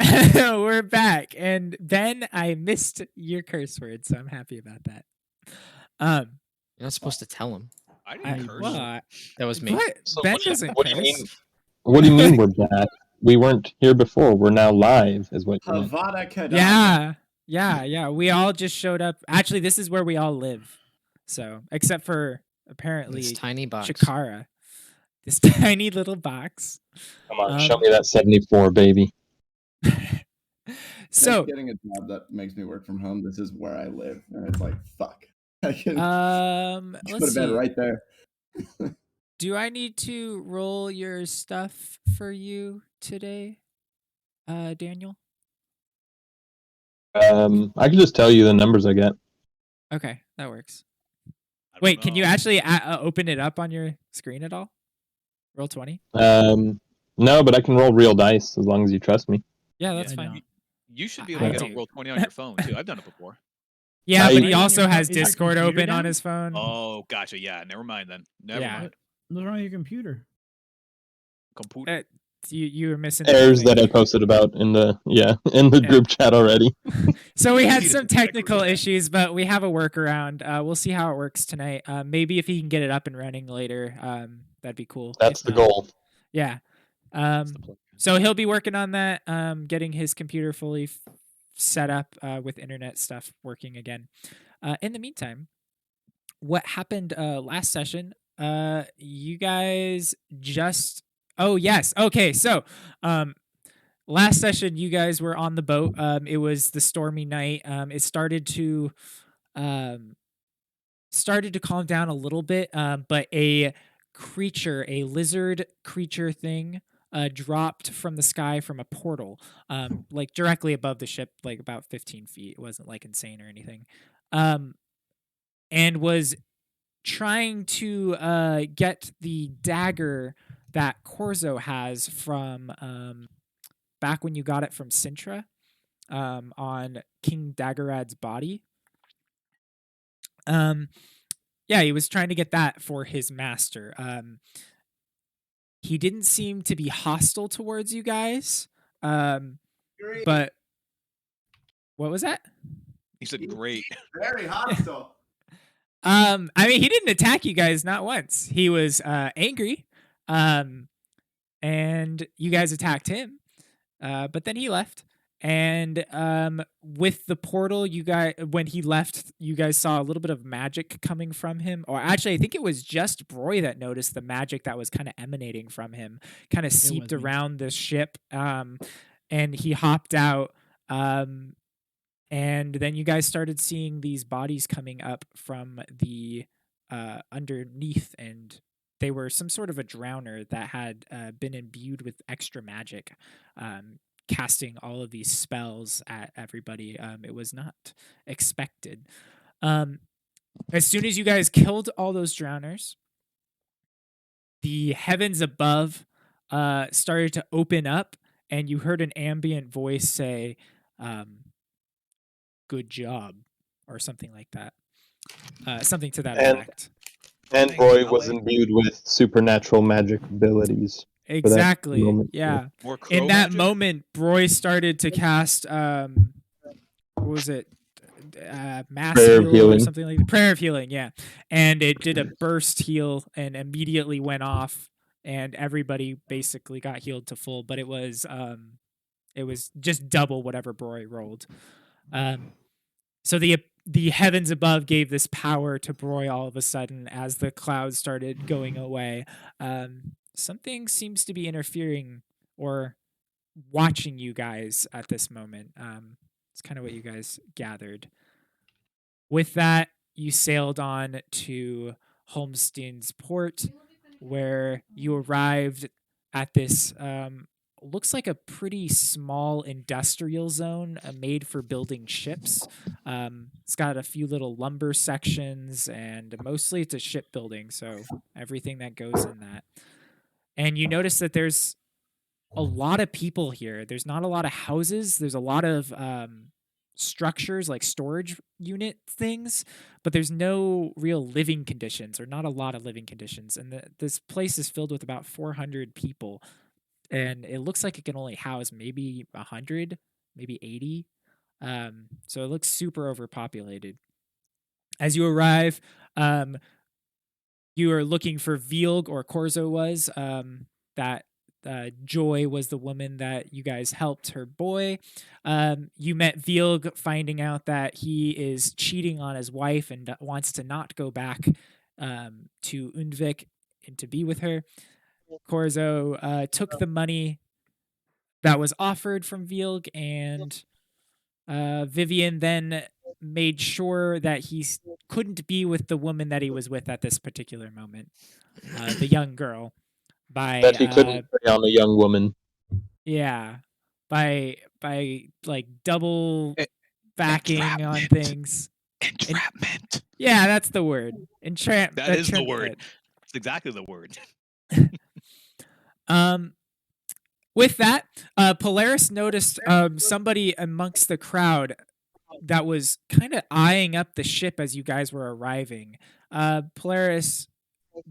We're back, and Ben, I missed your curse word, so I'm happy about that. You're not supposed to tell him. I didn't curse. That was me. What? So Ben what do you- doesn't what do you curse. mean? What do you mean we're back? We weren't here before. We're now live, is what you meant. Havana Kedavra. Yeah. We all just showed up. Actually, this is where we all live. So, except for apparently This tiny box. Chikara, this tiny little box. Come on, show me that 74, baby. So, getting a job that makes me work from home. This is where I live, and it's like fuck. I can let's put a bed see. right there. Do I need to roll your stuff for you today, Daniel? I can just tell you the numbers I get. Okay, that works. I don't Wait, can you know. actually open it up on your screen at all? Roll 20? No, but I can roll real dice as long as you trust me. Yeah, that's Yeah, fine. You should be I able to get do. on roll 20 on your phone too. I've done it before. Yeah, I- but he Right on also your phone? has Is your Discord computer open on down? his phone. Oh, gotcha. Yeah, never mind then. Never Yeah. mind. What's wrong with your computer? Computer. You were missing the Errors link. that I posted about in the group chat already. So we had He some doesn't check technical group chat. issues, but we have a workaround. We'll see how it works tonight. Maybe if he can get it up and running later, that'd be cool. That's If the not- goal. Yeah. That's the plan. So he'll be working on that, getting his computer fully set up with internet stuff working again. In the meantime, what happened last session? You guys just. Oh yes. Okay. So, last session you guys were on the boat. It was the stormy night. It started to calm down a little bit. But a lizard creature thing, dropped from the sky from a portal, like directly above the ship, like about 15 feet. It wasn't like insane or anything, and was trying to get the dagger that Corzo has from back when you got it from Sintra, on King Daggerad's body. Yeah, he was trying to get that for his master. He didn't seem to be hostile towards you guys. But what was that? He said great. Very hostile. I mean, he didn't attack you guys not once. He was angry, and you guys attacked him. But then he left. And with the portal, when he left, you guys saw a little bit of magic coming from him. Or actually, I think it was just Broy that noticed the magic that was kind of emanating from him, kind of seeped was me. around the ship. And he hopped out. And then you guys started seeing these bodies coming up from the underneath, and they were some sort of a drowner that had been imbued with extra magic, casting all of these spells at everybody. It was not expected. As soon as you guys killed all those drowners, the heavens above started to open up, and you heard an ambient voice say, "Good job," or something like that. Something to that effect. And Roy was imbued with supernatural magic abilities. Exactly. moment, Yeah. More crow In that magic? moment, Broy started to cast what was it? Mass Prayer of heal or healing. something like that. Prayer of healing, yeah. And it did a burst heal and immediately went off, and everybody basically got healed to full, but it was just double whatever Broy rolled. So the heavens above gave this power to Broy all of a sudden as the clouds started going away. Something seems to be interfering or watching you guys at this moment. It's kind of what you guys gathered. With that, you sailed on to Holmstein's port, where you arrived at this looks like a pretty small industrial zone made for building ships. It's got a few little lumber sections, and mostly it's a shipbuilding, so everything that goes in that. And you notice that there's a lot of people here. There's not a lot of houses. There's a lot of structures like storage unit things, but there's no real living conditions, or not a lot of living conditions. And this place is filled with about 400 people. and it looks like it can only house maybe 100, maybe 80. So it looks super overpopulated. As you arrive, you are looking for Vilg, or Corzo was. That Joy was the woman that you guys helped her boy. You met Vilg, finding out that he is cheating on his wife and wants to not go back to Undvik and to be with her. Corzo took the money that was offered from Vilg, and Vivian then made sure that he couldn't be with the woman that he was with at this particular moment, the young girl, by That he couldn't prey on a young woman. yeah, by like double backing on Entrapment. things. Entrapment. Yeah, that's the word. That is the word. It's exactly the word. With that, Polaris noticed somebody amongst the crowd that was kind of eyeing up the ship as you guys were arriving. Polaris,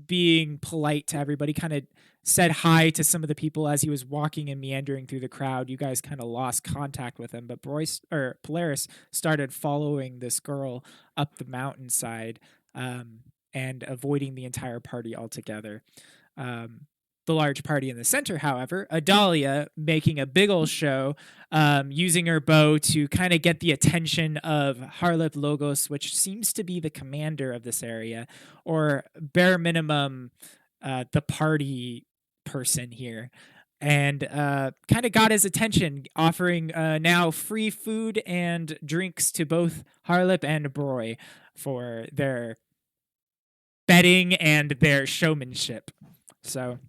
being polite to everybody, kind of said hi to some of the people as he was walking and meandering through the crowd. You guys kind of lost contact with him, but Polaris started following this girl up the mountainside and avoiding the entire party altogether. The large party in the center, however, Adalia making a big ol' show, using her bow to kind of get the attention of Harlip Logos, which seems to be the commander of this area, or bare minimum, the party person here. And kind of got his attention, offering now free food and drinks to both Harlip and Broy for their betting and their showmanship. So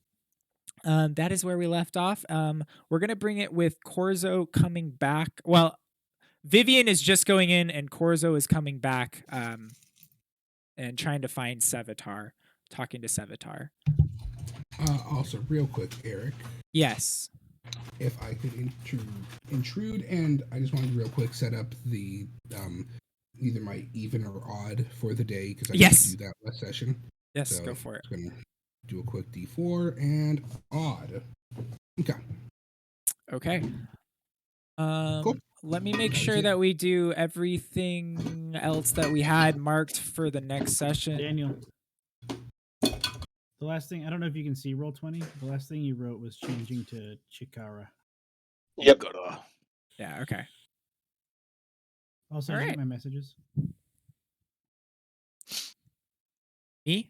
that is where we left off. We're going to bring it with Corzo coming back. Well, Vivian is just going in and Corzo is coming back and trying to find Sevatar, talking to Sevatar. Also, real quick, Eric. Yes. If I could intrude, and I just wanted to real quick set up the either my even or odd for the day, because I didn't do that last session. Yes, so go for it. I'm gonna do a quick D4 and odd. Okay. Cool. Let me make sure that we do everything else that we had marked for the next session. Daniel. The last thing, I don't know if you can see Roll20. The last thing you wrote was changing to Chikara. Yep. Yeah, okay. Also, my messages. Me?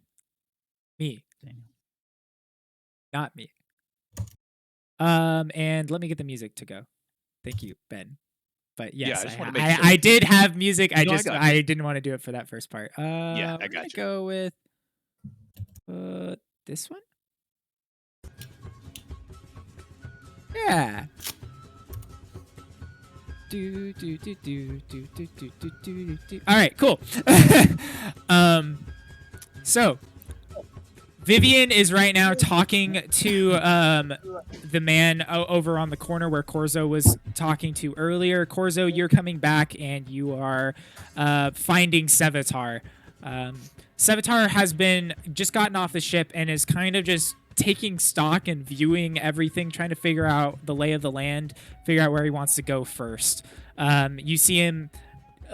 Daniel. Not me. And let me get the music to go. Thank you, Ben. But yes, I did have music. I didn't want to do it for that first part. Yeah, I got you. Go with this one. Yeah. All right, cool. So Vivian is right now talking to the man over on the corner where Corzo was talking to earlier. Corzo, you're coming back and you are finding Sevatar. Sevatar has just gotten off the ship and is kind of just taking stock and viewing everything, trying to figure out the lay of the land, figure out where he wants to go first. You see him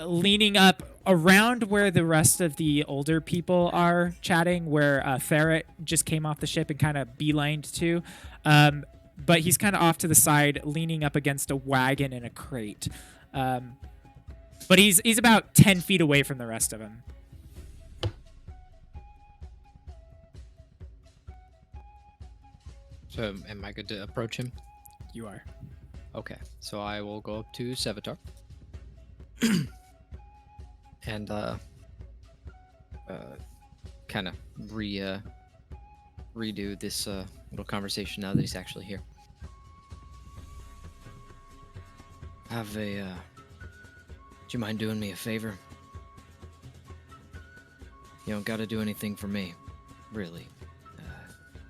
leaning up around where the rest of the older people are chatting, where Ferret just came off the ship and kind of beelined to. But he's kind of off to the side, leaning up against a wagon and a crate. But he's about 10 feet away from the rest of them. So am I good to approach him? You are. Okay, so I will go up to Sevatar. And kind of redo this little conversation now that he's actually here. Do you mind doing me a favor? You don't gotta do anything for me, really.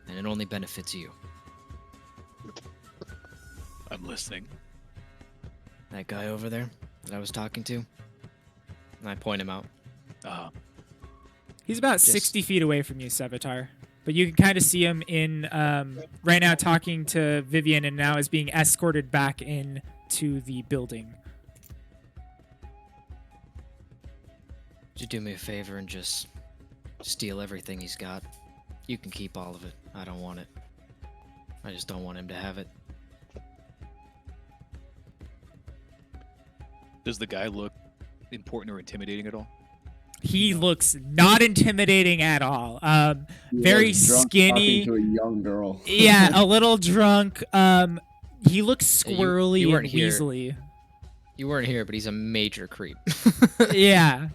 And it only benefits you. I'm listening. That guy over there that I was talking to? And I point him out. He's about 60 feet away from you, Sevatar. But you can kind of see him in right now talking to Vivian, and now is being escorted back into the building. Would you do me a favor and just steal everything he's got? You can keep all of it. I don't want it. I just don't want him to have it. Does the guy look important or intimidating at all? He looks not intimidating at all. He Very was drunk skinny. talking to a young girl. Yeah, a little drunk. He looks Hey, squirrely you weren't and here. weaselly. You weren't here, but he's a major creep. Yeah.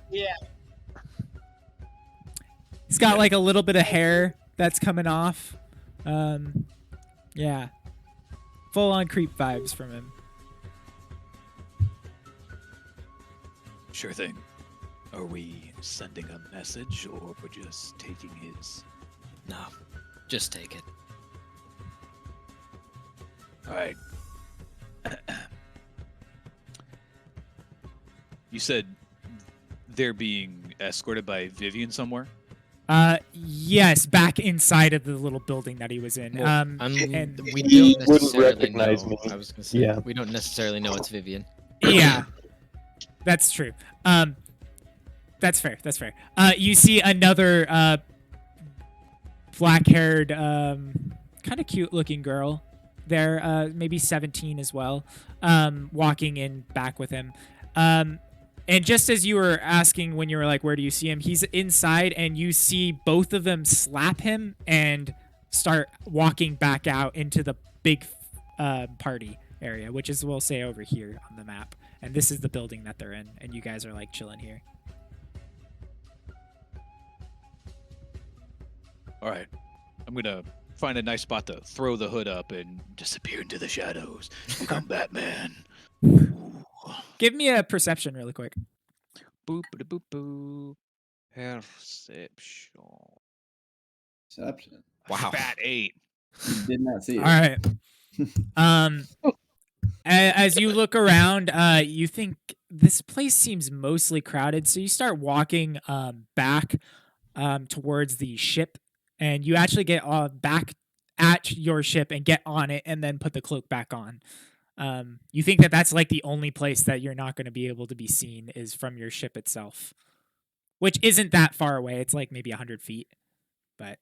He's got like a little bit of hair that's coming off. Yeah. Full on creep vibes from him. Sure thing. Are we sending a message or we're just taking his? No, just take it. All right. You said they're being escorted by Vivian somewhere? Yes, back inside of the little building that he was in. Well, and we He don't wouldn't necessarily recognize know. me. I was gonna say, Yeah. we don't necessarily know it's Vivian. yeah, that's true. That's fair. That's fair. You see another black-haired, kind of cute-looking girl there, maybe 17 as well, walking in back with him. And just as you were asking when you were like, where do you see him? He's inside, and you see both of them slap him and start walking back out into the big party area, which is, we'll say, over here on the map. And this is the building that they're in, and you guys are like chilling here. All right. I'm going to find a nice spot to throw the hood up and disappear into the shadows. Become Batman. Ooh. Give me a perception really quick. Boop, boop, boop. Perception. Perception. Wow. Fat 8. You did not see it. All right. As you look around, you think this place seems mostly crowded, so you start walking back towards the ship, and you actually get back at your ship and get on it, and then put the cloak back on. You think that that's like the only place that you're not going to be able to be seen is from your ship itself, which isn't that far away. It's like maybe 100 feet, but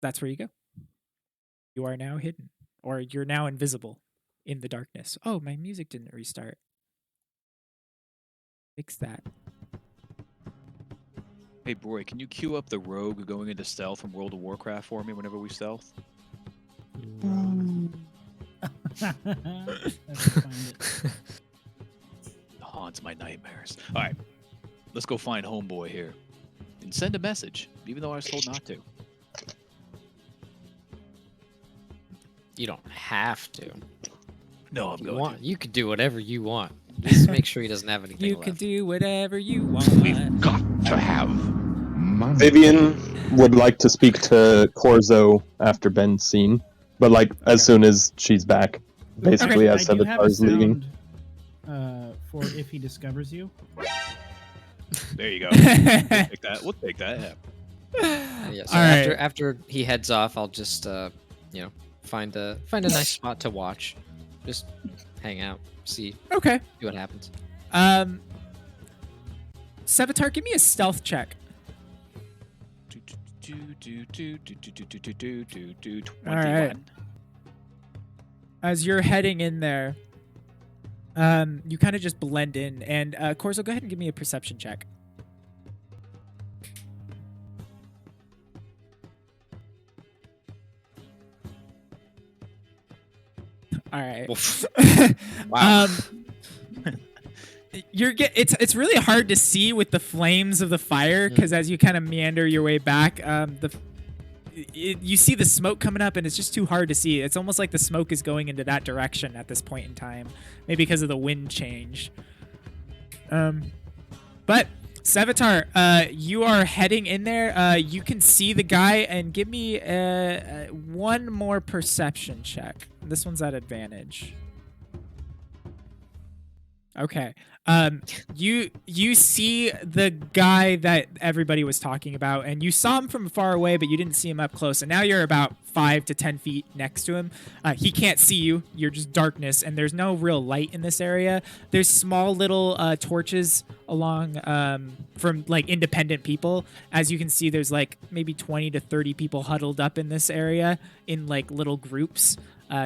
that's where you go. You are now hidden, or you're now invisible in the darkness. Oh, my music didn't restart. Fix that. Hey, Broy, can you queue up the rogue going into stealth from World of Warcraft for me whenever we stealth? I have to find it. It haunts my nightmares. All right, let's go find Homeboy here. And send a message, even though I was told not to. You don't have to. No, I'm You going want? You could do whatever you want. Just make sure he doesn't have anything You left. can do whatever you want. We've got to have money. Vivian would like to speak to Corzo after Ben's scene, but like as soon as she's back, basically as I do have a Sevatar's leaving. sound, for if he discovers you. There you go. We'll take that. We'll take that. Yeah. Yeah, so All right. after he heads off, I'll just find a nice spot to watch. Just hang out, see Okay. what happens. Sevatar, give me a stealth check. 21. All right. As you're heading in there, you kind of just blend in. And Corzo, go ahead and give me a perception check. All right. Wow. It's really hard to see with the flames of the fire because as you kind of meander your way back, you see the smoke coming up and it's just too hard to see. It's almost like the smoke is going into that direction at this point in time, maybe because of the wind change. But Sevatar, you are heading in there. You can see the guy, and give me one more perception check. This one's at advantage. Okay. You see the guy that everybody was talking about, and you saw him from far away, but you didn't see him up close. And now you're about 5 to 10 feet next to him. He can't see you. You're just darkness, and there's no real light in this area. There's small little torches along from like independent people. As you can see, there's like maybe 20 to 30 people huddled up in this area in like little groups,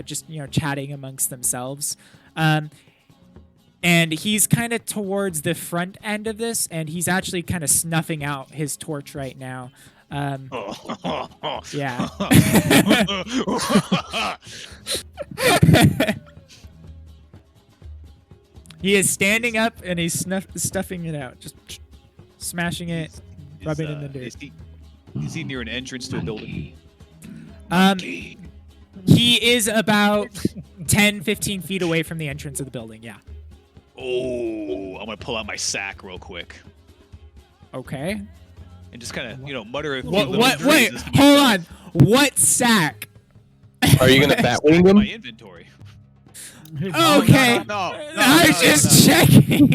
just chatting amongst themselves. And he's kind of towards the front end of this, and he's actually kind of snuffing out his torch right now. Yeah. He is standing up, and he's stuffing it out, just smashing it, rubbing it in the dirt. Is he near an entrance to a building? He is about 10, 15 feet away from the entrance of the building, yeah. Oh, I'm gonna pull out my sack real quick Okay. and just kind of, mutter a few What? little Wait, phrases to hold myself. on. What sack? Are you gonna Batwing My him? inventory. Okay. No. I was just checking.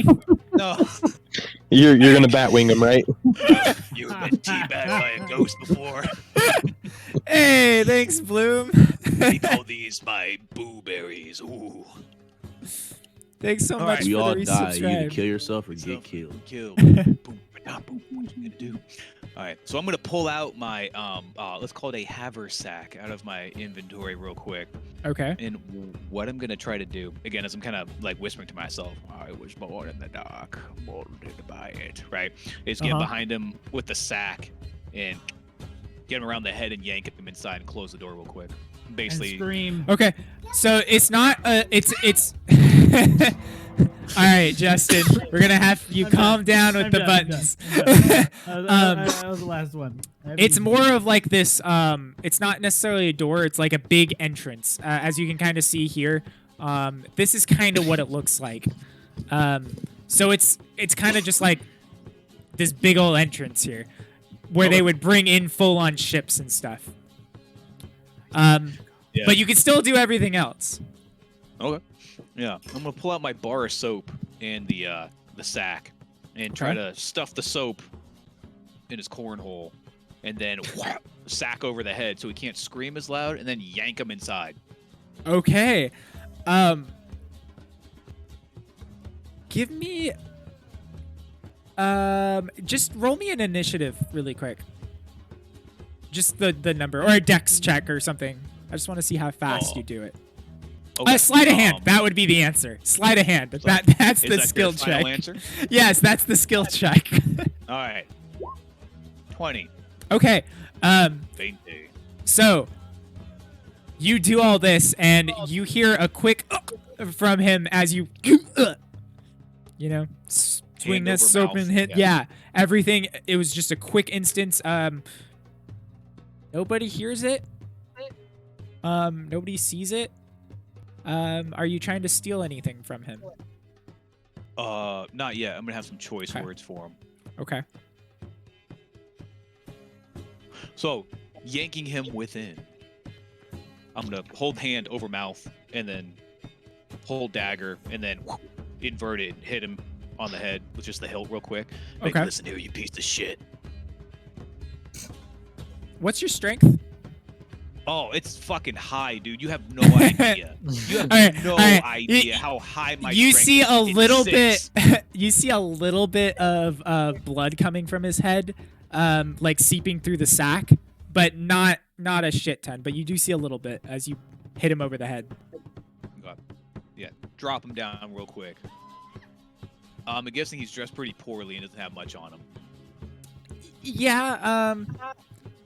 No. You're gonna Batwing him, right? You've been teabagged by a ghost before. Hey, thanks, Bloom. We call these my booberries. Ooh. Thanks so All much right. We for all the die. You either resubscribe. kill yourself or So, get killed. Kill. Boom, boom. What you gonna do? All right. So I'm gonna pull out my let's call it a haversack out of my inventory real quick. Okay. And what I'm gonna try to do, again, as I'm kind of like whispering to myself, I was born in the dark, molded by it, right? Is get behind him with the sack and get him around the head and yank him inside and close the door real quick. And Basically, scream. Okay. So it's not it's all right, Justin. We're gonna have you I'm calm done. down with I'm the done, I'm buttons. done. That was the last one. It's more of like this. It's not necessarily a door. It's like a big entrance, as you can kind of see here. This is kind of what it looks like. So it's kind of just like this big old entrance here, where they would bring in full-on ships and stuff. Yeah. But you can still do everything else. Okay. Yeah, I'm gonna pull out my bar of soap and the sack, and try Okay. to stuff the soap in his cornhole, and then sack over the head so he can't scream as loud, and then yank him inside. Okay. Give me. Just roll me an initiative really quick. Just the number, or a dex check or something. I just want to see how fast you do it. Okay. Sleight of hand. That would be the answer. Sleight of hand. That's Is the that skill your final check. answer? Yes, that's the skill check. All right. 20. Okay. 20. So you do all this, and you hear a quick from him as you, swing Hand this over soap mouth, and hit. yeah. Yeah, everything. It was just a quick instance. Nobody hears it. Nobody sees it. Are you trying to steal anything from him? Not yet. I'm gonna have some choice Okay. words for him. Okay. So, yanking him within. I'm gonna hold hand over mouth, and then hold dagger, and then invert it and hit him on the head with just the hilt real quick. Make Okay. listen here, you piece of shit. What's your strength? Oh, it's fucking high, dude. You have no idea. You have Alright, no alright. idea how high my You strength see is. a It's little 6. bit. You see a little bit of blood coming from his head, like seeping through the sack, but not a shit ton. But you do see a little bit as you hit him over the head. Okay. Yeah, drop him down real quick. I'm guessing he's dressed pretty poorly and doesn't have much on him. Yeah.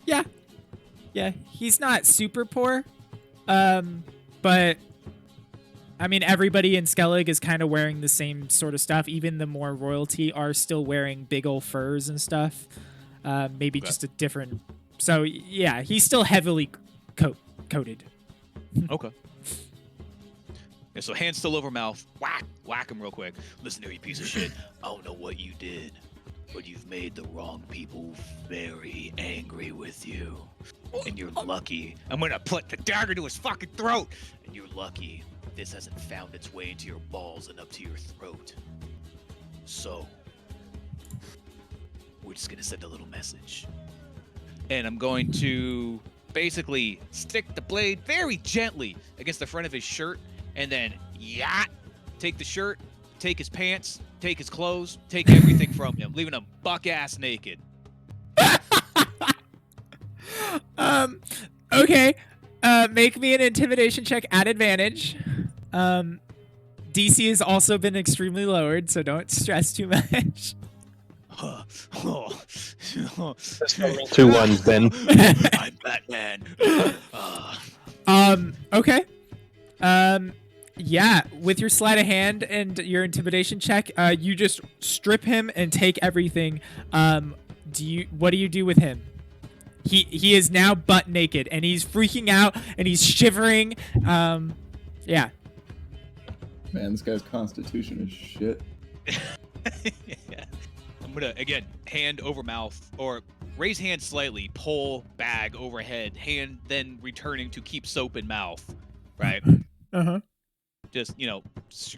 Yeah. He's not super poor, but I mean everybody in Skellig is kind of wearing the same sort of stuff. Even the more royalty are still wearing big old furs and stuff. Maybe Okay. just a different. So yeah, he's still heavily coated. Okay. Yeah, so hand still over mouth. Whack him real quick. Listen here, you piece of shit. I don't know what you did, but you've made the wrong people very angry with you. And you're lucky. I'm gonna put the dagger to his fucking throat. And you're lucky this hasn't found its way into your balls and up to your throat. So, we're just gonna send a little message. And I'm going to basically stick the blade very gently against the front of his shirt, and then take the shirt, take his pants, take his clothes, take everything from him, leaving him buck-ass naked. Okay. Make me an intimidation check at advantage. DC has also been extremely lowered, so don't stress too much. 2 ones, Ben. I'm Batman. Okay. Yeah, with your sleight of hand and your intimidation check, you just strip him and take everything. What do you do with him? He is now butt naked and he's freaking out and he's shivering. Yeah. Man, this guy's constitution is shit. Yeah. I'm gonna again hand over mouth or raise hand slightly, pull bag overhead, hand then returning to keep soap in mouth, right? Uh-huh. Just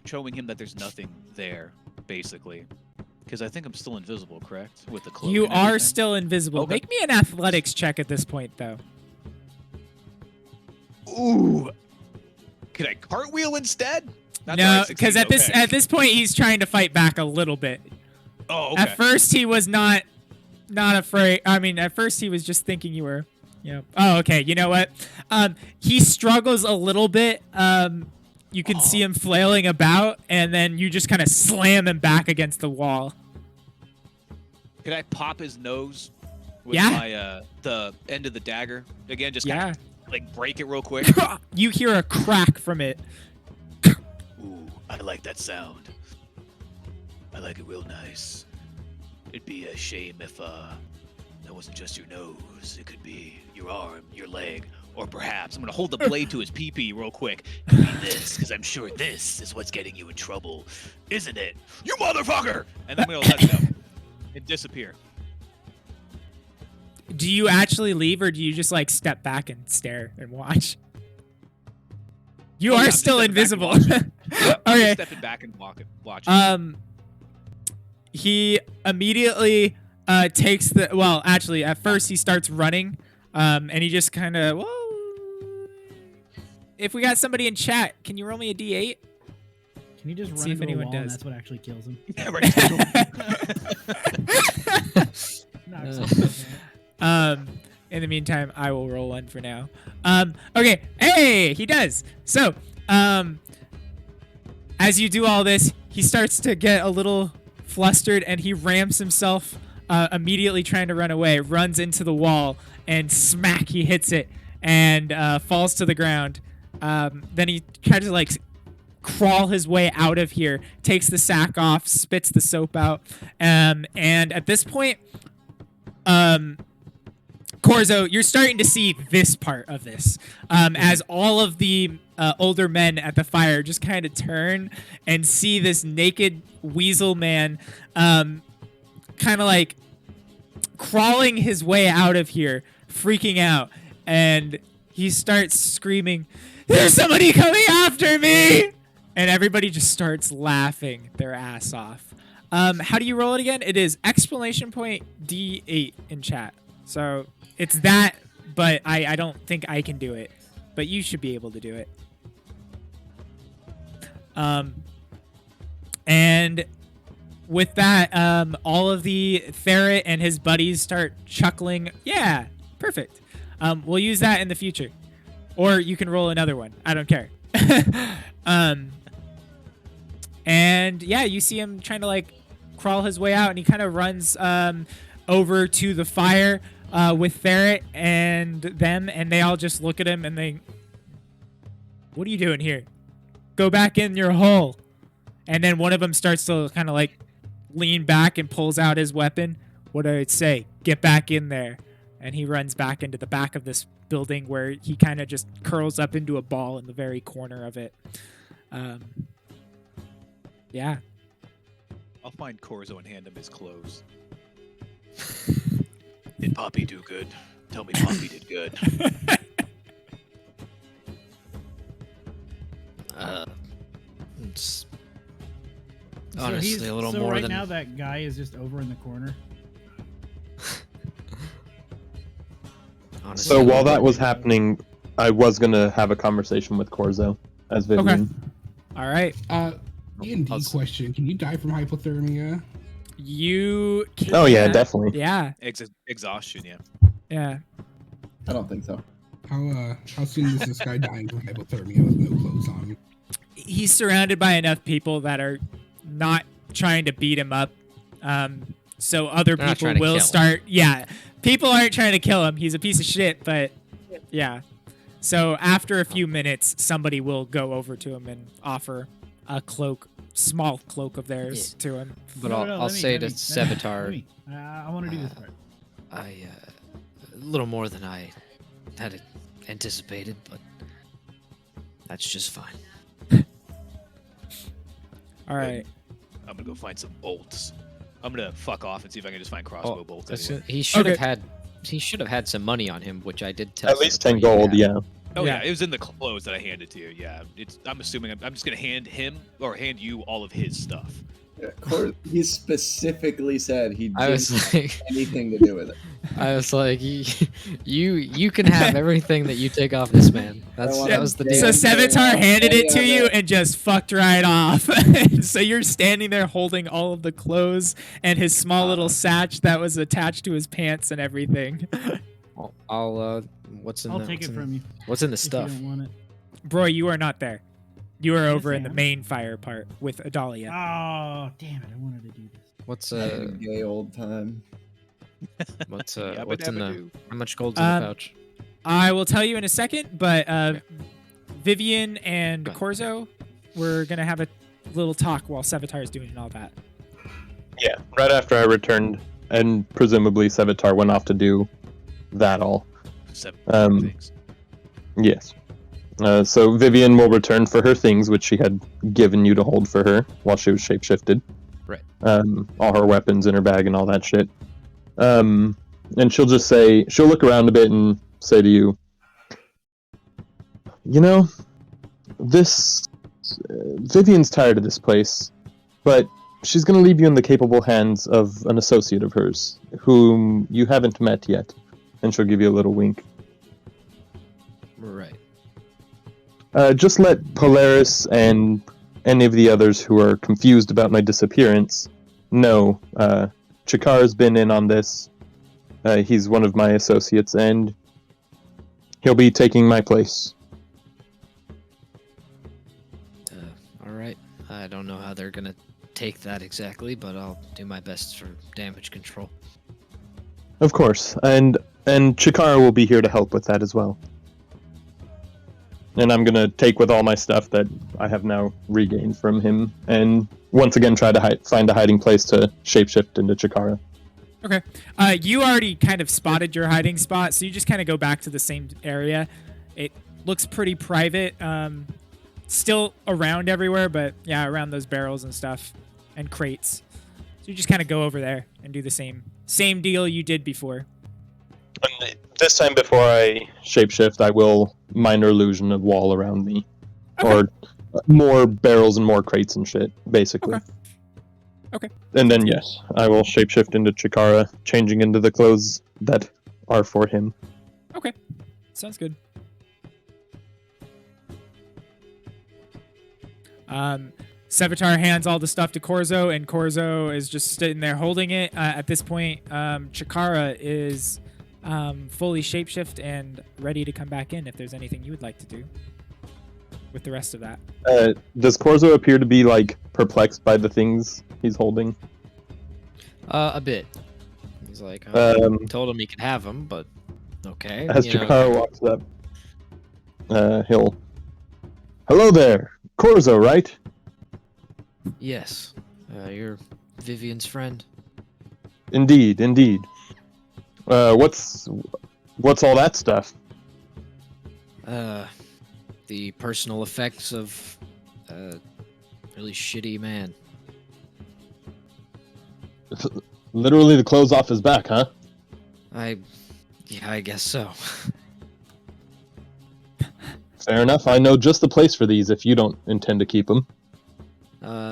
showing him that there's nothing there, basically. Because I think I'm still invisible, correct? With the cloak. You and are everything? still invisible. Okay. Make me an athletics check at this point, though. Ooh. Could I cartwheel instead? That's No, right, because 16, at this point he's trying to fight back a little bit. Oh, okay. At first he was not afraid. I mean, at first he was just thinking you were. Oh, okay. You know what? He struggles a little bit. You can see him flailing about, and then you just kind of slam him back against the wall. Could I pop his nose with Yeah. my the end of the dagger again? Just kind of like break it real quick. You hear a crack from it. Ooh, I like that sound. I like it real nice. It'd be a shame if that wasn't just your nose. It could be your arm, your leg, or perhaps I'm gonna hold the blade to his pee-pee real quick. It could be this, because I'm sure this is what's getting you in trouble, isn't it? You motherfucker! And then I'm gonna let it go and disappear. Do you actually leave, or do you just like step back and stare and watch? You Oh, yeah, are I'm just still stepping back and invisible. watching. I'm Okay. just stepping back and watching. He immediately takes the. Well, actually, at first he starts running, and he just kind of. Whoa. If we got somebody in chat, can you roll me a d8? Can you just run See if into a anyone wall and does. that's what actually kills him? Yeah, right. In the meantime, I will roll one for now. Okay. Hey, he does. So, as you do all this, he starts to get a little flustered and he rams himself, immediately trying to run away, runs into the wall and smack, he hits it and falls to the ground. Then he tries to like crawl his way out of here, takes the sack off, spits the soap out. And at this point, Corzo, you're starting to see this part of this, as all of the older men at the fire just kind of turn and see this naked weasel man kind of like crawling his way out of here, freaking out, and he starts screaming, "There's somebody coming after me!" And everybody just starts laughing their ass off. How do you roll it again? It is exclamation point D8 in chat. So it's that, but I don't think I can do it. But you should be able to do it. And with that, all of the ferret and his buddies start chuckling. Yeah, perfect. We'll use that in the future. Or you can roll another one. I don't care. And yeah, you see him trying to like crawl his way out, and he kind of runs over to the fire with Ferret and them, and they all just look at him and they, "What are you doing here? Go back in your hole." And then one of them starts to kind of like lean back and pulls out his weapon. "What did I say? Get back in there." And he runs back into the back of this building where he kind of just curls up into a ball in the very corner of it. Yeah. I'll find Corzo and hand him his clothes. Did Poppy do good? Tell me Poppy did good. Honestly, a little so more right than. now that guy is just over in the corner. Honestly, So a while little that more was than- happening, I was gonna have a conversation with Corzo as Vivian. All right. D&D I'll- question: can you die from hypothermia? You can. Oh yeah, definitely. Yeah. Exhaustion, yeah. Yeah. I don't think so. How soon is this guy dying from hypothermia with no clothes on? He's surrounded by enough people that are not trying to beat him up. So other They're not people trying to will kill him. start. Yeah. People aren't trying to kill him. He's a piece of shit, but yeah. So after a few minutes, somebody will go over to him and offer a cloak, small cloak of theirs to him. But No, I'll, no, I'll let me- say let to me- Sevatar, let me. I want to do this part. a little more than I had anticipated, but that's just fine. All right. I'm gonna go find some bolts. I'm gonna fuck off and see if I can just find crossbow bolts. That's Anyway. it. He should have Okay. had. He should have had some money on him, which I did tell. At least Sevatar 10 he gold, had. yeah. Oh yeah. Yeah. It was in the clothes that I handed to you. Yeah, I'm assuming I'm just gonna hand him or hand you all of his stuff. Yeah, he specifically said he I didn't was like, have anything to do with it. I was like, you can have everything that you take off this man. That was the deal. So Sevatar handed it to Yeah, you yeah. and just fucked right off. So you're standing there holding all of the clothes and his small little satch that was attached to his pants and everything. I'll what's in I'll the, take what's it in- from you What's in the if you stuff? don't want it. Bro, you are not there. You are over I in the am. main fire part with Adalia. Oh, damn it! I wanted to do this. What's Gay old time. what's Yabba what's in dabba the doo. how much gold's in the Um, pouch? I will tell you in a second, but Vivian and Go ahead. Corzo, we're going to have a little talk while Sevatar is doing all that. Yeah, right after I returned, and presumably Sevatar went off to do that all. 7 Um, things. Yes. So Vivian will return for her things, which she had given you to hold for her while she was shapeshifted. Right. All her weapons in her bag and all that shit. And she'll just say, she'll look around a bit and say to you, you know, this Vivian's tired of this place, but she's going to leave you in the capable hands of an associate of hers, whom you haven't met yet. And she'll give you a little wink. Right. Just let Polaris and any of the others who are confused about my disappearance know. Chikara's been in on this. He's one of my associates, and he'll be taking my place. All right. I don't know how they're gonna take that exactly, but I'll do my best for damage control. Of course, and Chikara will be here to help with that as well. And I'm gonna take with all my stuff that I have now regained from him, and once again try to find a hiding place to shapeshift into Chikara. Okay. You already kind of spotted your hiding spot, so you just kind of go back to the same area. It looks pretty private. Still around everywhere, but yeah, around those barrels and stuff and crates. So you just kind of go over there and do the same deal you did before. And this time before I shapeshift, I will minor illusion of wall around me. Okay. Or more barrels and more crates and shit, basically. Okay. And then, yes, I will shapeshift into Chikara, changing into the clothes that are for him. Okay. Sounds good. Sevatar hands all the stuff to Corzo, and Corzo is just sitting there holding it. At this point, Chikara is fully shapeshift and ready to come back in if there's anything you would like to do with the rest of that. Does Corzo appear to be, like, perplexed by the things he's holding? A bit. He's like, told him he could have them, but okay. As you know. Chikara walks up, he'll... Hello there! Corzo, right? Yes. You're Vivian's friend. Indeed, indeed. What's all that stuff? The personal effects of a really shitty man. Literally the clothes off his back, huh? Yeah, I guess so. Fair enough. I know just the place for these if you don't intend to keep them.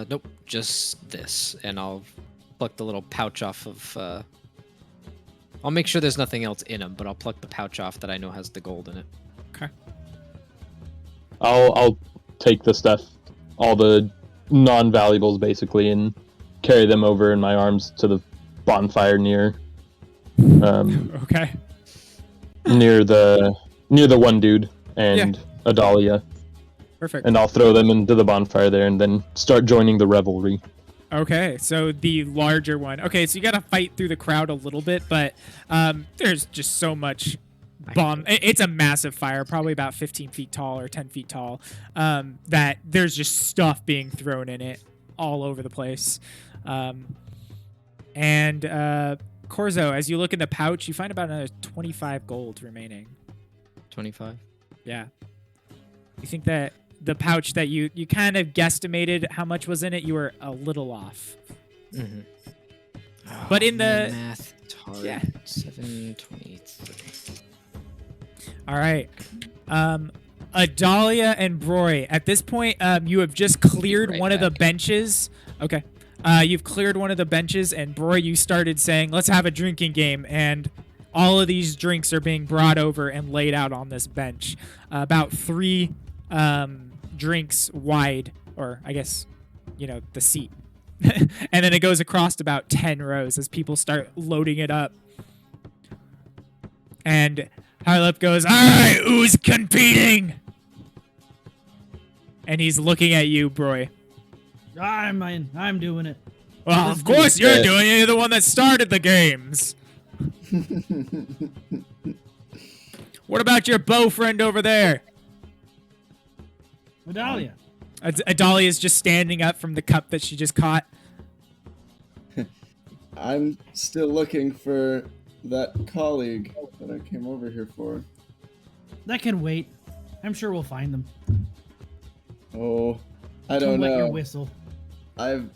Nope, just this. And I'll pluck the little pouch off of, I'll make sure there's nothing else in them, but I'll pluck the pouch off that I know has the gold in it. Okay. I'll take the stuff, all the non-valuables basically, and carry them over in my arms to the bonfire near Okay. near the one dude and Adalia. Perfect. And I'll throw them into the bonfire there and then start joining the revelry. Okay, so the larger one. Okay, so you gotta fight through the crowd a little bit, but there's just so much bomb. It's a massive fire, probably about 15 feet tall or 10 feet tall, that there's just stuff being thrown in it all over the place. And Corzo, as you look in the pouch, you find about another 25 gold remaining. 25? Yeah. You think that the pouch that you kind of guesstimated how much was in it, you were a little off. Mm-hmm. Oh, But in the math, it's hard. Yeah. 723. All right. Adalia and Broy, at this point, you have just cleared Right one of the back. benches. Okay. You've cleared one of the benches, and Broy, you started saying, let's have a drinking game, and all of these drinks are being brought over and laid out on this bench. About 3 drinks wide, or I guess, the seat. And then it goes across about 10 rows as people start loading it up. And Harlip goes, all right, who's competing? And he's looking at you, Broy. I'm doing it. Well, Let's of do course it. you're doing it. You're the one that started the games. What about your bow friend over there? Medalia. Adalia is just standing up from the cup that she just caught. I'm still looking for that colleague that I came over here for. That can wait. I'm sure we'll find them. Oh, I Come don't wet your know. whistle. I've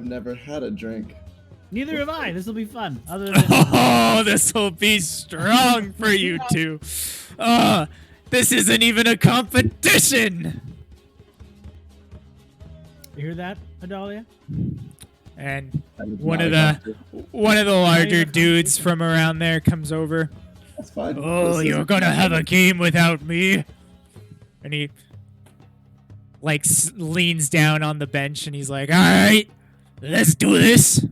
never had a drink. Neither have I. This will be fun. Other than Oh, this will be strong for you two. This isn't even a competition. you hear that, Adalia? And That is one not of a the competition. larger dudes from around there comes over. That's fine. Oh, This you're isn't- gonna have a game without me? And he leans down on the bench and he's like, all right, let's do this.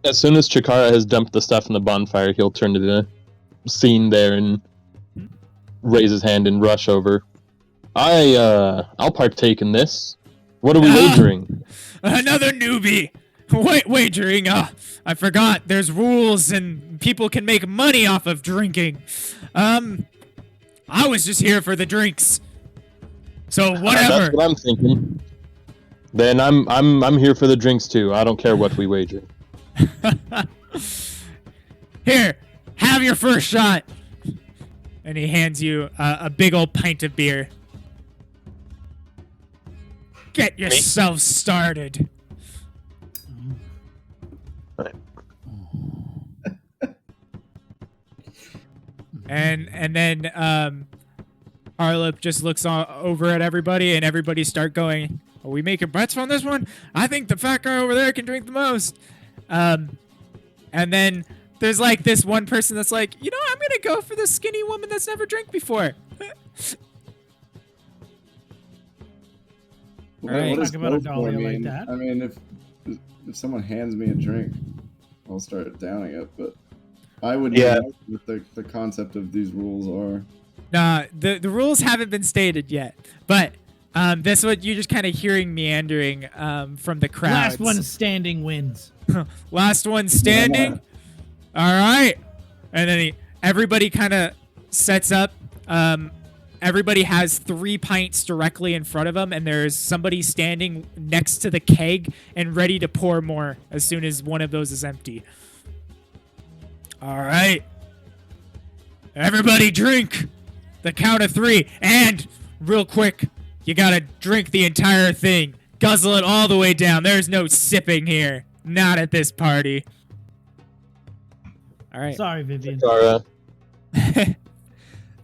As soon as Chikara has dumped the stuff in the bonfire, he'll turn to the scene there and raise his hand and rush over. I'll partake in this. What are we wagering? Another newbie. Wagering. I forgot. There's rules and people can make money off of drinking. I was just here for the drinks. So whatever. That's what I'm thinking. Then I'm here for the drinks too. I don't care what we wager. Here, have your first shot. And he hands you a big old pint of beer. Get yourself started. And then Harlip just looks over at everybody, and everybody start going, are we making bets on this one? I think the fat guy over there can drink the most. And then there's like this one person that's like, I'm gonna go for the skinny woman that's never drank before. What Alright. does Talk about go a for Dahlia like mean? that. I mean, if someone hands me a drink, I'll start downing it. But I would Yeah. know what the concept of these rules are. Nah, the rules haven't been stated yet, but that's what you're just kind of hearing meandering from the crowds. Last one standing wins. Last one standing. All right, and then everybody kind of sets up. Everybody has 3 pints directly in front of them, and there's somebody standing next to the keg and ready to pour more as soon as one of those is empty. All right, everybody drink. The count of 3, and real quick, you gotta drink the entire thing. Guzzle it all the way down. There's no sipping here. Not at this party. All right. Sorry, Vivian. Chikara,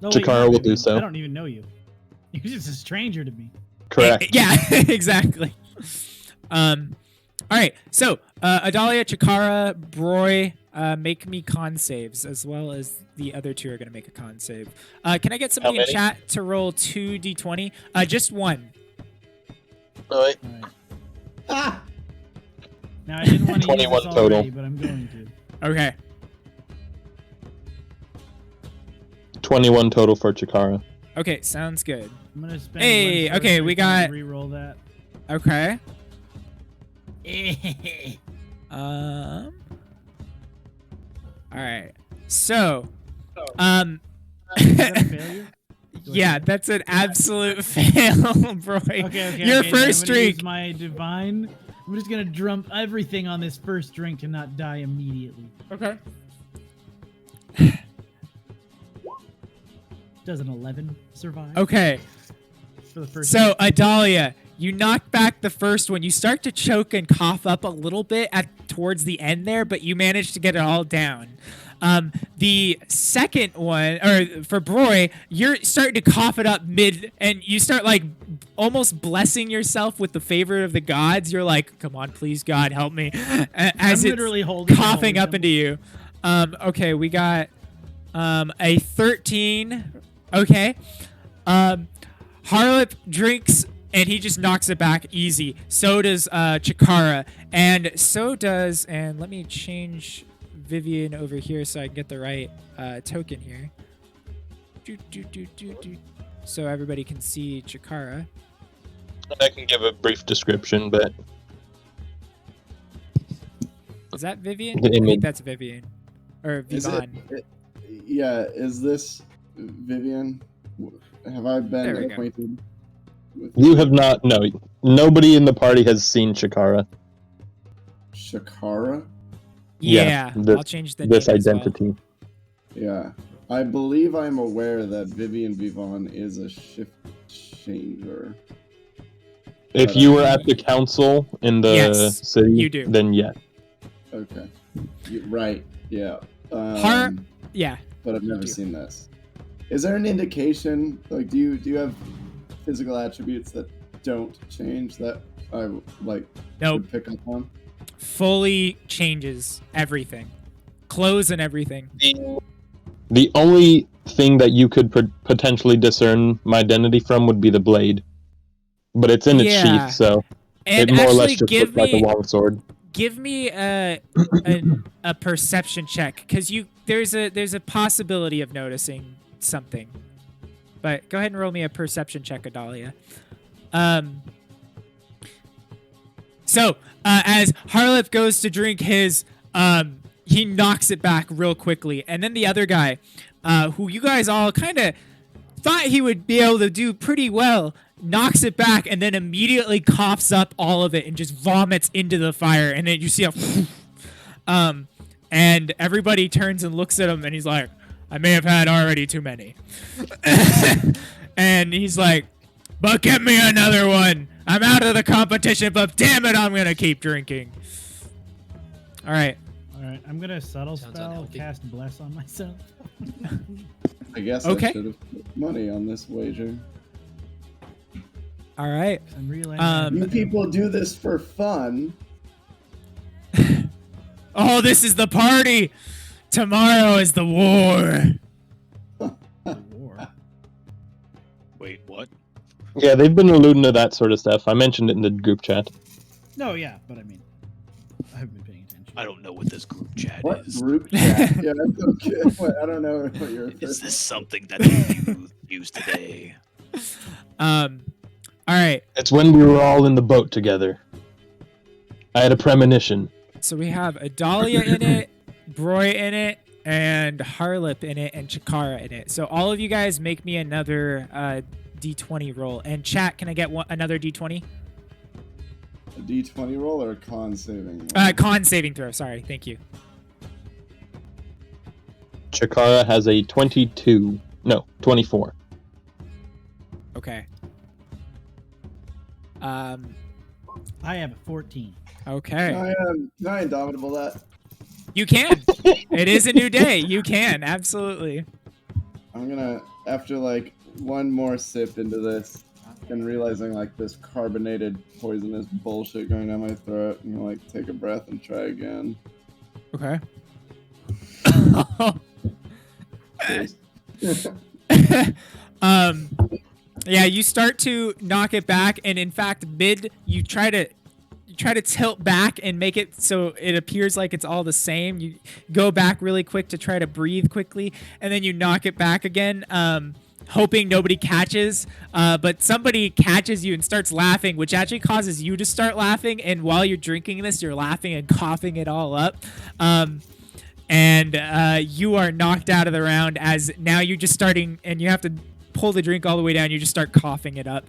No, Chikara not will do Vivian. so. I don't even know you. You're just a stranger to me. Correct. Yeah, exactly. All right. So, Adalia, Chikara, Broy, make me con saves, as well as the other two are going to make a con save. Can I get somebody in many? chat to roll 2d20? Just one. All right. All right. Ah! Now I didn't want to use 21 this total. already, but I'm going to. Okay. 21 total for Chikara. Okay, sounds good. I'm gonna spend. Hey, one okay, sorcery we point got- to re-roll that. Okay. All right. So, Is that a failure? yeah, that's an absolute fail, bro. Okay. Your okay, first I'm gonna use streak. my divine. I'm just gonna drum everything on this first drink to not die immediately. Okay. Does an 11 survive? Okay. For the first. So, Adalia, you knock back the first one. You start to choke and cough up a little bit towards the end there, but you manage to get it all down. The second one, or for Broy, you're starting to cough it up mid, and you start like almost blessing yourself with the favor of the gods. You're like, "Come on, please, God, help me," as I'm it's literally holding coughing the up into you. Okay, we got a 13. Okay. Harlip drinks and he just knocks it back easy. So does Chikara, and so does. And let me change Vivian over here so I can get the right token here. So everybody can see Chikara. And I can give a brief description, but Is that Vivian? The I think image. that's Vivian. Or Is Vivon. Yeah, is this Vivian? Have I There we been go. acquainted with you have not. No, nobody in the party has seen Chikara. Shakara? Yeah, this- I'll change the This name as well. identity. Yeah. I believe I'm aware that Vivian Vivon is a shift changer. If you were at the council in the Yes, city, you do. then yes. Okay. Right. Yeah. Yeah. But I've never do. seen this. Is there an indication? Like, do you have physical attributes that don't change that I like Nope. would pick up on? Fully changes everything. Clothes and everything. The only thing that you could potentially discern my identity from would be the blade, but it's in its Yeah. sheath, so And it more or less actually just looks like a long sword. give me a perception check, because there's a possibility of noticing something. But go ahead and roll me a perception check, Adalia. So as Harlip goes to drink his, he knocks it back real quickly, and then the other guy, who you guys all kind of thought he would be able to do pretty well, knocks it back and then immediately coughs up all of it and just vomits into the fire. And then you see and everybody turns and looks at him, and he's like, I may have had already too many. And he's like, but get me another one. I'm out of the competition, but damn it, I'm going to keep drinking. All right. All right, I'm gonna subtle Sounds spell unhealthy. cast bless on myself. I guess Okay. I should have put money on this wager. All right. I'm relaying. You people do this for fun. Oh, this is the party. Tomorrow is the war. war. Wait, what? Yeah, they've been alluding to that sort of stuff. I mentioned it in the group chat. No, yeah, but I mean, I haven't been paying attention. I don't know what this group chat What is. group chat? Yeah, that's okay. What, I don't know what you're. Is this something that the youth use today? All right. It's when we were all in the boat together. I had a premonition. So we have Adalia in it, Broy in it, and Harlip in it, and Chikara in it. So all of you guys make me another D20 roll. And chat, can I get another D20? A D20 roll or a con saving? roll? Con saving throw. Sorry. Thank you. Chikara has a 22. No, 24. Okay. I have a 14. Okay. Can I indomitable that? You can. It is a new day. You can. Absolutely. I'm gonna, after like one more sip into this, and realizing like this carbonated poisonous bullshit going down my throat, and like take a breath and try again. Okay. Yeah, you start to knock it back, and in fact, you try to tilt back and make it so it appears like it's all the same. You go back really quick to try to breathe quickly, and then you knock it back again, hoping nobody catches. But somebody catches you and starts laughing, which actually causes you to start laughing. And while you're drinking this, you're laughing and coughing it all up. And you are knocked out of the round, as now you're just starting, and you have to pull the drink all the way down. You just start coughing it up.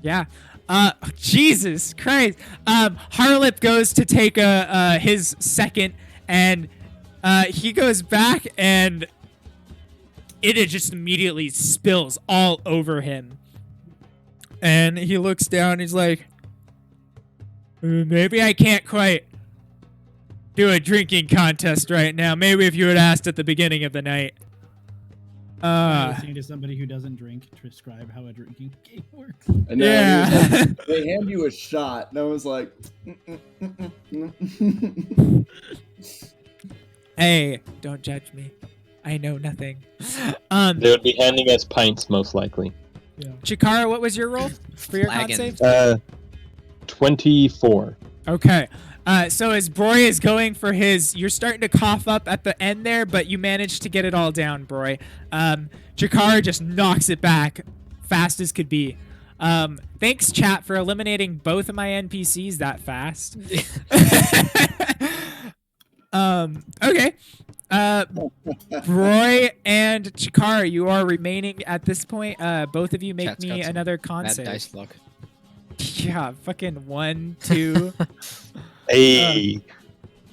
Yeah. Jesus Christ. Harlip goes to take his second, and he goes back, and it just immediately spills all over him. And he looks down, he's like, maybe I can't quite do a drinking contest right now. Maybe if you had asked at the beginning of the night. Listening to somebody who doesn't drink to describe how a drinking game works. I know, Yeah. they hand you a shot, and I was like, Hey, don't judge me. I know nothing. They would be handing us pints, most likely. Yeah. Chikara, what was your roll for your con Flagon. save? 24. Okay. So as Broy is going for his, you're starting to cough up at the end there, but you managed to get it all down, Broy. Chikara just knocks it back fast as could be. Thanks, chat, for eliminating both of my NPCs that fast. Okay. Broy and Chikara, you are remaining at this point. Both of you make Chat's me got some another con Bad save. dice luck. Yeah, fucking 1, 2. Hey,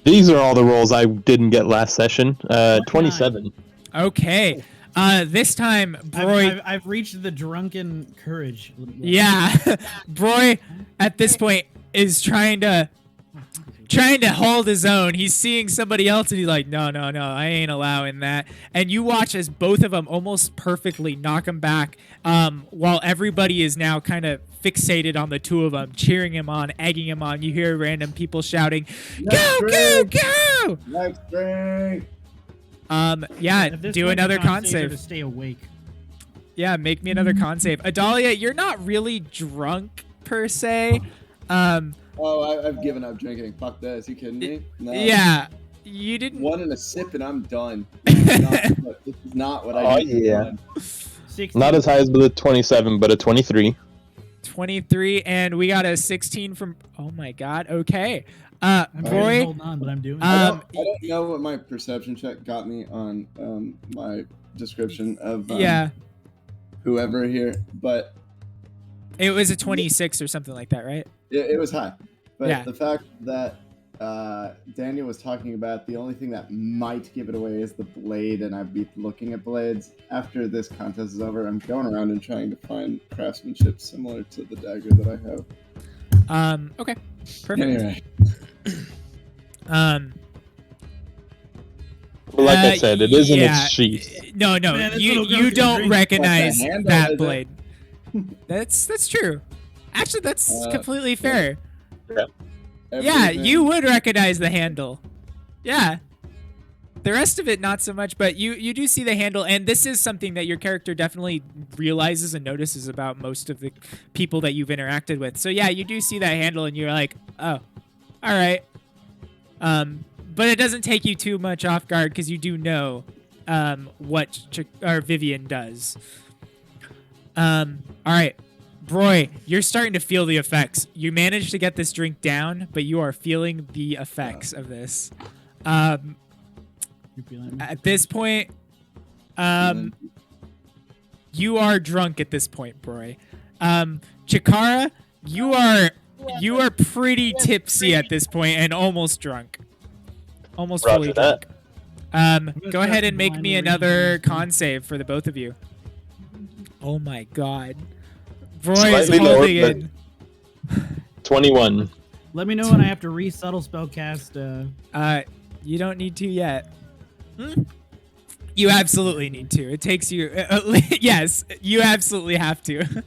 these are all the rolls I didn't get last session. 27. Okay. This time, Broy. I've reached the drunken courage. Yeah, Broy at this point is trying to hold his own. He's seeing somebody else, and he's like, no, I ain't allowing that. And you watch as both of them almost perfectly knock him back, while everybody is now kind of fixated on the two of them, cheering him on, egging him on. You hear random people shouting, "Go, go, go!" next drink. Yeah, At this do point, another the con saves are save. to stay awake. Yeah, make me another con save. Adalia, you're not really drunk per se. Oh, I've given up drinking. Fuck this. You kidding me? No. Yeah, you didn't. One and a sip and I'm done. This is not what I Oh, do. yeah. 16. Not as high as the 27, but a 23. 23, and we got a 16 from. Oh my god. Okay. I'm Broy. holding on, but I'm doing. I don't know what my perception check got me on my description of Yeah, whoever here, but it was a 26 or something like that, right? it was high. But Yeah. the fact that Daniel was talking about the only thing that might give it away is the blade, and I'd be looking at blades. After this contest is over, I'm going around and trying to find craftsmanship similar to the dagger that I have. Okay. Perfect. Anyway, But like I said, it is in yeah. its sheath. No, Man, this you little girl you can don't drink. recognize What's the handle, that is it? blade. That's true. Actually, that's completely fair. Yeah, everything- you would recognize the handle. Yeah. The rest of it, not so much, but you do see the handle, and this is something that your character definitely realizes and notices about most of the people that you've interacted with. So yeah, you do see that handle, and you're like, oh, all right. But it doesn't take you too much off guard because you do know what Vivian does. All right. Broy, you're starting to feel the effects. You managed to get this drink down, but you are feeling the effects of this. You're feeling At this point, you are drunk at this point, Broy. Chikara, you are pretty tipsy at this point and almost drunk. Almost Roger fully that. drunk. Go ahead and make me another con save for the both of you. Oh my god. Broy is Slightly lower, holding but- in. 21. Let me know when I have to resubtle spellcast. You don't need to yet. You absolutely need to. It takes you. Yes, you absolutely have to.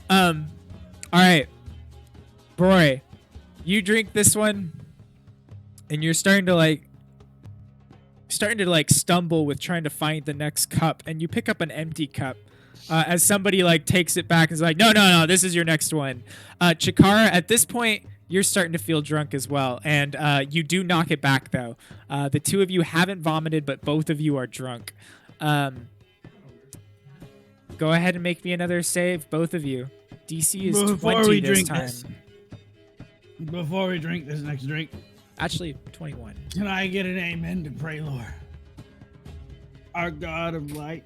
All right, Roy, you drink this one, and you're starting to stumble with trying to find the next cup, and you pick up an empty cup. As somebody like takes it back and is like, no, this is your next one. Chikara, at this point, you're starting to feel drunk as well, and you do knock it back though. The two of you haven't vomited, but both of you are drunk. Go ahead and make me another save, both of you. DC is 20 this time. Before we drink this next drink, Actually, 21. can I get an amen to pray, Lord? Our God of light.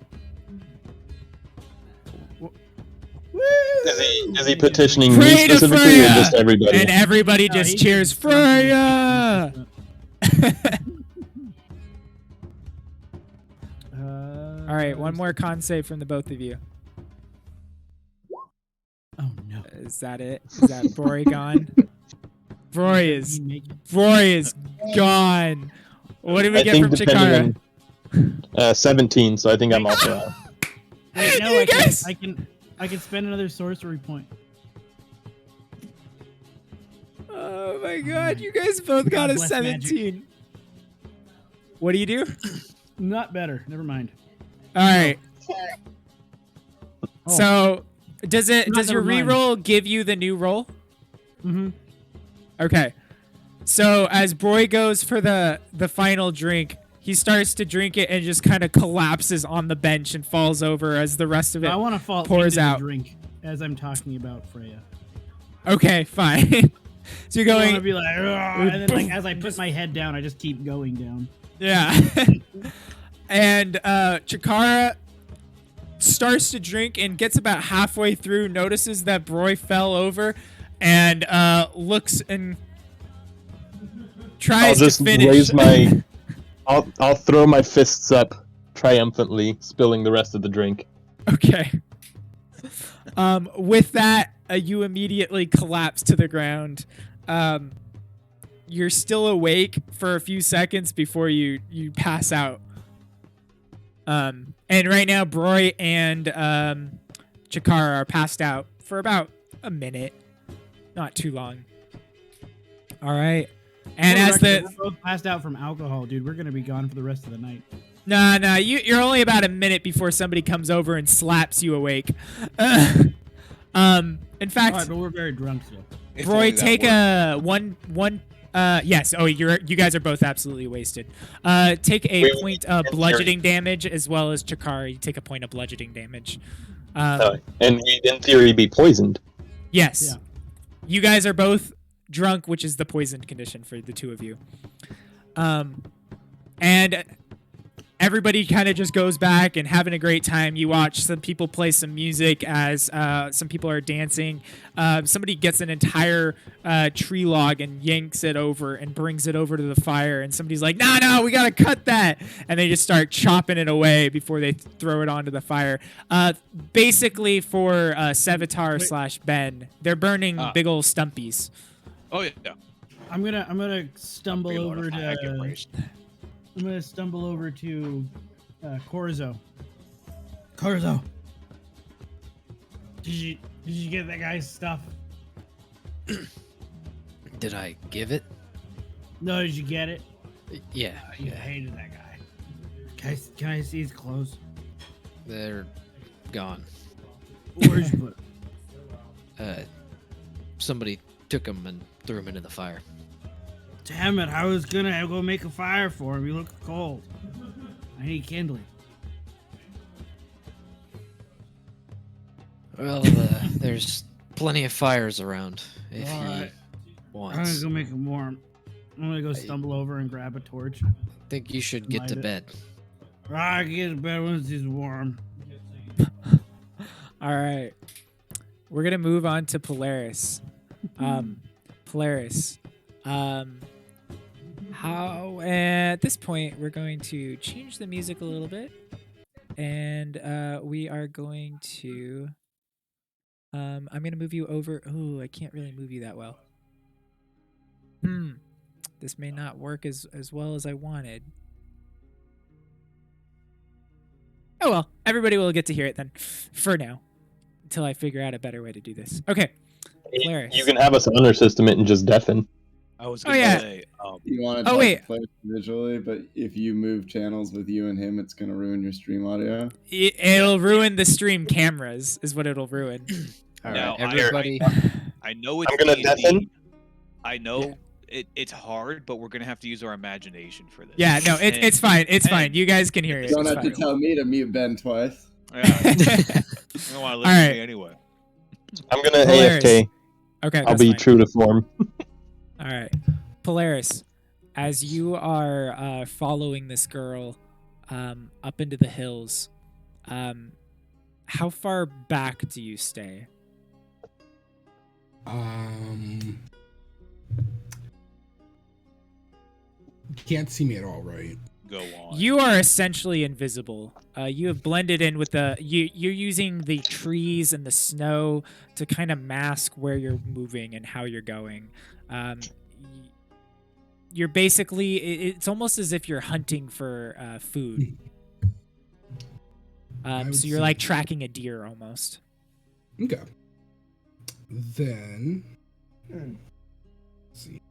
Is he petitioning me Pray to specifically or Freya! just everybody? And everybody just cheers, Freya! All right, one more con save from the both of you. Oh no. Is that it? Is that Brory gone? Brory is gone. What did we get from Chikara? 17, so I think I'm also out. Wait, no, You guys- I can spend another sorcery point. Oh my god, you guys both got a bless 17. What do you do? Not better. Never mind. All right. Oh. So, does your never mind. reroll give you the new roll? Mm-hmm. Okay. So as Broy goes for the final drink, he starts to drink it and just kind of collapses on the bench and falls over as the rest of it I want to fall pours into out. the drink as I'm talking about Freya. Okay, fine. So you're I want to going, be like, "Ugh," and then like as I put my head down, I just keep going down. yeah. And Chikara starts to drink and gets about halfway through, notices that Broy fell over, and looks and tries I'll just to finish. raise my. I'll throw my fists up triumphantly, spilling the rest of the drink. Okay. With that, you immediately collapse to the ground. You're still awake for a few seconds before you pass out. And right now, Broy and Chikara are passed out for about a minute. Not too long. All right. And as we're both passed out from alcohol, dude, we're gonna be gone for the rest of the night. No, you're only about a minute before somebody comes over and slaps you awake. In fact, All right, but we're very drunk still. If only Roy, that take worked. a one. Yes. Oh, you guys are both absolutely wasted. Take a Wait, point of bludgeoning damage as well as Chikara. You take a point of bludgeoning damage. And we'd, in theory, be poisoned. Yes. Yeah. You guys are both drunk, which is the poisoned condition for the two of you. And everybody kind of just goes back and having a great time. You watch some people play some music as some people are dancing. Somebody gets an entire tree log and yanks it over and brings it over to the fire. And somebody's like, no, we got to cut that. And they just start chopping it away before they throw it onto the fire. Basically for Sevatar / Ben, they're burning big ol' stumpies. Oh yeah. I'm gonna stumble Reload over if I get to. raised. I'm gonna stumble over to Corzo. Corzo, did you get that guy's stuff? Did I give it? No, did you get it? Yeah. You hated that guy. Can I see his clothes? They're gone. Where'd you put 'em? Somebody took them and threw them into the fire. Damn it! I was gonna go make a fire for him. He looked cold. I need kindling. Well, there's plenty of fires around if he Alright. I'm wants. gonna go make him warm. I'm gonna go stumble over and grab a torch. Think you should get to Light it. bed. I can get to bed once he's warm. All right. We're going to move on to Polaris. Polaris. How at this point we're going to change the music a little bit, and we are going to. I'm going to move you over. Oh, I can't really move you that well. This may not work as well as I wanted. Oh well, everybody will get to hear it then, for now, until I figure out a better way to do this. Okay, Polaris. You can have us honor system it and just deafen. I was Oh, gonna yeah. say, You want to Oh, talk wait. to players visually, but if you move channels with you and him, it's gonna ruin your stream audio. It'll ruin the stream cameras, is what it'll ruin. All now, right, everybody. I know it's I'm gonna D&D. deafen. I know it's hard, but we're gonna have to use our imagination for this. Yeah, no, And- it's fine. It's and- fine. You guys can hear it. You don't It's have to fine. tell me to mute Ben twice. Yeah, you don't want to listen Alright. to me anyway. I'm gonna Polaris. AFK. Okay, I'll that's be fine. true to form. All right, Polaris, as you are following this girl up into the hills, how far back do you stay? Can't see me at all, right? Go on. You are essentially invisible. You have blended in with you're using the trees and the snow to kind of mask where you're moving and how you're going. You're basically, it's almost as if you're hunting for food. I would So you're say- like tracking a deer almost. Okay. Then. Let's see.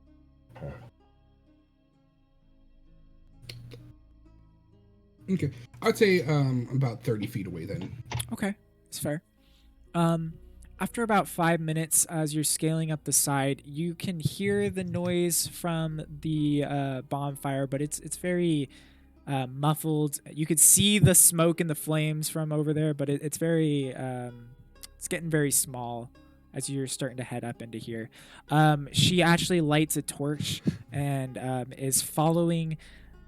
Okay. I'd say about 30 feet away then. Okay, it's fair. After about 5 minutes, as you're scaling up the side, you can hear the noise from the bonfire, but it's very muffled. You could see the smoke and the flames from over there, but it's very it's getting very small as you're starting to head up into here. She actually lights a torch and is following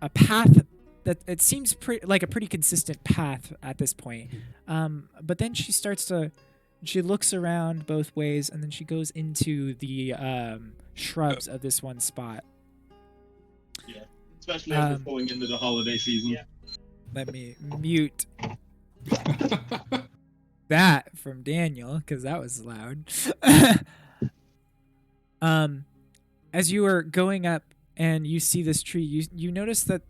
a path that it seems like a pretty consistent path at this point. But then she looks around both ways, and then she goes into the shrubs of this one spot. Yeah, especially as we're going into the holiday season. Yeah. Let me mute that from Daniel, because that was loud. As you are going up and you see this tree, you notice that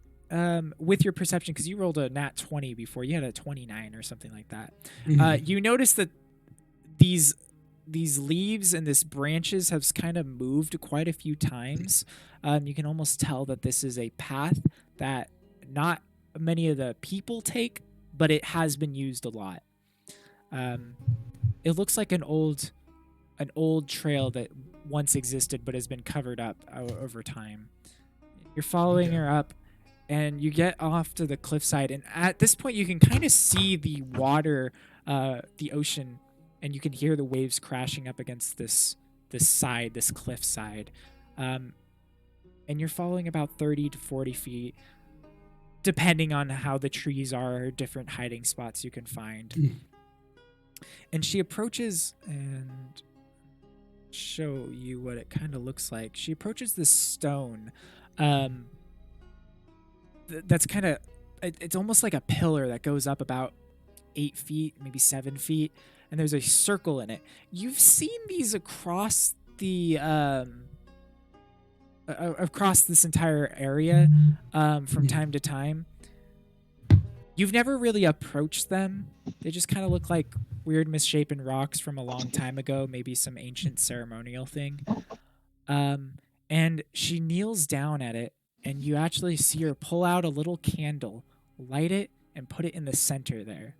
with your perception, because you rolled a nat 20 before, you had a 29 or something like that. You notice that these leaves and this branches have kind of moved quite a few times. You can almost tell that this is a path that not many of the people take, but it has been used a lot. It looks like an old trail that once existed but has been covered up over time. You're following her up, and you get off to the cliffside, and at this point you can kind of see the water, the ocean, and you can hear the waves crashing up against this cliff side. And you're following about 30 to 40 feet, depending on how the trees are, different hiding spots you can find. And she approaches, and show you what it kind of looks like. She approaches this stone. That's kind of, it's almost like a pillar that goes up about 8 feet, maybe 7 feet, and there's a circle in it. You've seen these across the across this entire area from time to time. You've never really approached them. They just kind of look like weird misshapen rocks from a long time ago, maybe some ancient ceremonial thing. And she kneels down at it, and you actually see her pull out a little candle, light it, and put it in the center there.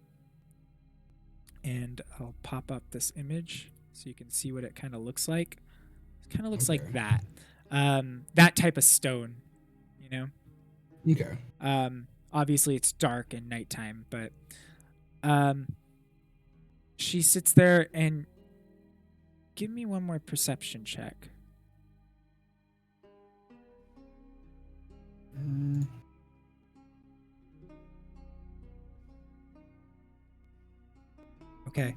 And I'll pop up this image so you can see what it kind of looks like. It kind of looks like that. That type of stone, you know? Okay. Obviously it's dark and nighttime, but she sits there, and give me one more perception check. Okay.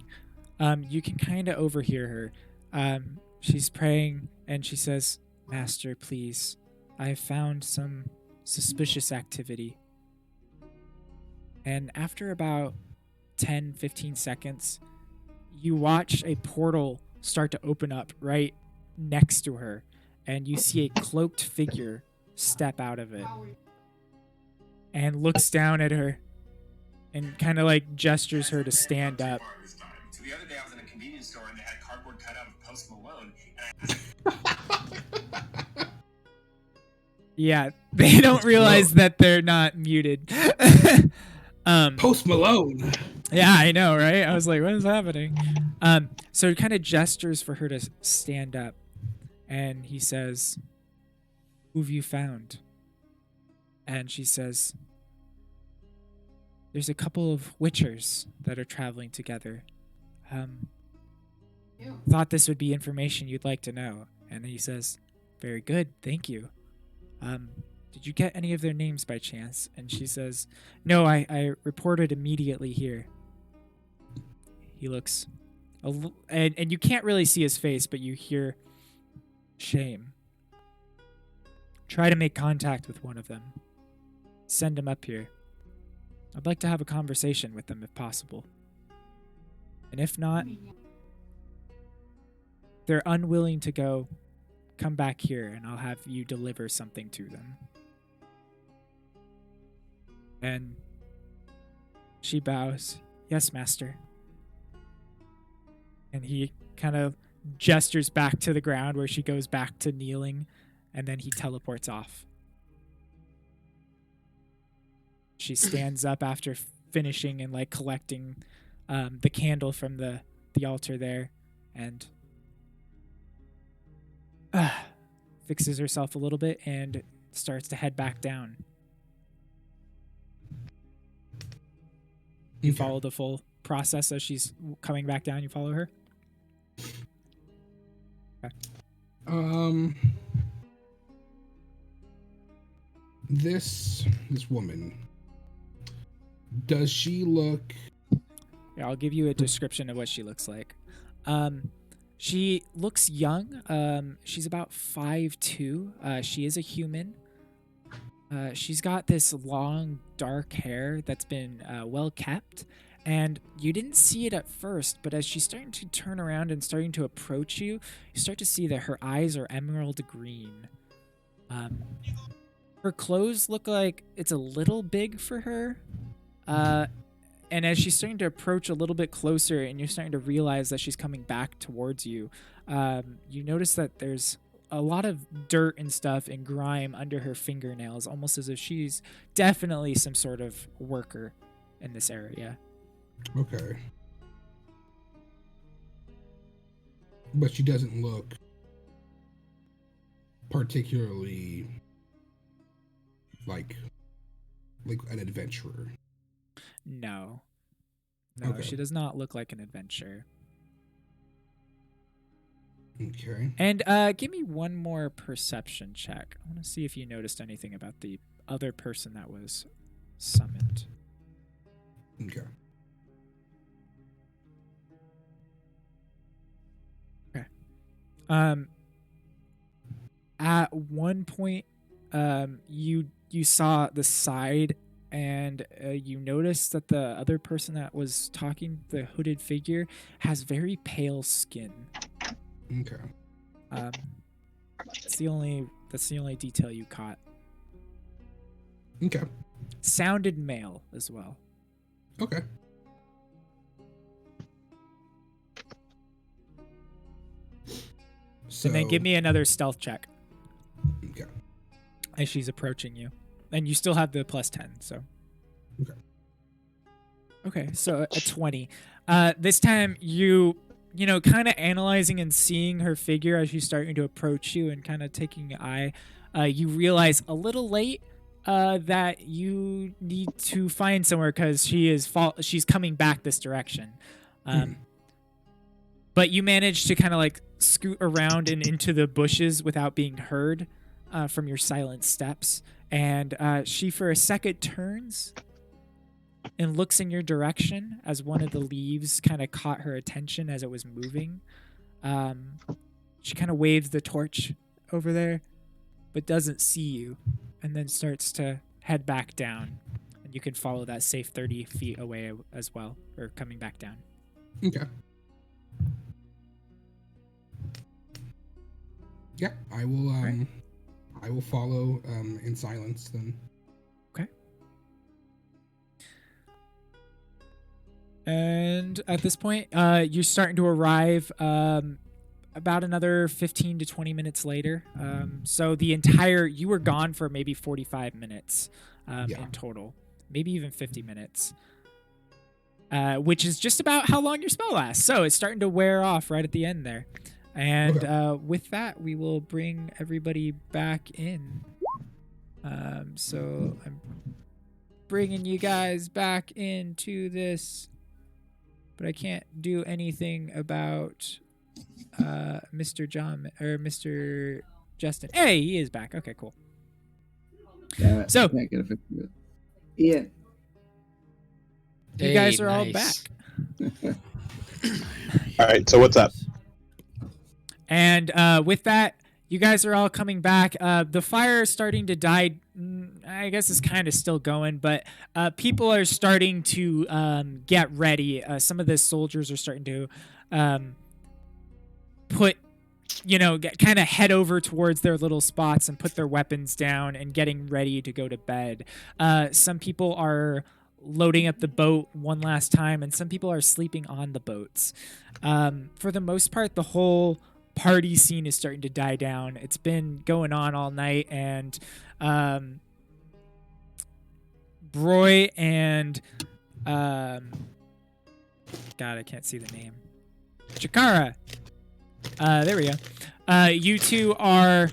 You can kind of overhear her. She's praying, and she says, "Master, please, I have found some suspicious activity." And after about 10, 15 seconds, you watch a portal start to open up right next to her, and you see a cloaked figure step out of it and looks down at her and kind of like gestures her to stand up. So the other day I was in a convenience store and they had cardboard cutout of Post Malone. Yeah, they don't realize that they're not muted. Post Malone. Yeah, I know, right? I was like, what is happening? So it kind of gestures for her to stand up, and he says, "Who have you found?" And she says, "There's a couple of witchers that are traveling together. Thought this would be information you'd like to know." And he says, "Very good, thank you. Did you get any of their names by chance?" And she says, "No, I reported immediately here." He looks, and you can't really see his face, but you hear, "Shame. Try to make contact with one of them. Send him up here. I'd like to have a conversation with them if possible. And if not, they're unwilling to go, come back here and I'll have you deliver something to them." And she bows, "Yes, master." And he kind of gestures back to the ground where she goes back to kneeling, and then he teleports off. She stands up after finishing and like collecting the candle from the altar there, and fixes herself a little bit and starts to head back down. You follow the full process as she's coming back down. You follow her. Okay. This woman, does she look? Yeah, I'll give you a description of what she looks like. She looks young. She's about 5'2". She is a human. She's got this long, dark hair that's been well kept. And you didn't see it at first, but as she's starting to turn around and starting to approach you, you start to see that her eyes are emerald green. Her clothes look like it's a little big for her. And as she's starting to approach a little bit closer and you're starting to realize that she's coming back towards you, you notice that there's a lot of dirt and stuff and grime under her fingernails, almost as if she's definitely some sort of worker in this area. Okay. But she doesn't look particularly like an adventurer. No, Okay. She does not look like an adventurer. Okay. And give me one more perception check. I want to see if you noticed anything about the other person that was summoned. Okay. Okay. At one point, you saw the side, and you noticed that the other person that was talking, the hooded figure, has very pale skin. Okay. That's the only detail you caught. Okay. Sounded male as well. Okay. So, And then give me another stealth check Okay. as she's approaching you. And you still have the +10, so. Okay. Okay, so a 20. This time you kind of analyzing and seeing her figure as she's starting to approach you and kind of taking your eye, you realize a little late that you need to find somewhere because she's coming back this direction. But you manage to kind of like scoot around and into the bushes without being heard from your silent steps. And she for a second turns and looks in your direction as one of the leaves kind of caught her attention as it was moving. She kind of waves the torch over there, but doesn't see you, and then starts to head back down. And you can follow that safe 30 feet away as well, or coming back down. Okay. Yeah, I will. Right. I will follow in silence then. Okay. And at this point, you're starting to arrive about another 15 to 20 minutes later. So you were gone for maybe 45 minutes in total, maybe even 50 minutes, which is just about how long your spell lasts. So it's starting to wear off right at the end there. And with that, we will bring everybody back in. So I'm bringing you guys back into this, but I can't do anything about Mr. John or Mr. Justin. Hey, he is back. Okay, cool. Damn it, So- I can't get a picture of it. Ian. You guys are all back. All right, so what's up? And with that, you guys are all coming back. The fire is starting to die. I guess it's kind of still going, but people are starting to get ready. Some of the soldiers are starting to kind of head over towards their little spots and put their weapons down and getting ready to go to bed. Some people are loading up the boat one last time, and some people are sleeping on the boats. For the most part, the whole party scene is starting to die down. It's been going on all night, and Broy and God, I can't see the name. Chikara. There we go. You two are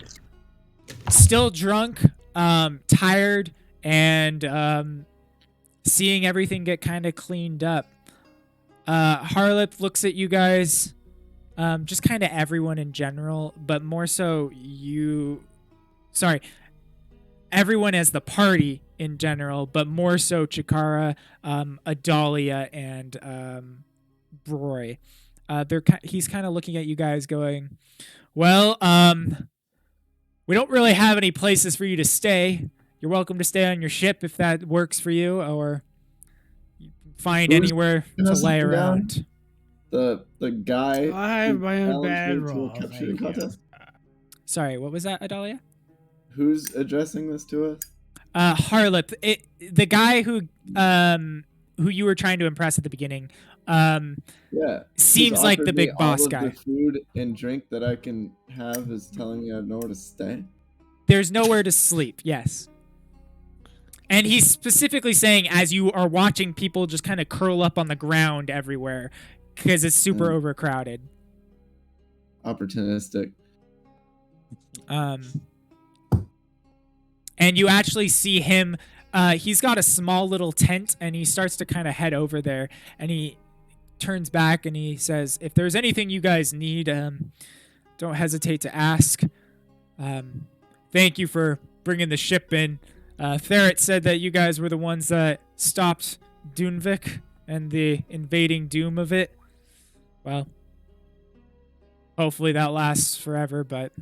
still drunk, tired, and seeing everything get kind of cleaned up. Harlip looks at you guys, just kind of everyone in general, but more so everyone as the party in general, but more so Chikara, Adalia, and Broy. He's kind of looking at you guys going, well, we don't really have any places for you to stay. You're welcome to stay on your ship if that works for you, or you can find anywhere to lay around. The guy. I have my own bad roll. Capturing contest. Sorry, what was that, Adalia? Who's addressing this to us? Harlip, the guy who you were trying to impress at the beginning. Seems like the big boss guy. The food and drink that I can have is telling me I have nowhere to stay. There's nowhere to sleep. Yes. And he's specifically saying, as you are watching people just kind of curl up on the ground everywhere because it's super overcrowded. Opportunistic. And you actually see him. He's got a small little tent, and he starts to kind of head over there, and he turns back and he says, if there's anything you guys need, don't hesitate to ask. Thank you for bringing the ship in. Therit said that you guys were the ones that stopped Dunvik and the invading doom of it. Well, hopefully that lasts forever, but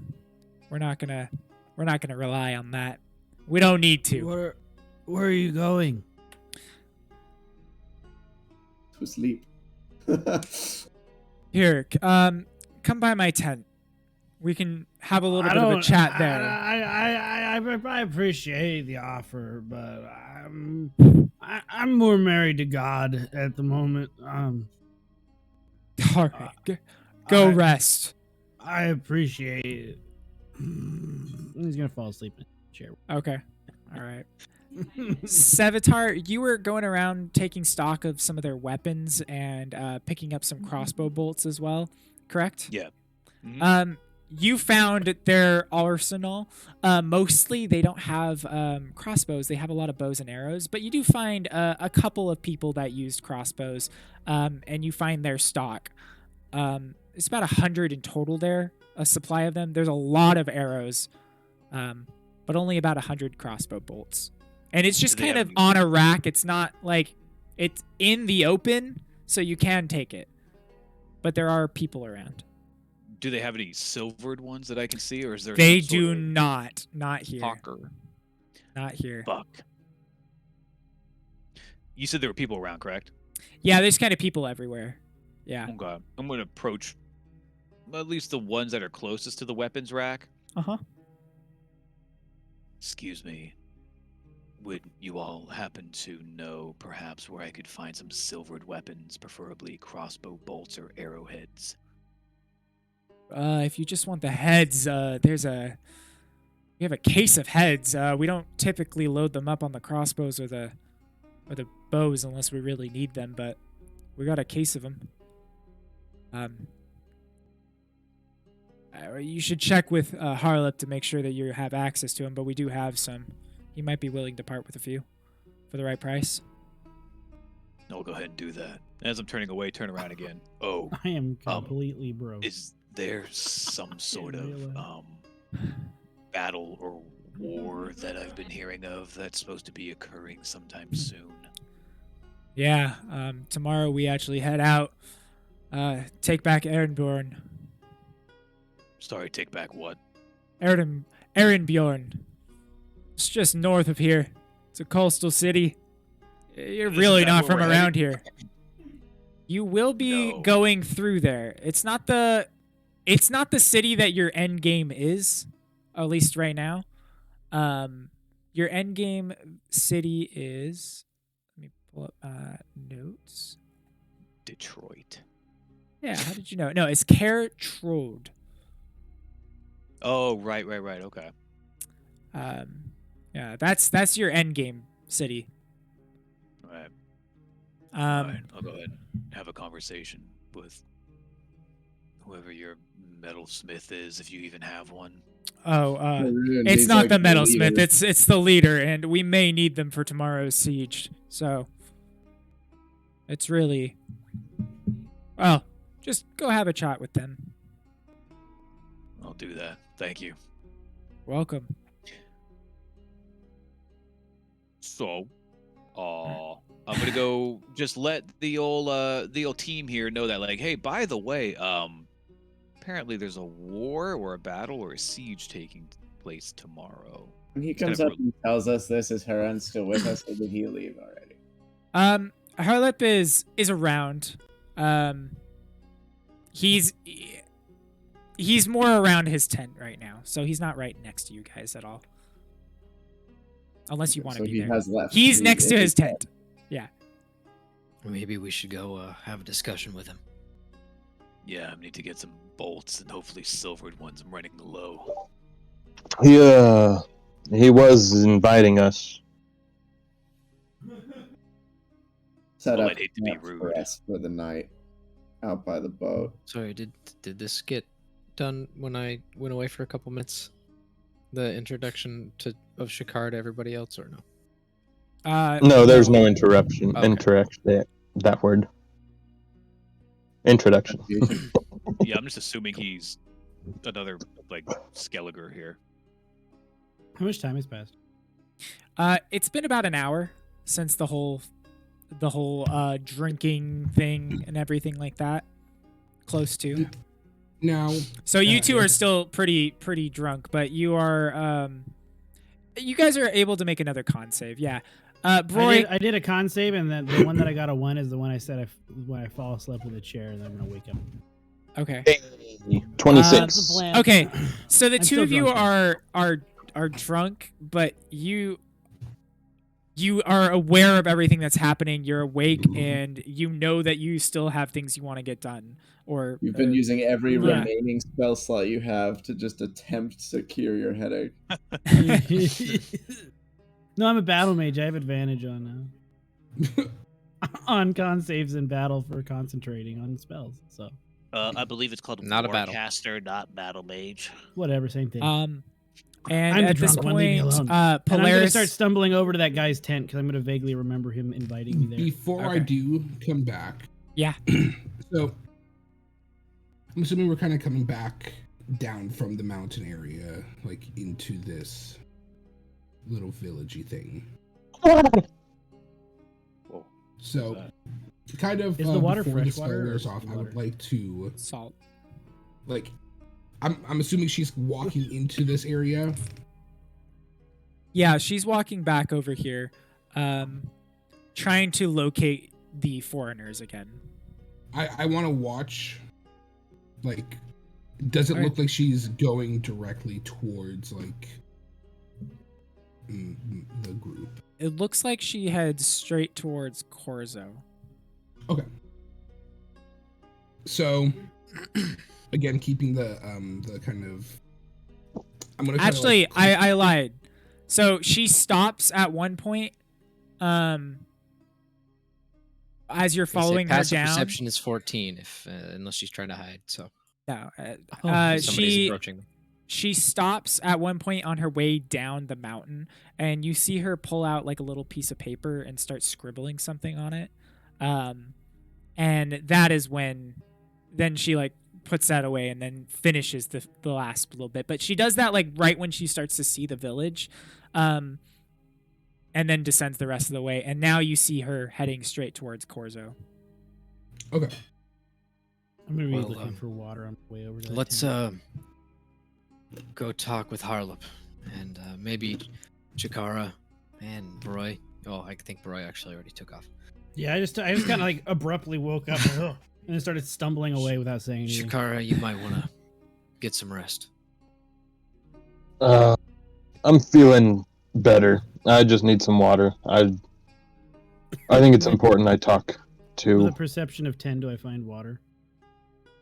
we're not gonna rely on that. We don't need to. Where are you going? To sleep. Here, come by my tent. We can have a little bit of a chat there. I appreciate the offer, but I'm more married to God at the moment. All right, go rest. I appreciate it. He's gonna fall asleep in the chair. Okay, all right. Sevatar, you were going around taking stock of some of their weapons and picking up some crossbow bolts as well, correct? Yeah. Mm-hmm. You found their arsenal. Mostly they don't have crossbows. They have a lot of bows and arrows, but you do find a couple of people that used crossbows, and you find their stock. It's about 100 in total there, a supply of them. There's a lot of arrows, but only about 100 crossbow bolts. And it's just kind of on a rack. It's not like it's in the open, so you can take it. But there are people around. Do they have any silvered ones that I can see, or is there? They do not. Not here. Hawker. Not here. Fuck. You said there were people around, correct? Yeah, there's kind of people everywhere. Yeah. Okay. I'm going to approach at least the ones that are closest to the weapons rack. Uh-huh. Excuse me. would you all happen to know perhaps where I could find some silvered weapons, preferably crossbow bolts or arrowheads? If you just want the heads, we have a case of heads. We don't typically load them up on the crossbows or the bows unless we really need them, but we got a case of them. You should check with Harlip to make sure that you have access to them, but we do have some. He might be willing to part with a few for the right price. I'll go ahead and do that. As I'm turning away, turn around again. Oh, I am completely broke. is there some sort of battle or war that I've been hearing of that's supposed to be occurring sometime soon? Yeah, tomorrow we actually head out, take back Ehrenbjorn. Sorry, take back what? Ehrenbjorn. It's just north of here. It's a coastal city. You're really not from around here. You will be going through there. It's not the city that your end game is, at least right now. Your end game city is, let me pull up notes. Detroit. Yeah, how did you know? No, it's Kertrode. Oh, right, okay. Yeah, that's your end game city. Right. Alright, I'll go ahead and have a conversation with whoever your metalsmith is, if you even have one. It's not the metalsmith, it's the leader, and we may need them for tomorrow's siege. So it's really, well, just go have a chat with them. I'll do that. Thank you. Welcome. So, I'm gonna go just let the old team here know that, like, hey, by the way, apparently there's a war or a battle or a siege taking place tomorrow. When he comes up and tells us this, is Haran still with us, or did he leave already? Harlip is around. He's more around his tent right now, so he's not right next to you guys at all. Unless you want to be there. He's next to his tent. Yeah. Maybe we should go have a discussion with him. Yeah, I need to get some bolts and hopefully silvered ones. I'm running low. He was inviting us. Set Well, up I'd hate to be rude. for the night out by the boat. Sorry, did this get done when I went away for a couple minutes? The introduction of Shakar to everybody else, or no? No, there's no interruption. Okay. Interaction. That word. Introduction. Yeah, I'm just assuming he's another, like, Skelliger here. How much time has passed? It's been about an hour since the whole drinking thing and everything like that. Close to. Now, so you two are still pretty drunk, but you are you guys are able to make another con save. Yeah. Broy, I did a con save, and then the one that I got a 1 is the one I said when I fall asleep in the chair, and I'm gonna wake up. Okay. 26. Okay. So the I'm two still of you drunk, are drunk, but you are aware of everything that's happening. You're awake, and you know that you still have things you want to get done. Or you've been using every remaining spell slot you have to just attempt to cure your headache. No, I'm a battle mage. I have advantage on on con saves in battle for concentrating on spells. So I believe it's called Not a battle Warcaster, not battle mage. Whatever, same thing. And I'm at this drunk one, leave me point, alone. And I'm gonna Polaris start stumbling over to that guy's tent because I'm gonna vaguely remember him inviting me there. Before I do come back, yeah. So I'm assuming we're kind of coming back down from the mountain area, like into this little villagey thing. Whoa. So, kind of Is the water before the fresh spell water or wears off, I would like to salt. Like, I'm assuming she's walking into this area. Yeah, she's walking back over here, trying to locate the foreigners again. I want to watch. Like, does it look like she's going directly towards like the group? It looks like she heads straight towards Corzo. Okay. So, again, keeping the kind of. I'm gonna Actually, I lied. So she stops at one point. As you're following her passive down. Perception is 14, if unless she's trying to hide. So no, somebody's approaching them. She stops at one point on her way down the mountain, and you see her pull out like a little piece of paper and start scribbling something on it. And that is when then she like puts that away and then finishes the last little bit. But she does that like right when she starts to see the village. And then descends the rest of the way. And now you see her heading straight towards Corzo. Okay. I'm gonna be looking for water on the way over to Let's go talk with Harlop and maybe Chikara and Broy. Oh, I think Broy actually already took off. Yeah, I just kind of like abruptly woke up and then started stumbling away without saying anything. Chikara, you might want to get some rest. I'm feeling better. I just need some water. I think it's important I talk to. With a perception of 10, do I find water?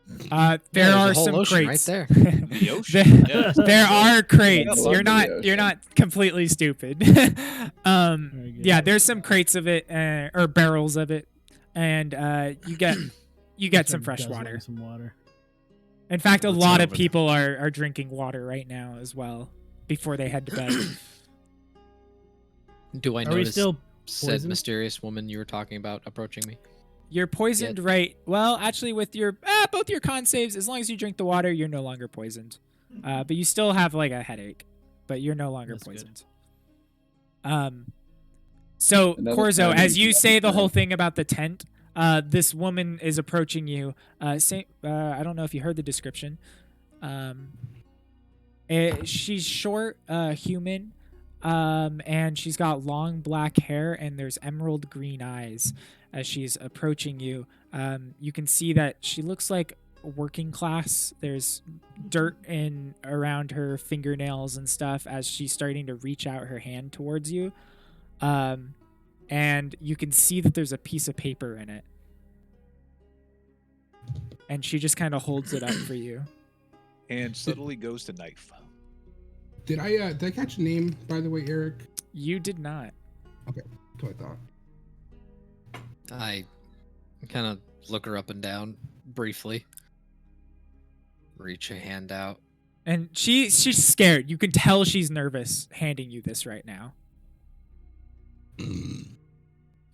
There are some crates right there. The ocean. There are crates. Yeah, You're not completely stupid. Yeah, there's some crates of it or barrels of it, and you get some fresh water. Some water. In fact, a What's lot of over people are drinking water right now as well before they head to bed. Do I Are we notice still said poisoned? mysterious woman you were talking about approaching me? You're poisoned, right? Well, actually, with your both your con saves, as long as you drink the water, you're no longer poisoned. But you still have like a headache, but you're no longer That's good. poisoned. So Another Corzo, time as you you get say the drunk. whole thing about the tent, this woman is approaching you. I don't know if you heard the description. She's short, human, and she's got long black hair, and there's emerald green eyes. As she's approaching you, you can see that she looks like working class. There's dirt in around her fingernails and stuff as she's starting to reach out her hand towards you. And you can see that there's a piece of paper in it. And she just kind of holds it up for you. And suddenly goes to knife. Did I catch a name, by the way, Eric? You did not. Okay, that's what I thought. I kind of look her up and down briefly. Reach a hand out. And she's scared. You can tell she's nervous handing you this right now.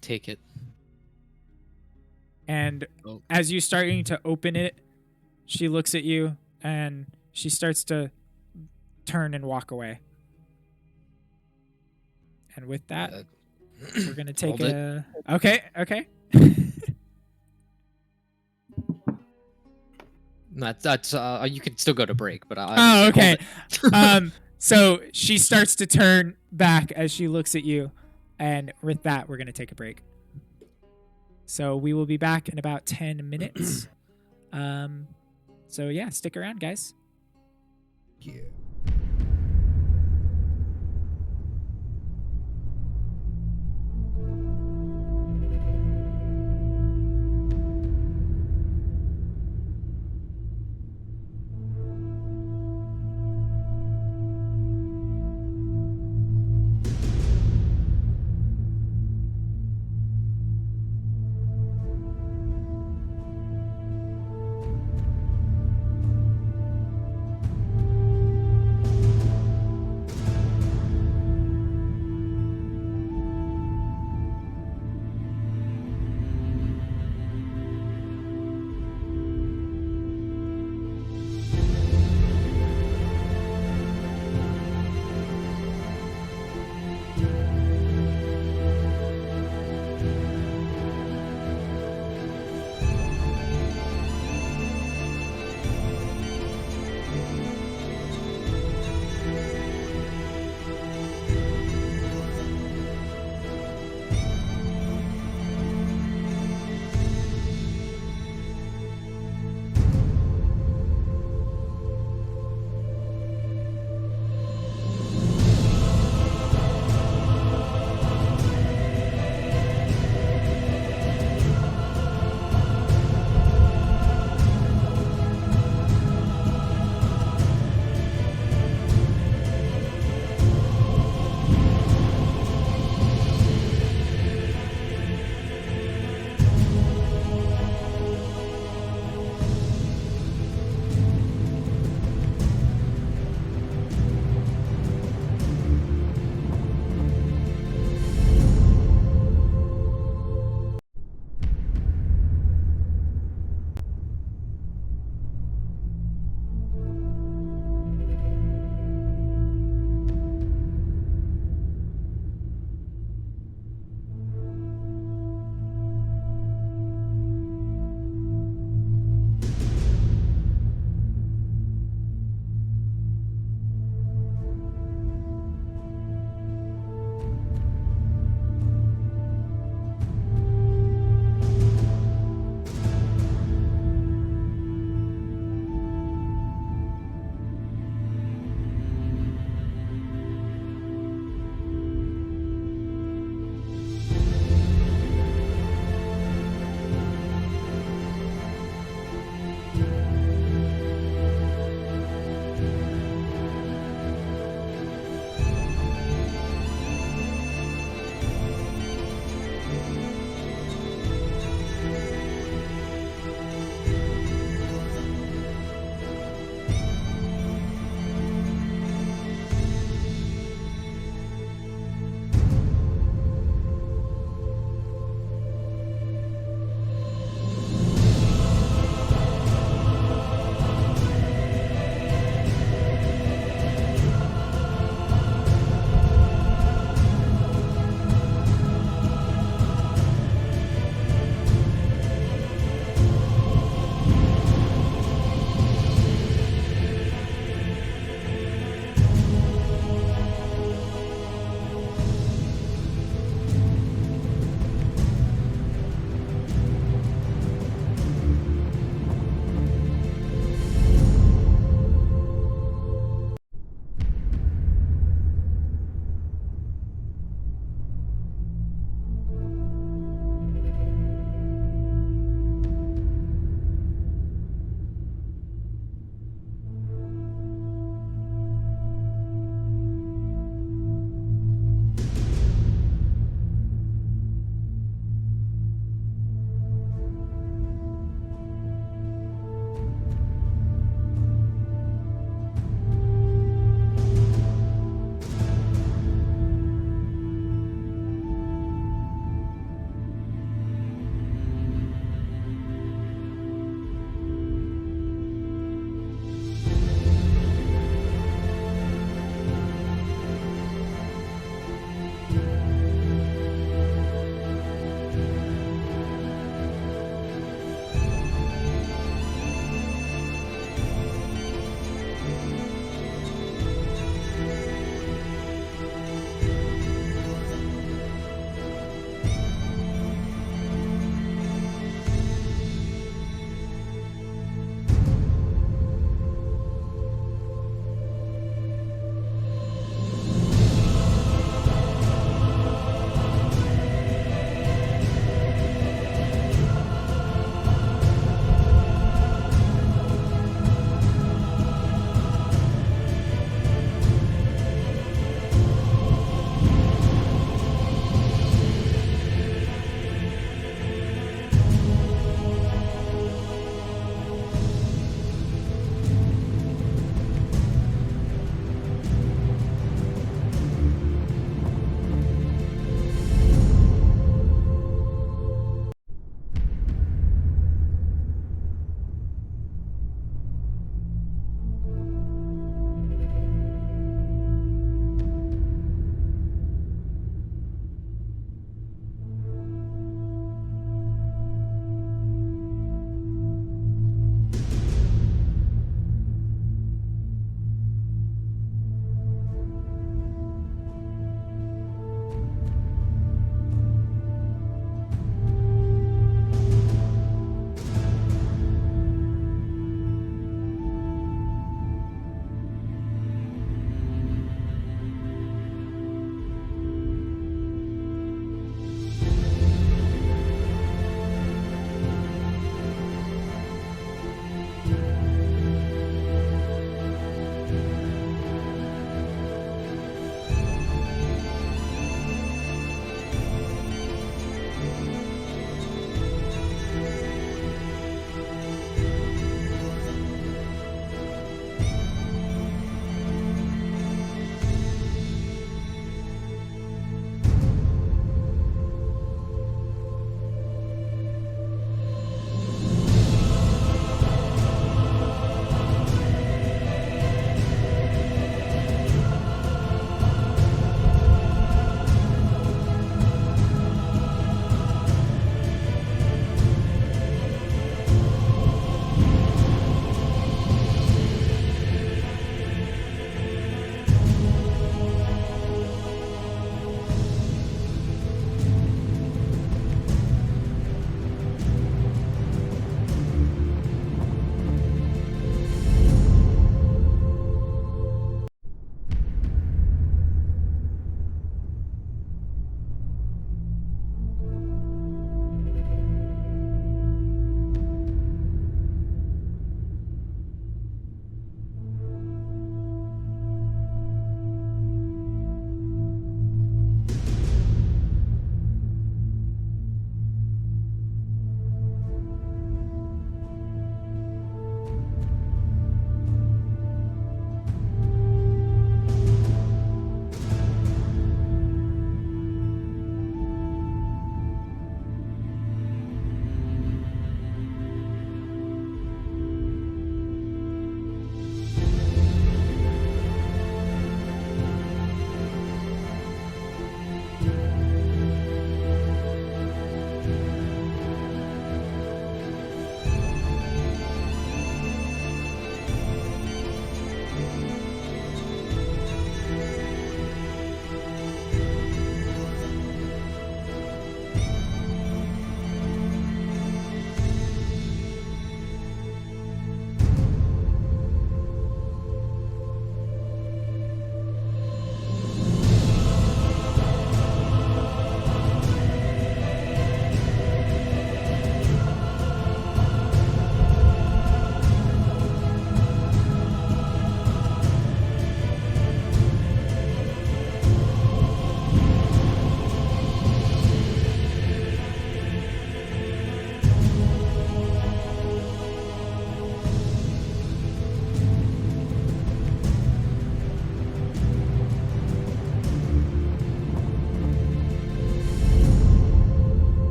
Take it. And Oh. as you're starting to open it, she looks at you and she starts to turn and walk away. And with that, we're going to take Hold a... Okay. That's you can still go to break, but Oh, okay. So she starts to turn back as she looks at you. And with that, we're going to take a break. So we will be back in about 10 minutes. So yeah, stick around, guys. Yeah.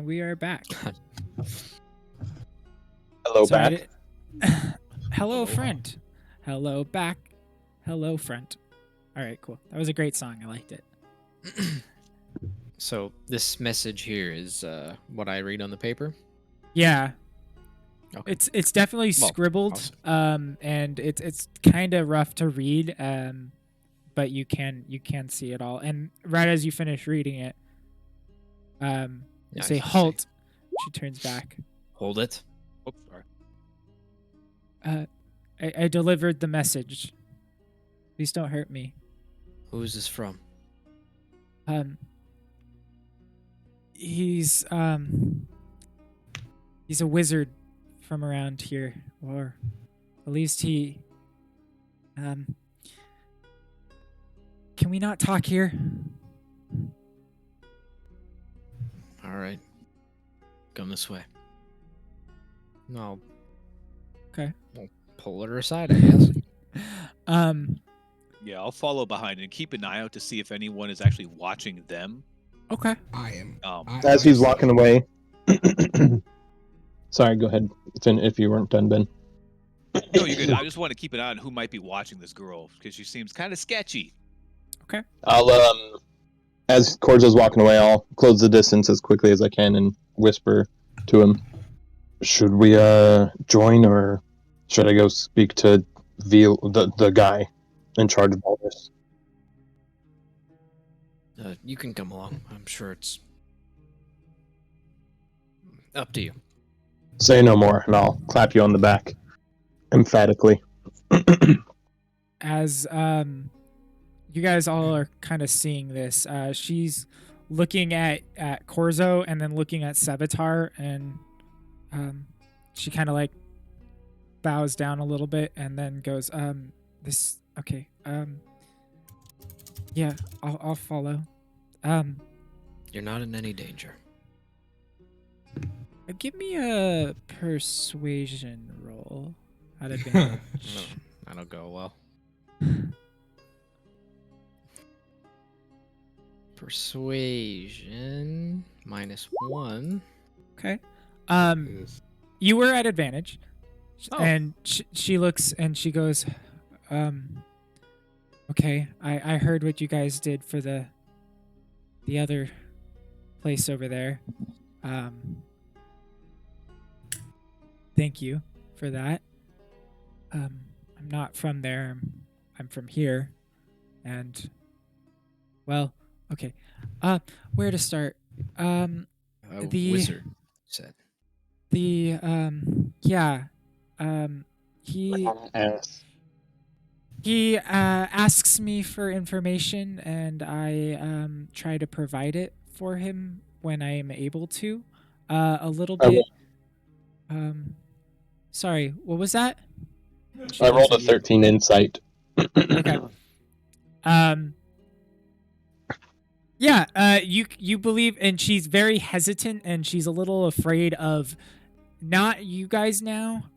And we are back. Hello, So I back. Hello, friend. Hello, back. Hello, friend. All right, cool. That was a great song. I liked it. So this message here is what I read on the paper. Yeah. Okay. It's definitely Well, scribbled, and it's kind of rough to read, but you can see it all. And right as you finish reading it, you Yeah, say I halt. She turns back. Hold it. Oops, sorry. I delivered the message. Please don't hurt me. Who is this from? He's a wizard from around here, or at least he can we not talk here? All right. Come this way. No. Okay. We'll pull her aside, I guess. Yeah, I'll follow behind and keep an eye out to see if anyone is actually watching them. Okay. I am. As he's walking away. Sorry, go ahead. If you weren't done, Ben. No, you're good. I just want to keep an eye on who might be watching this girl because she seems kind of sketchy. Okay. I'll as Corzo's walking away, I'll close the distance as quickly as I can and whisper to him. Should we join, or should I go speak to the guy in charge of all this? You can come along. I'm sure it's up to you. Say no more, and I'll clap you on the back emphatically. As you guys all are kind of seeing this, she's looking at Corzo and then looking at Sevatar, and she kind of like bows down a little bit and then goes, this okay, yeah, I'll follow. You're not in any danger. Give me a persuasion roll at advantage. No, that'll go well. Persuasion -1. Okay. You were at advantage. Oh. And she looks and she goes, okay, I heard what you guys did for the other place over there. Thank you for that. I'm not from there. I'm from here. And well, okay. Where to start? A wizard said. He asks me for information, and I try to provide it for him when I am able to. A little bit. Sorry, what was that? I rolled a 13 insight. Okay. Yeah, you believe, and she's very hesitant, and she's a little afraid of not you guys now.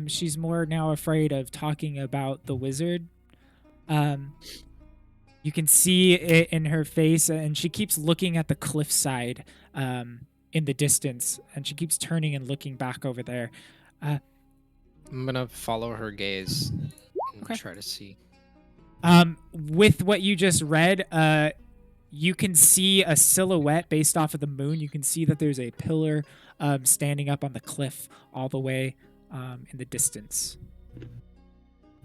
She's more now afraid of talking about the wizard. You can see it in her face, and she keeps looking at the cliffside in the distance, and she keeps turning and looking back over there. I'm gonna follow her gaze and Okay. try to see. With what you just read, you can see a silhouette based off of the moon. You can see that there's a pillar standing up on the cliff all the way in the distance.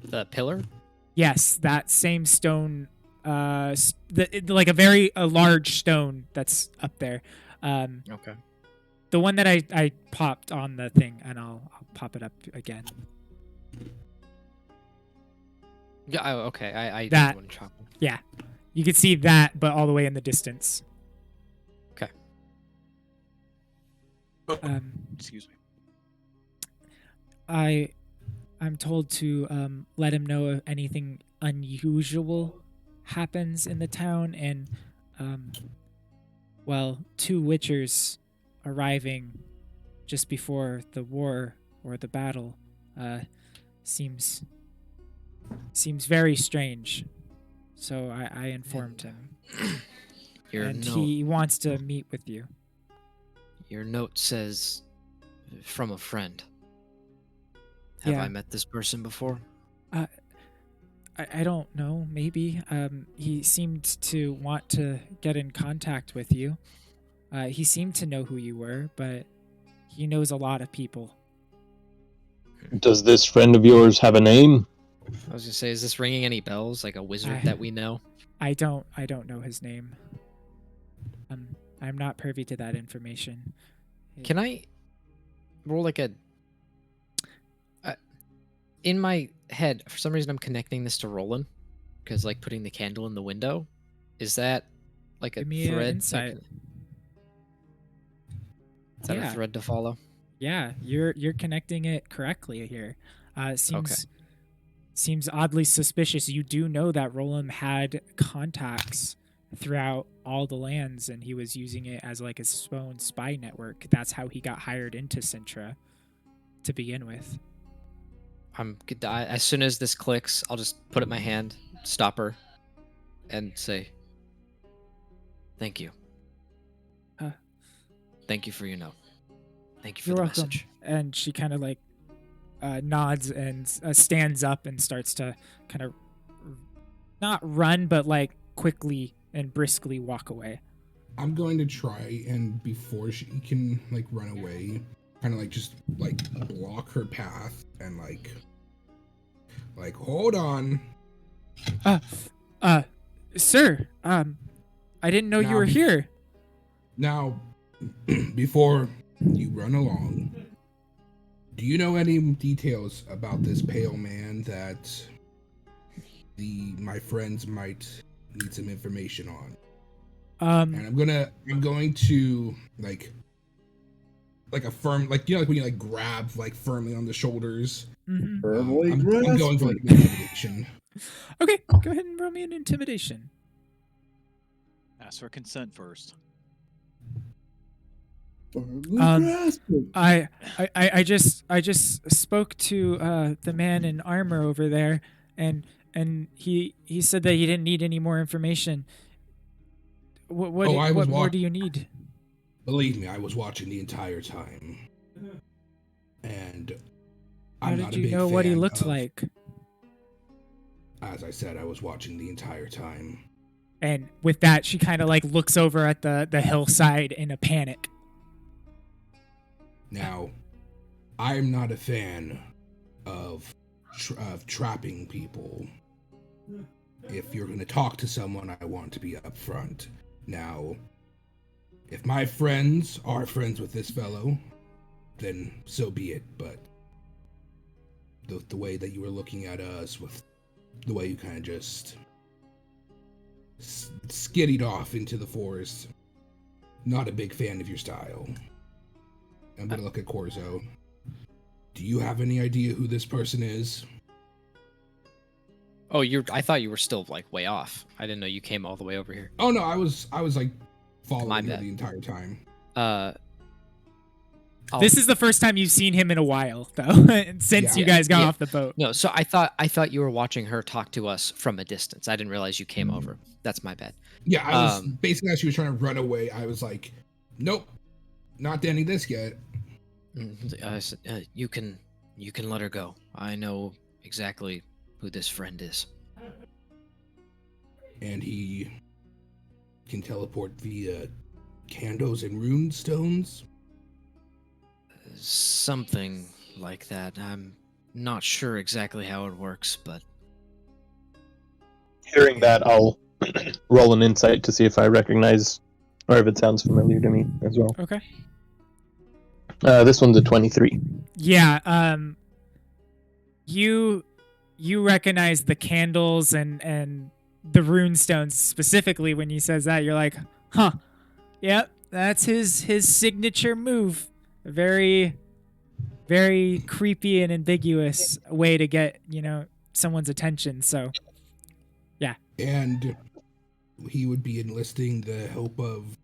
The pillar? Yes, that same stone, like a large stone that's up there. Okay. The one that I popped on the thing, and I'll pop it up again. Yeah. Oh, okay. I That- did want to chop it. Yeah, you can see that, but all the way in the distance. Okay. Excuse me. I'm told to let him know if anything unusual happens in the town, and two witchers arriving just before the war or the battle seems very strange. So I informed him, and he wants to meet with you. Your note says from a friend. Have Yeah. I met this person before? I don't know. Maybe. He seemed to want to get in contact with you. He seemed to know who you were, but he knows a lot of people. Does this friend of yours have a name? I was gonna say, is this ringing any bells? Like a wizard that we know? I don't know his name. I'm not privy to that information. Can I roll like a... in my head, for some reason I'm connecting this to Roland, because like putting the candle in the window, is that like a Give me thread? insight. Is that a thread to follow? Yeah, you're connecting it correctly here. Seems oddly suspicious. You do know that Roland had contacts throughout all the lands, and he was using it as like his own spy network. That's how he got hired into Sintra to begin with. As soon as this clicks, I'll just put it in my hand, stop her, and say, "Thank you. Thank you for your note. Thank you for You're the welcome." message." And she kind of like nods and stands up and starts to kind of not run, but like quickly and briskly walk away. I'm going to try, and before she can like run away, kind of like just like block her path and like hold on. Sir, I didn't know you were here. Now, before you run along, do you know any details about this pale man that my friends might need some information on? And I'm going to like a firm, like, you know, like when you like grab like firmly on the shoulders. Mm-hmm. I'm going for like intimidation. Okay, go ahead and roll me an intimidation. Ask for consent first. I just spoke to the man in armor over there, and he said that he didn't need any more information. What more do you need? Believe me, I was watching the entire time, and how did you know what he looked like? As I said, I was watching the entire time. And with that, she kind of like looks over at the hillside in a panic. Now, I'm not a fan of trapping people. If you're going to talk to someone, I want to be upfront. Now, if my friends are friends with this fellow, then so be it. But the way that you were looking at us, with the way you kind of just skiddied off into the forest, not a big fan of your style. I'm gonna look at Corzo. Do you have any idea who this person is? Oh, I thought you were still like way off. I didn't know you came all the way over here. Oh no, I was like following her the entire time. This is the first time you've seen him in a while, though, since you guys got off the boat. No, so I thought you were watching her talk to us from a distance. I didn't realize you came over. That's my bad. Yeah, I was basically, as she was trying to run away, I was like, nope, not ending this yet. You can let her go. I know exactly who this friend is. And he can teleport via candles and rune stones? Something like that. I'm not sure exactly how it works, but... Hearing that, I'll roll an insight to see if I recognize, or if it sounds familiar to me as well. Okay. This one's a 23. Yeah, you recognize the candles and the rune stones specifically. When he says that, you're like, huh, yep, that's his signature move. A very, very creepy and ambiguous way to get, someone's attention. So, yeah. And he would be enlisting the help of,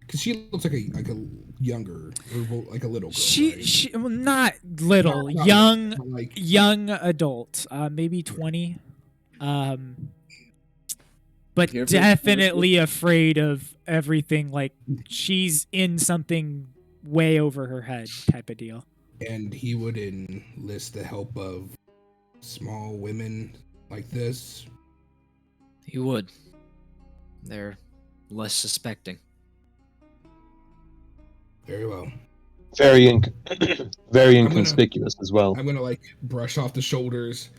because she looks like a younger, or like a little girl. She well, not little, not young, little, like, young adult, maybe 20, but definitely afraid of everything. Like she's in something way over her head type of deal. And he would enlist the help of small women like this. He would. They're less suspecting. Very well. Very very I'm inconspicuous as well. I'm gonna like brush off the shoulders.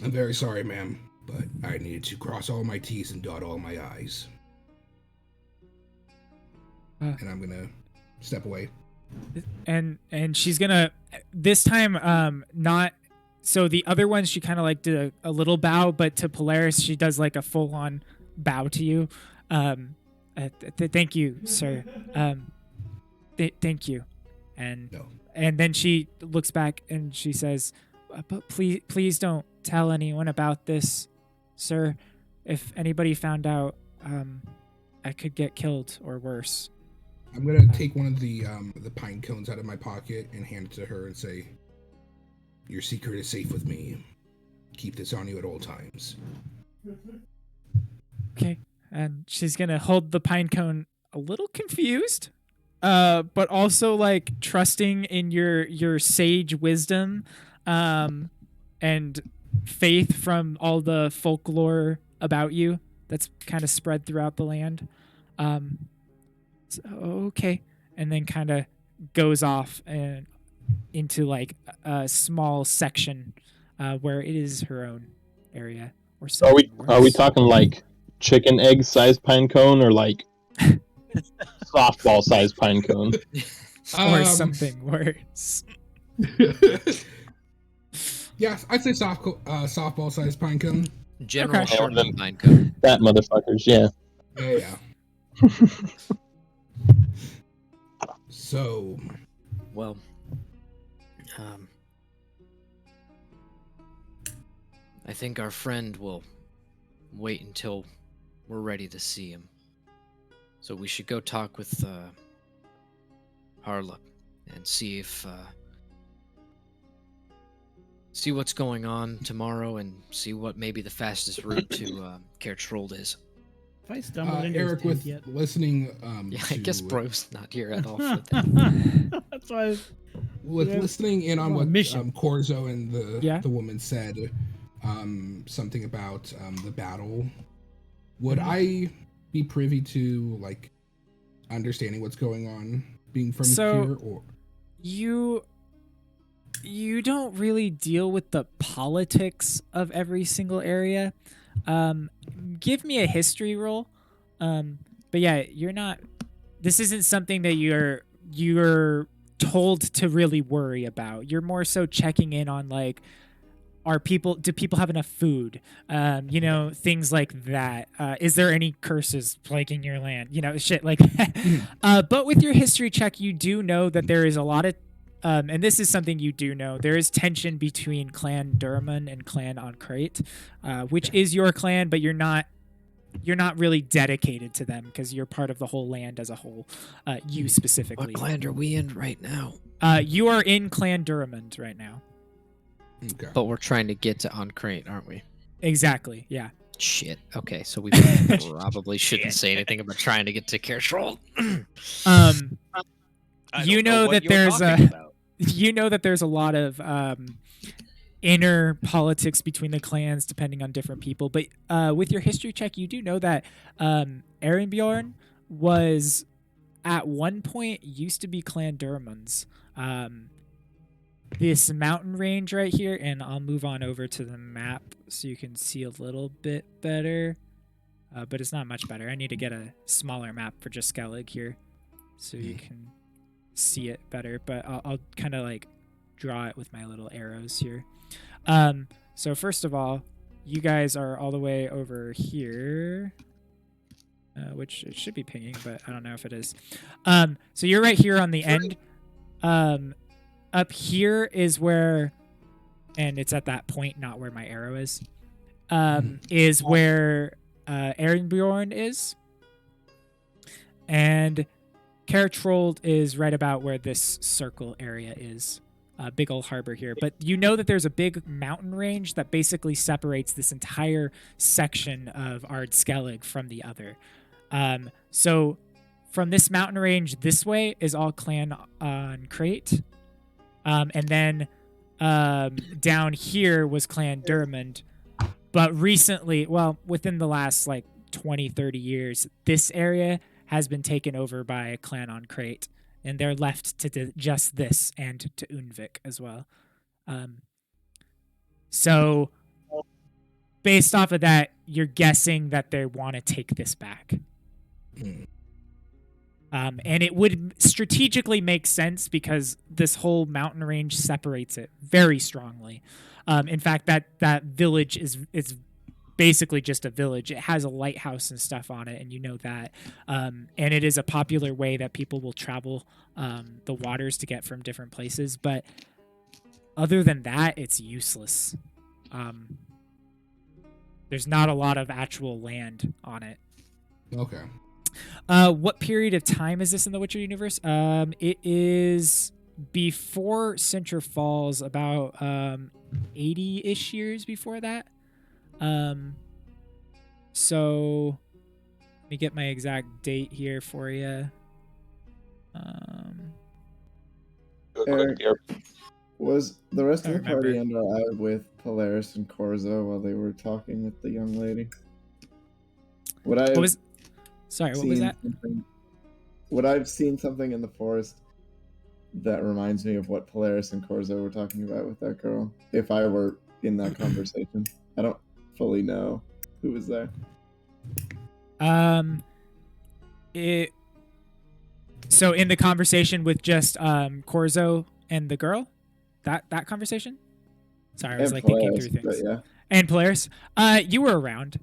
I'm very sorry, ma'am, but I needed to cross all my T's and dot all my I's. And I'm gonna step away. And she's gonna this time not. So the other ones, she kind of like did a little bow, but to Polaris, she does like a full-on bow to you. Thank you, sir. Thank you. And No. and then she looks back and she says, "But please don't tell anyone about this, sir. If anybody found out, I could get killed or worse." I'm gonna take one of the pine cones out of my pocket and hand it to her and say, "Your secret is safe with me. Keep this on you at all times." Okay. And she's gonna hold the pine cone, a little confused, but also like trusting in your sage wisdom, and faith from all the folklore about you that's kind of spread throughout the land. So, okay, and then kind of goes off and into like a small section where it is her own area. Or Are we something. talking like chicken egg sized pine cone or like softball sized pine cone? Or something worse. Yeah, I'd say softball sized pine cone. General Okay. Sherman pine cone. That motherfuckers, yeah. Yeah. So, Well, I think our friend will wait until we're ready to see him. So we should go talk with Harla and see if see what's going on tomorrow and see what maybe the fastest route to Kertrold is. If I stumbled into Eric, his with tent yet. listening, Yeah, I guess to- Bro's not here at all for that. That's why. with Yeah. listening in on Well, what mission. Corzo and Yeah. the woman said, something about the battle. Would Mhm. I be privy to like understanding what's going on, being from So- here, or You don't really deal with the politics of every single area. Give me a history roll. But yeah, you're not. This isn't something that you're told to really worry about. You're more so checking in on like, do people have enough food? Things like that. Is there any curses plaguing your land? Shit like that. But with your history check, you do know that there is a lot of and this is something you do know. There is tension between Clan Durman and Clan Ancrate, which is your clan, but you're not really dedicated to them because you're part of the whole land as a whole. You specifically. What clan are we in right now? You are in Clan Durmond right now. okay. But we're trying to get to Ancrate, aren't we? Exactly. Yeah. Shit. Okay, so we probably shouldn't say anything about trying to get to Kertrold. I You don't know what that you're there's talking about. You know that there's a lot of inner politics between the clans depending on different people. But with your history check, you do know that Erenbjorn was at one point used to be Clan Durman's. This mountain range right here, and I'll move on over to the map so you can see a little bit better. But it's not much better. I need to get a smaller map for just Skellig here so you can see it better. But I'll kind of like draw it with my little arrows here. So first of all, you guys are all the way over here, which it should be pinging, but I don't know if it is. So you're right here on the end. Up here is where, and it's at that point, not where my arrow is where Erenbjorn is. And Kertrold is right about where this circle area is. Big old harbor here. But you know that there's a big mountain range that basically separates this entire section of Ard Skellig from the other. So from this mountain range this way is all clan on Crate. And then down here was Clan Dermond. But recently, well, within the last like 20, 30 years, this area has been taken over by a clan on Crate. And they're left to just this and to Unvik as well. So based off of that, you're guessing that they want to take this back. And it would strategically make sense because this whole mountain range separates it very strongly. In fact, that village is basically just a village. It has a lighthouse and stuff on it, and you know that. And it is a popular way that people will travel the waters to get from different places. But other than that, it's useless. There's not a lot of actual land on it. Okay. What period of time is this in the Witcher universe? It is before Cintra Falls, about 80-ish years before that. So let me get my exact date here for you. Eric, was the rest I of the party remember. under eye with Polaris and Corzo while they were talking with the young lady? Would I What was that? Would I've seen something in the forest that reminds me of what Polaris and Corzo were talking about with that girl? If I were in that conversation, I don't fully know who was there. So in the conversation with just Corzo and the girl, that conversation. Sorry, I was And like thinking Polaris, through things. but yeah. And Polaris, you were around.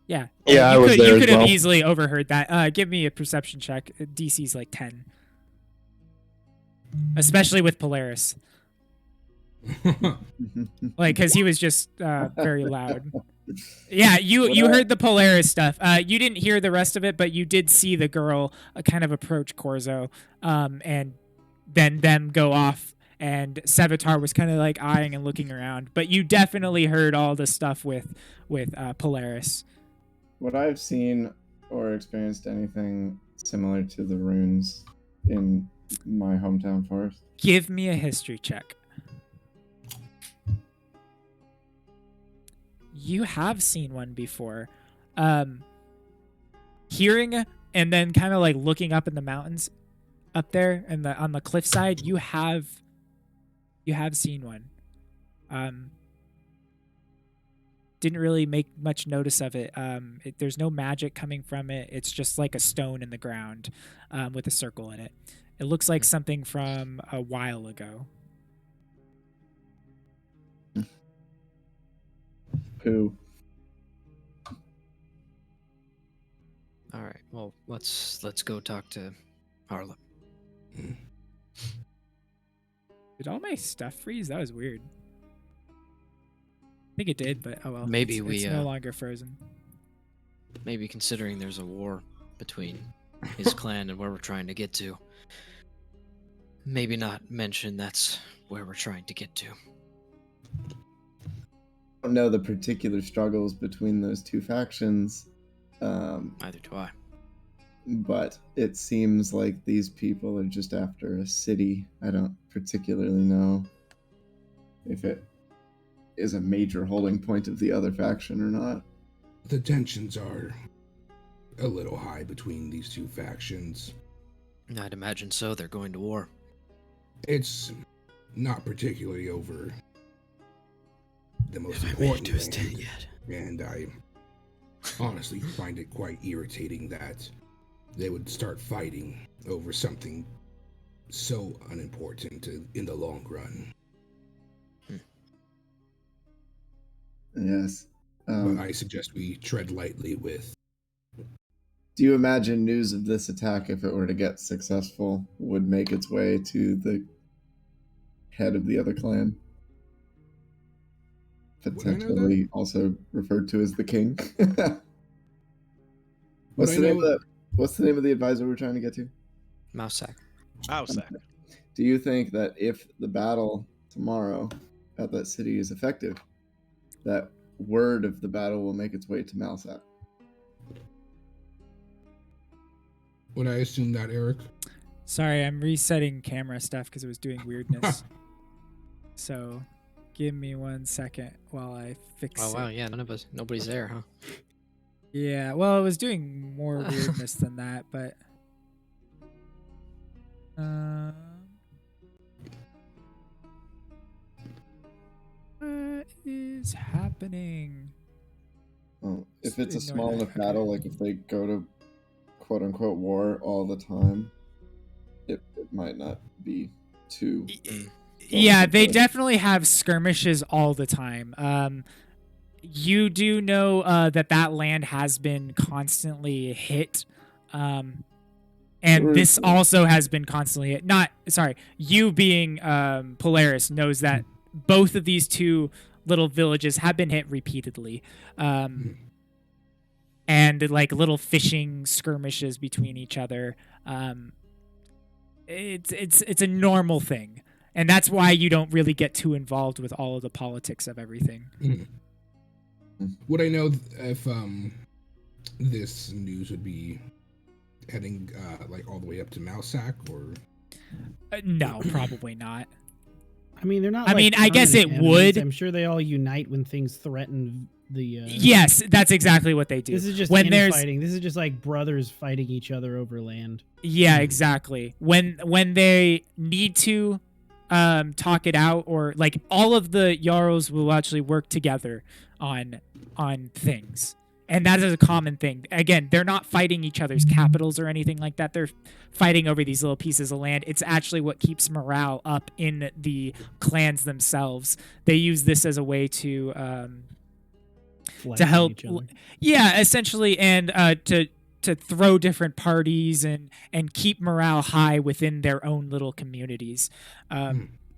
Yeah. Yeah, I was there You as could have well. easily overheard that. Give me a perception check. DC's like 10. Especially with Polaris. Like, because he was just very loud. Yeah, you heard the Polaris stuff. You didn't hear the rest of it, but you did see the girl kind of approach Corzo, and then them go off. And Sevatar was kind of like eyeing and looking around, but you definitely heard all the stuff with Polaris. Would I have seen or experienced anything similar to the runes in my hometown forest? Give me a history check. You have seen one before. Hearing and then kind of like looking up in the mountains up there and on the cliffside, you have seen one. Didn't really make much notice of it. There's no magic coming from it. It's just like a stone in the ground with a circle in it. It looks like something from a while ago. Who? All right. Well, let's go talk to Harlem. Did all my stuff freeze? That was weird. I think it did, but oh well. Maybe it's no longer frozen. Maybe considering there's a war between his clan and where we're trying to get to, maybe not mention that's where we're trying to get to. I don't know the particular struggles between those two factions. Neither do I. But it seems like these people are just after a city. I don't particularly know if it is a major holding point of the other faction or not. The tensions are a little high between these two factions. I'd imagine so. They're going to war. It's not particularly over the most important thing, and I honestly find it quite irritating that they would start fighting over something so unimportant in the long run. Yes. But I suggest we tread lightly with... Do you imagine news of this attack, if it were to get successful, would make its way to the head of the other clan? Potentially also referred to as the king? What's the name of the advisor we're trying to get to? Mousak. Do you think that if the battle tomorrow at that city is effective, that word of the battle will make its way to Malsat? Would I assume that, Eric? Sorry, I'm resetting camera stuff because it was doing weirdness. So, give me 1 second while I fix Oh it. wow, yeah, nobody's there, huh? Yeah, well, it was doing more weirdness than that, but what is happening? Well, if it's a Ignore small that, enough okay. battle, like if they go to quote unquote war all the time, it might not be too. Yeah, they definitely have skirmishes all the time. You do know that land has been constantly hit, and this also has been constantly hit. Not sorry, you being Polaris knows that both of these two little villages have been hit repeatedly, and like little fishing skirmishes between each other. It's a normal thing. And that's why you don't really get too involved with all of the politics of everything. Would I know if this news would be heading like all the way up to Mousak, or? No, probably not. I mean, they're not. I mean, I guess it permanent would. enemies. I'm sure they all unite when things threaten the. Yes, that's exactly what they do. This is just when there's fighting. This is just like brothers fighting each other over land. Yeah, exactly. When they need to talk it out, or like all of the Jarls will actually work together on things. And that is a common thing. Again, they're not fighting each other's capitals or anything like that. They're fighting over these little pieces of land. It's actually what keeps morale up in the clans themselves. They use this as a way to help. Yeah, essentially, and to throw different parties and keep morale high within their own little communities.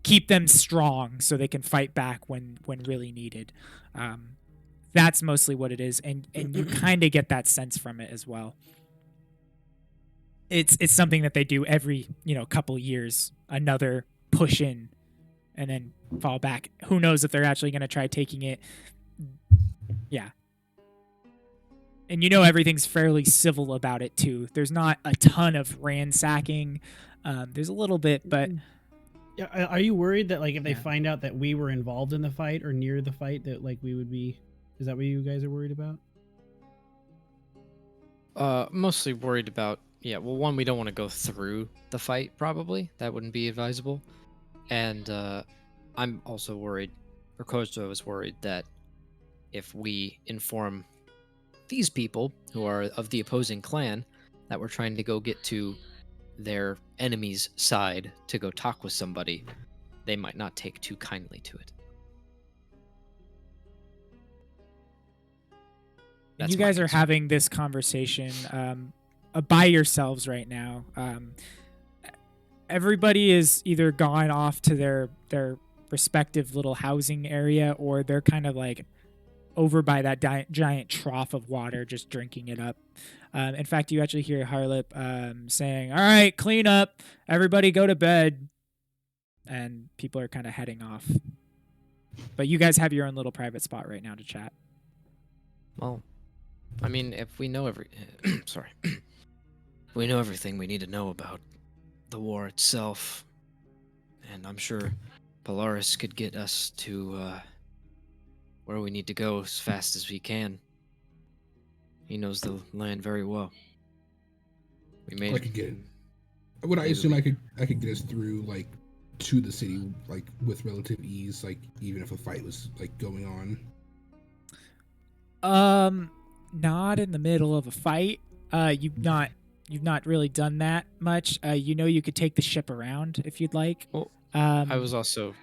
Keep them strong so they can fight back when really needed. That's mostly what it is, and you kind of get that sense from it as well. It's something that they do every couple years, another push in, and then fall back. Who knows if they're actually going to try taking it? Yeah. And everything's fairly civil about it too. There's not a ton of ransacking. There's a little bit, but yeah. Are you worried that like if they find out that we were involved in the fight or near the fight, that like we would be? Is that what you guys are worried about? Mostly worried about, well, one, we don't want to go through the fight, probably. That wouldn't be advisable. And I'm also worried, or Kozo is worried, that if we inform these people who are of the opposing clan that we're trying to go get to their enemy's side to go talk with somebody, they might not take too kindly to it. You guys are having this conversation by yourselves right now. Everybody is either gone off to their respective little housing area, or they're kind of like over by that giant trough of water, just drinking it up. In fact, you actually hear Harlip saying, "All right, clean up. Everybody go to bed." And people are kind of heading off. But you guys have your own little private spot right now to chat. Well, I mean, if we know if we know everything we need to know about the war itself, and I'm sure Polaris could get us to where we need to go as fast as we can. He knows the land very well. I could get. Would I assume I could get us through like to the city like with relative ease, like even if a fight was like going on? Not in the middle of a fight. You've not really done that much. You could take the ship around if you'd like. Well, I was also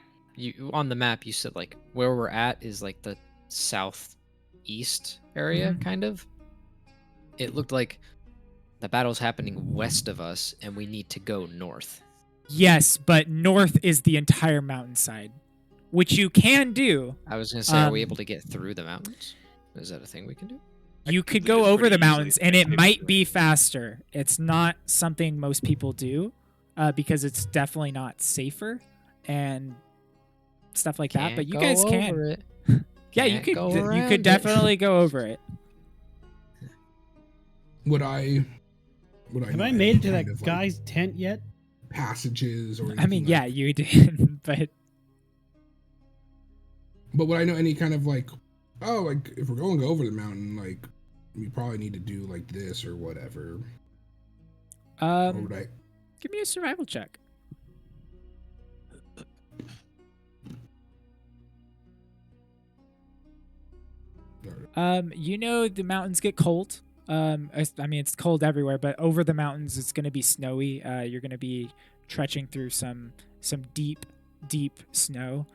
on the map. You said like where we're at is like the southeast area, kind of. It looked like the battle's happening west of us, and we need to go north. Yes, but north is the entire mountainside, which you can do. I was gonna say, are we able to get through the mountains? Is that a thing we can do? You could go over the mountains, and it might be faster. It's not something most people do, because it's definitely not safer and stuff like that. But you guys can. Yeah, you could definitely go over it. Would I Have know I any made it to kind that of, like, guy's tent yet? passages or anything? I mean, like, yeah, you did, but But would I know any kind of like, oh, like if we're going over the mountain, like we probably need to do like this or whatever? Or would I? give me a survival check. You know the mountains get cold. I mean it's cold everywhere, but over the mountains it's going to be snowy. You're going to be trekking through some deep, deep snow.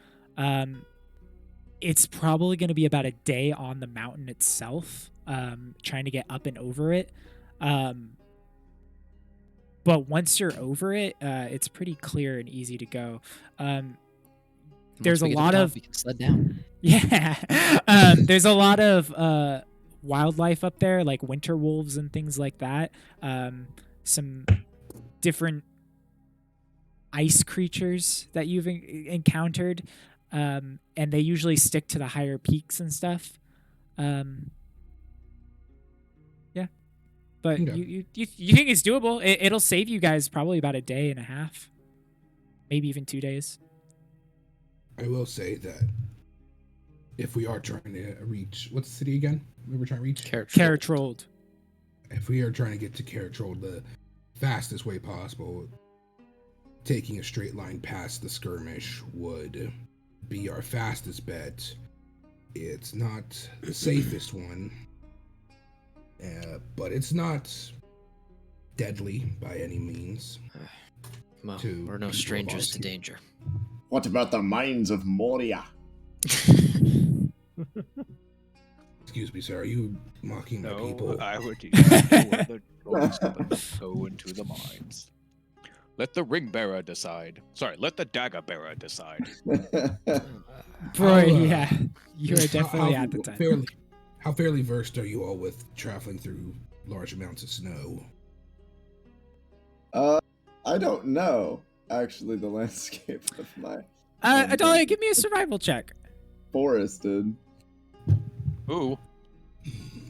It's probably going to be about a day on the mountain itself, trying to get up and over it. But once you're over it, it's pretty clear and easy to go. There's Once we a get up lot top, of we can sled down. yeah. There's a lot of wildlife up there, like winter wolves and things like that. Some different ice creatures that you've encountered, and they usually stick to the higher peaks and stuff. Yeah, but Okay. you think it's doable? It'll save you guys probably about a day and a half, maybe even 2 days. I will say that if we are trying to reach, what's the city again? We were trying to reach. Caratrold. If we are trying to get to Caratrold the fastest way possible, taking a straight line past the skirmish would be our fastest bet. It's not the safest one, but it's not deadly by any means. Well, to we're no people of strangers us to here. danger. What about the mines of Moria? Excuse me, sir. Are you mocking my people? I would teach you where the dogs go into the mines. Let the ring bearer decide. Sorry, let the dagger bearer decide. Bro, How, yeah, you are definitely how at the time. How fairly versed are you all with traveling through large amounts of snow? I don't know actually the landscape of my Adalia, give me a survival check. forest, dude. Ooh.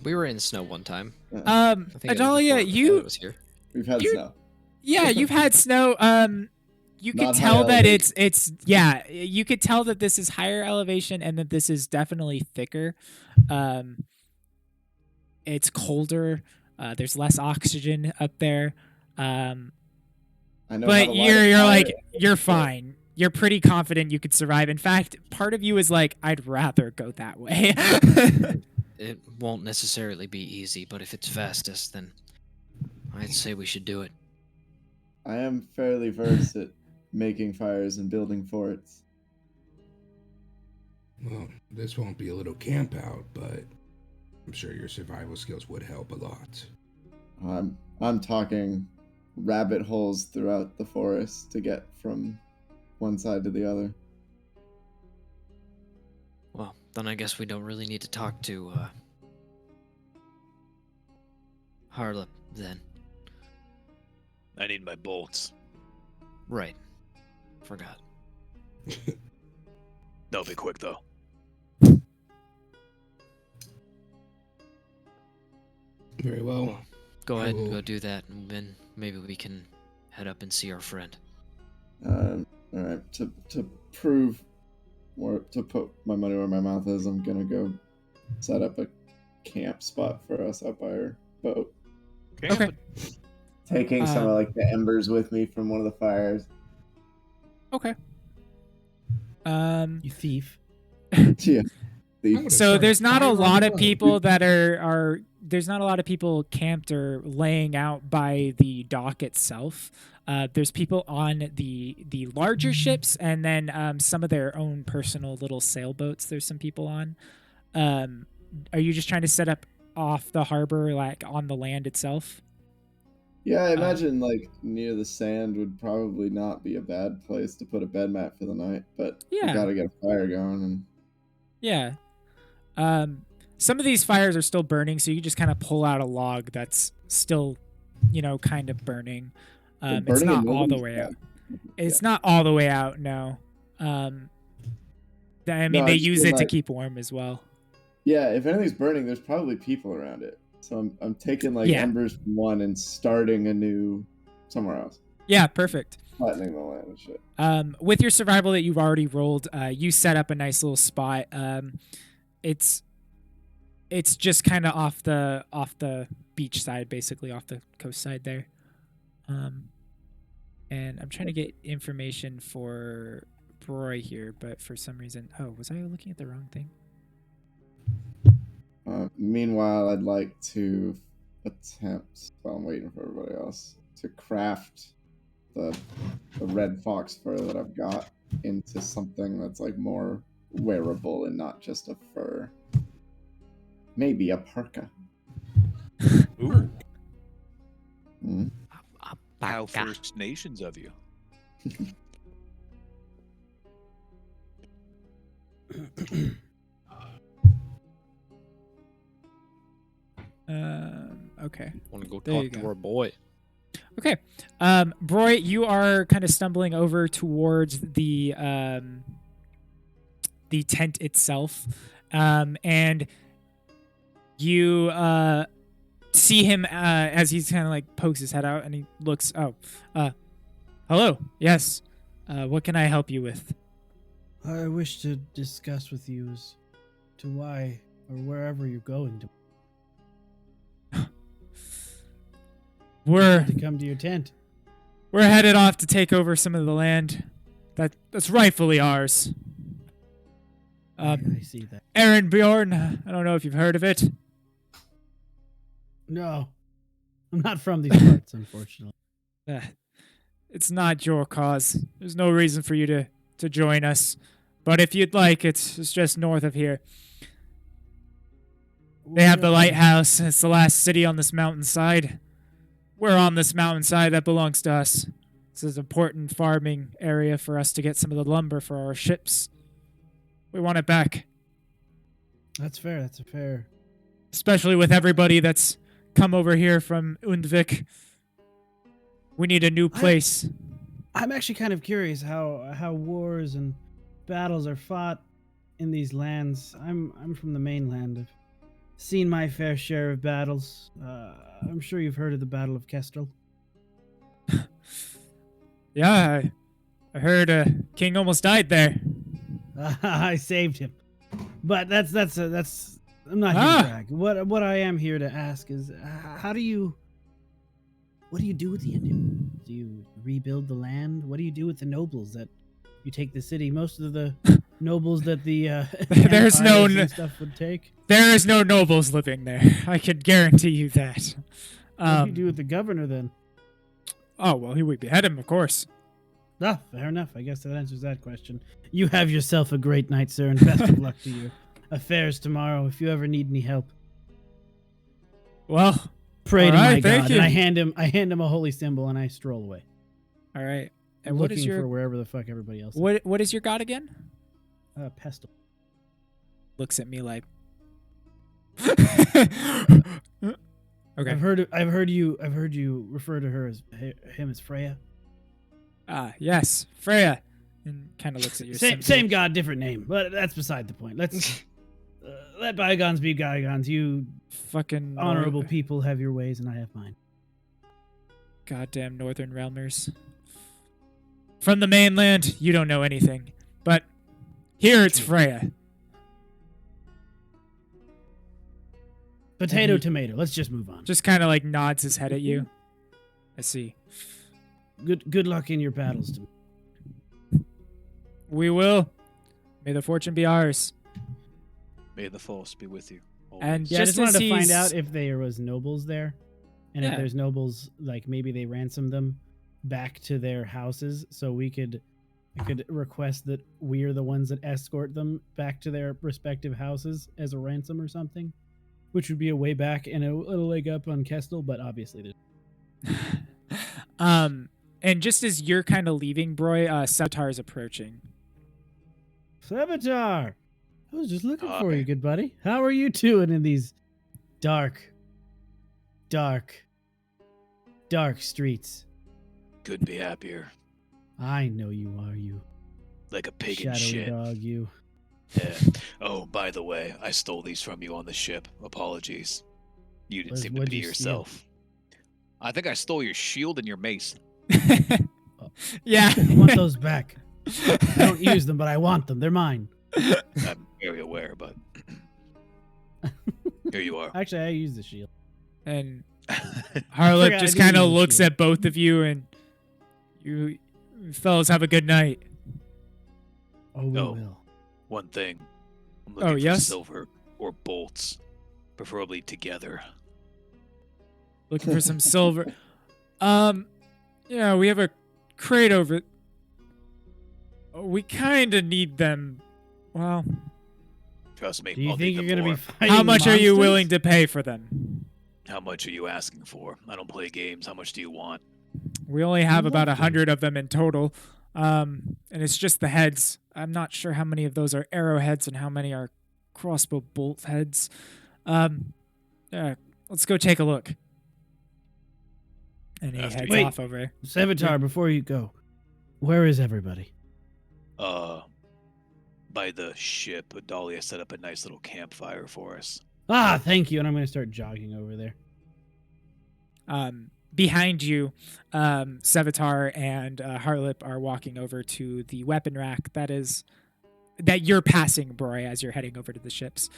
We were in snow one time. Adalia, Adalia was here. We've had you- snow. Yeah, you've had snow. You could Not high tell that elevation. it's yeah. You could tell that this is higher elevation and that this is definitely thicker. It's colder. There's less oxygen up there. I know how But to light a you're fire. like you're fine. You're pretty confident you could survive. In fact, part of you is like, I'd rather go that way. It won't necessarily be easy, but if it's fastest, then I'd say we should do it. I am fairly versed at making fires and building forts. Well, this won't be a little camp out, but I'm sure your survival skills would help a lot. I'm talking rabbit holes throughout the forest to get from one side to the other. Well, then I guess we don't really need to talk to Harlip then. I need my bolts. Right. Forgot. They'll be quick though. Very well. Go ahead and will- go do that, and then maybe we can head up and see our friend. All right. To prove, or to put my money where my mouth is, I'm gonna go set up a camp spot for us up by our boat. Okay. Taking some of like the embers with me from one of the fires. Okay. You thief. Yeah. So there's not a lot of people that are there's not a lot of people camped or laying out by the dock itself. There's people on the larger ships, and then some of their own personal little sailboats. There's some people on. Are you just trying to set up off the harbor, like on the land itself? Yeah, I imagine like near the sand would probably not be a bad place to put a bed mat for the night, but Yeah. you gotta get a fire going. And Yeah. Some of these fires are still burning, so you can just kind of pull out a log that's still, kind of burning. It's burning not in all the nobody's way out. bed. It's not all the way out, no. I mean, No, I they just use mean, it to like- keep warm as well. Yeah, if anything's burning, there's probably people around it. So I'm taking like Yeah. embers from one and starting a new somewhere else. Yeah, perfect. Flattening the land and shit. With your survival that you've already rolled, you set up a nice little spot. It's just kind of off the beach side, basically off the coast side there. And I'm trying to get information for Broy here, but for some reason, was I looking at the wrong thing? Meanwhile, I'd like to attempt, while I'm waiting for everybody else, to craft the red fox fur that I've got into something that's like more wearable and not just a fur. Maybe a parka. Ooh. Hmm? How First Nations of you. Okay. Want to go There you talk to go. our boy. Okay. Broy, you are kind of stumbling over towards the tent itself. And you see him as he's kind of like pokes his head out and he looks, hello. Yes. What can I help you with? I wish to discuss with you as to why or wherever you're going to. We're To come to your tent. headed off to take over some of the land that's rightfully ours. I see that. Aaron Bjorn, I don't know if you've heard of it. No, I'm not from these parts, unfortunately. It's not your cause. There's no reason for you to join us. But if you'd like, it's just north of here. They have the lighthouse. It's the last city on this mountainside. We're on this mountainside that belongs to us. This is an important farming area for us to get some of the lumber for our ships. We want it back. That's fair. That's a fair. Especially with everybody that's come over here from Undvik. We need a new place. I'm actually kind of curious how wars and battles are fought in these lands. I'm from the mainland. I've seen my fair share of battles. I'm sure you've heard of the Battle of Kestrel. Yeah, I heard King almost died there. I saved him, but that's I'm not here to brag. What I am here to ask is, what do you do with the Indian? Do you rebuild the land? What do you do with the nobles that you take the city? Most of the nobles that the There's no empires and stuff would take. There is no nobles living there. I can guarantee you that. What do you do with the governor then? Oh well, we behead him, of course. Ah, fair enough. I guess that answers that question. You have yourself a great night, sir, and best of luck to your affairs tomorrow. If you ever need any help, well, pray to right, my thank God. you. And I hand him a holy symbol, and I stroll away. All right. And I'm what looking is your for wherever the fuck everybody else? what is your god again? Pestle. Looks at me like. Okay. I've heard you refer to her as him as Freya. Yes, Freya, and kind of looks at your Same god, different name, but that's beside the point. Let's let bygones be bygones. You fucking honorable people have your ways, and I have mine. Goddamn Northern Realmers. From the mainland, you don't know anything, but here it's Freya. Potato, tomato. Let's just move on. Just kind of like nods his head at you. I see. Good luck in your battles. We will. May the fortune be ours. May the force be with you. Always. And Yeah, I just wanted as to find he's- out if there was nobles there, and if Yeah. there's nobles, like maybe they ransom them back to their houses, so I could request that we are the ones that escort them back to their respective houses as a ransom or something, which would be a way back and a little leg up on Kestel, but obviously there's. And just as you're kind of leaving, Broy, Savitar is approaching. Savitar! I was just looking for you, good buddy. How are you doing in these dark streets? Couldn't be happier. I know you are, you Like a pig in shadowy shit. dog, you. Yeah. Oh, by the way, I stole these from you on the ship. Apologies. You didn't What'd- seem to what'd pity you steal? yourself. I think I stole your shield and your mace. Yeah. I want those back. I don't use them, but I want them. They're mine. I'm very aware, but here you are. Actually, I use the shield. And Forgot Harlip I just do kind of use the looks shield. at both of you, and you fellas have a good night. Oh, we No. will. One thing. I'm Oh, looking for yes? silver or bolts, preferably together. Looking for some silver. Yeah, we have a crate over. We kind of need them. Well, Trust me. Do you I'll think need you're them gonna more. be fighting how much are you monsters? willing to pay for them? How much are you asking for? I don't play games. How much do you want? We only have about love to. 100 of them in total. And it's just the heads. I'm not sure how many of those are arrowheads and how many are crossbow bolt heads. Yeah, let's go take a look. And he After heads you- Wait. off over there. Sevatar, before you go, where is everybody? By the ship, Dahlia set up a nice little campfire for us. Ah, thank you. And I'm going to start jogging over there. Behind you, Sevatar and Harlip are walking over to the weapon rack that you're passing, Broy, as you're heading over to the ships.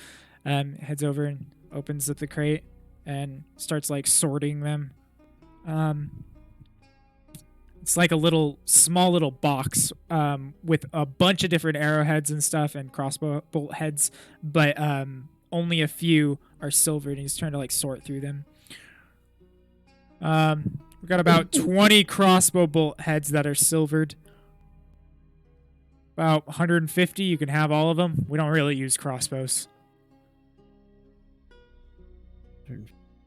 Heads over and opens up the crate and starts like sorting them. It's like a small little box with a bunch of different arrowheads and stuff and crossbow bolt heads, but only a few are silvered, and he's trying to like sort through them. We've got about 20 crossbow bolt heads that are silvered. About 150. You can have all of them. We don't really use crossbows.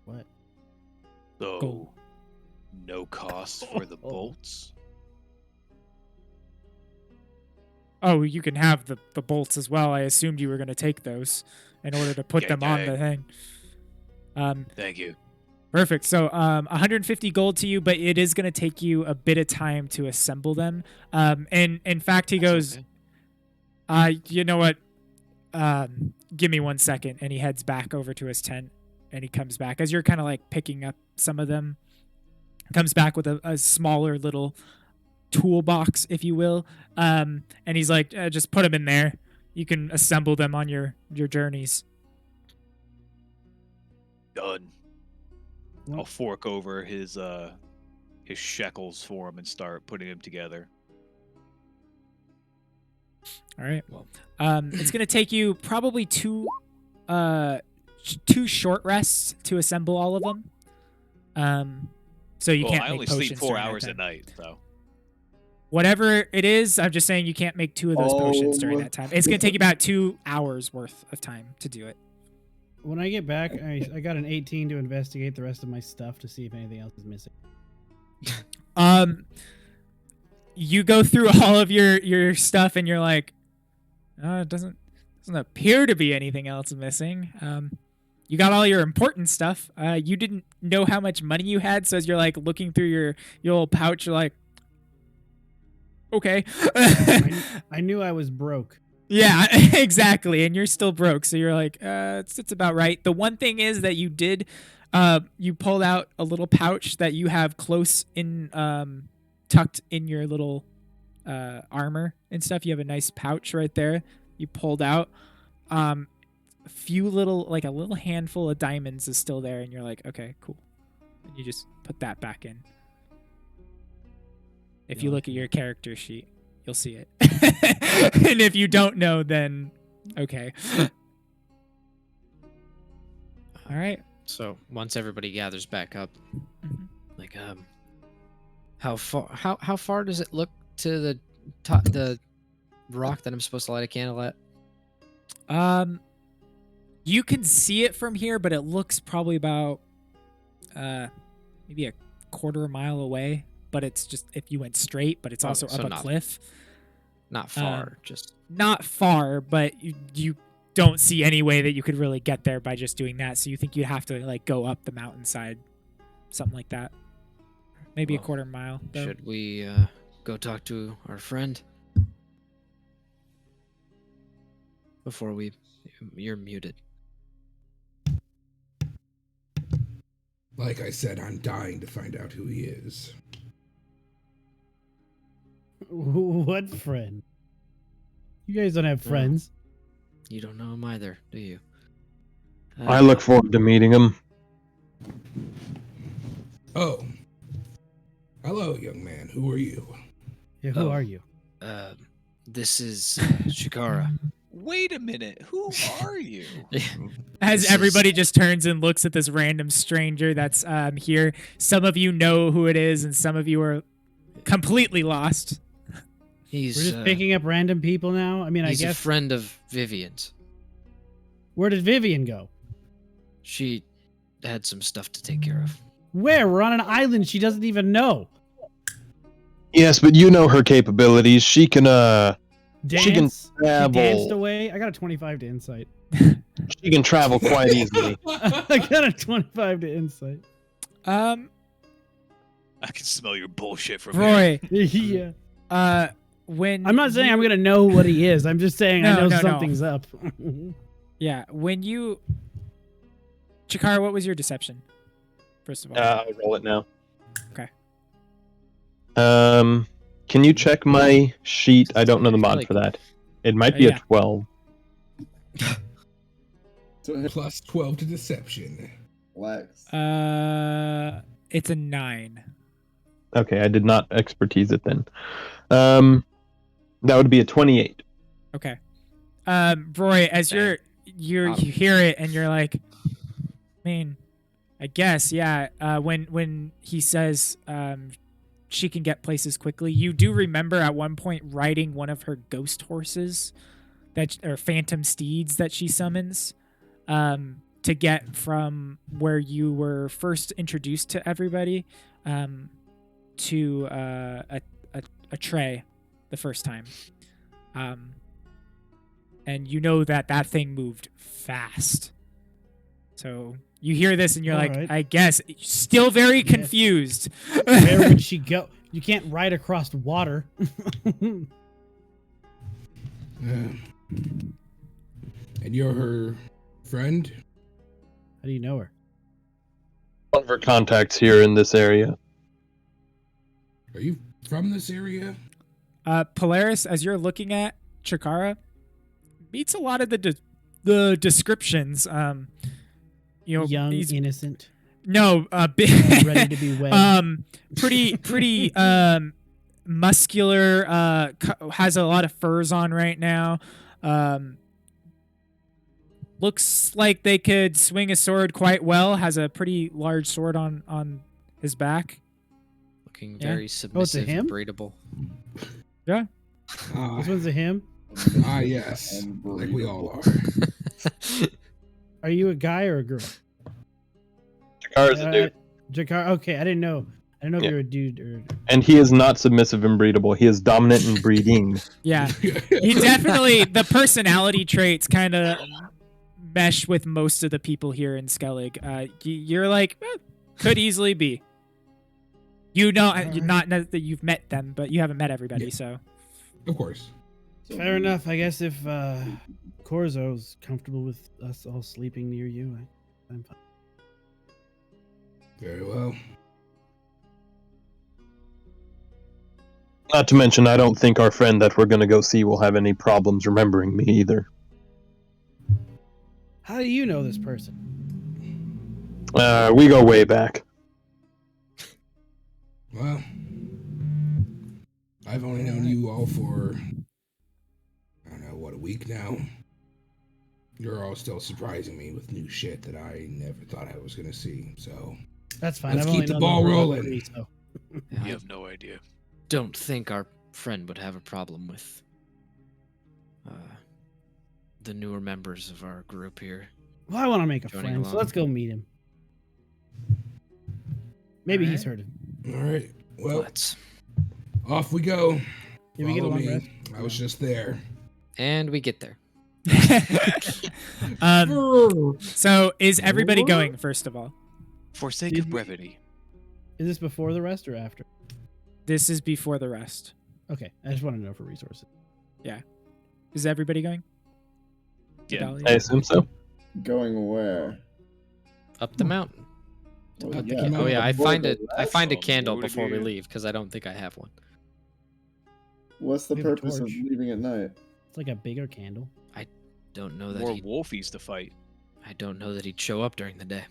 What? So, Gold. no cost for the bolts. Oh, you can have the bolts as well. I assumed you were going to take those in order to put Gang, them on gang. the thing. Thank you. Perfect. So 150 gold to you, but it is going to take you a bit of time to assemble them. And in fact, he goes, Okay. you know what? Give me 1 second. And he heads back over to his tent, and he comes back as you're kind of like picking up some of them. Comes back with a smaller little toolbox, if you will. And he's like, just put them in there. You can assemble them on your journeys. Done. What? I'll fork over his shekels for him and start putting them together. All right. Well. It's gonna take you probably two short rests to assemble all of them. So you Well, can't I make only potions sleep 4 during that hours time. at night, so. Whatever it is, I'm just saying you can't make 2 of those potions during Oh. that time. It's gonna take you about 2 hours worth of time to do it. When I get back, I got an 18 to investigate the rest of my stuff to see if anything else is missing. You go through all of your stuff and you're like, it doesn't appear to be anything else missing. You got all your important stuff. You didn't know how much money you had, so as you're like looking through your little pouch, you're like, okay. I knew I was broke. Yeah, exactly. And you're still broke, so you're like, it's about right. The one thing is that you did, you pulled out a little pouch that you have close in, tucked in your little armor and stuff. You have a nice pouch right there. You pulled out. A few little, like a little handful of diamonds is still there, and you're like, okay, cool. And you just put that back in. If you look at your character sheet, you'll see it. And if you don't know, then okay. All right. So once everybody gathers back up, Mhm. like how far does it look to the top, the rock that I'm supposed to light a candle at? You can see it from here, but it looks probably about maybe a quarter mile away. But it's just if you went straight, but it's Oh, also so up a not- cliff. Not far, just Not far, but you don't see any way that you could really get there by just doing that. So you think you'd have to like go up the mountainside, something like that. Maybe a Well, quarter mile. Though. should we go talk to our friend before we? You're muted. Like I said, I'm dying to find out who he is. What friend? You guys don't have friends. You don't know him either, do you? I look forward to meeting him. Oh. Hello, young man. Who are you? Yeah, who are you? This is Shikara. Wait a minute. Who are you? As This everybody just turns and looks at this random stranger that's here. Some of you know who it is, and some of you are completely lost. He's We're just picking up random people now. I mean, I he's a guess. friend of Vivian's. Where did Vivian go? She had some stuff to take care of. Where? We're on an island she doesn't even know. Yes, but you know her capabilities. She can Dance? She can She travel. danced away. I got a 25 to insight. She can travel quite easily. I got a 25 to insight. I can smell your bullshit from here. Roy. Yeah. When I'm not saying I'm gonna know what he is. I'm just saying I No, know no, no. something's up. Yeah, when you, Chikara, what was your deception? First of all. I'll roll it now. Okay. Can you check my sheet? I don't know the mod for that. It might be Yeah. a 12. Plus 12 to deception. Lex. It's a 9. Okay, I did not expertise it then. That would be a 28. Okay. Roy, as you hear it and you're like, I mean, I guess, yeah. When he says she can get places quickly, you do remember at one point riding one of her ghost horses or phantom steeds that she summons to get from where you were first introduced to everybody to a tray the first time. And you know that thing moved fast. So you hear this and you're All like, right. I guess, still very confused. Where would she go? You can't ride across water. And you're her friend? How do you know her? One of her contacts here in this area. Are you from this area? Polaris, as you're looking at Chikara, meets a lot of the descriptions. You know, Young, he's innocent, no ready to be wed. pretty muscular. Has a lot of furs on right now. Looks like they could swing a sword quite well. Has a pretty large sword on his back. Looking Yeah. very submissive him? and breedable. Yeah. This one's a him. Yes. And Like we all are. Are you a guy or a girl? Chikara's a dude. Jakar. Okay, I didn't know. I didn't know if Yeah. you were a dude or. And he is not submissive and breedable. He is dominant and breeding. Yeah. He definitely, the personality traits kind of mesh with most of the people here in Skellig. You're like, could easily be. You know, not that you've met them, but you haven't met everybody, Yeah. so. Of course. Fair enough. I guess if Corzo's comfortable with us all sleeping near you, I'm fine. Very well. Not to mention, I don't think our friend that we're going to go see will have any problems remembering me either. How do you know this person? We go way back. Well, I've only known you all for, I don't know, what, a week now? You're all still surprising me with new shit that I never thought I was going to see, so... That's fine. Let's I've keep only the known ball them for about rolling. 3, so. You have no idea. Don't think our friend would have a problem with the newer members of our group here. Well, I want to make a Joining friend, so along. let's go meet him. Maybe he's heard of him. All right. Well, Let's. off we go. Did we get a Follow long me. rest? I was just there. And we get there. So is everybody going, first of all? For sake Did of we- brevity. Is this before the rest or after? This is before the rest. Okay, I just want to know for resources. Is everybody going? Yeah. Dahlia? I assume so. Going where? Up the mountain. Well, Cut the yeah. candle. Oh yeah, I before find the it. I find a rest. candle Load before we again. leave because I don't think I have one. What's the We have a purpose of torch. leaving at night? It's like a bigger candle. Don't know that More he. wolfies to fight. I don't know that he'd show up during the day.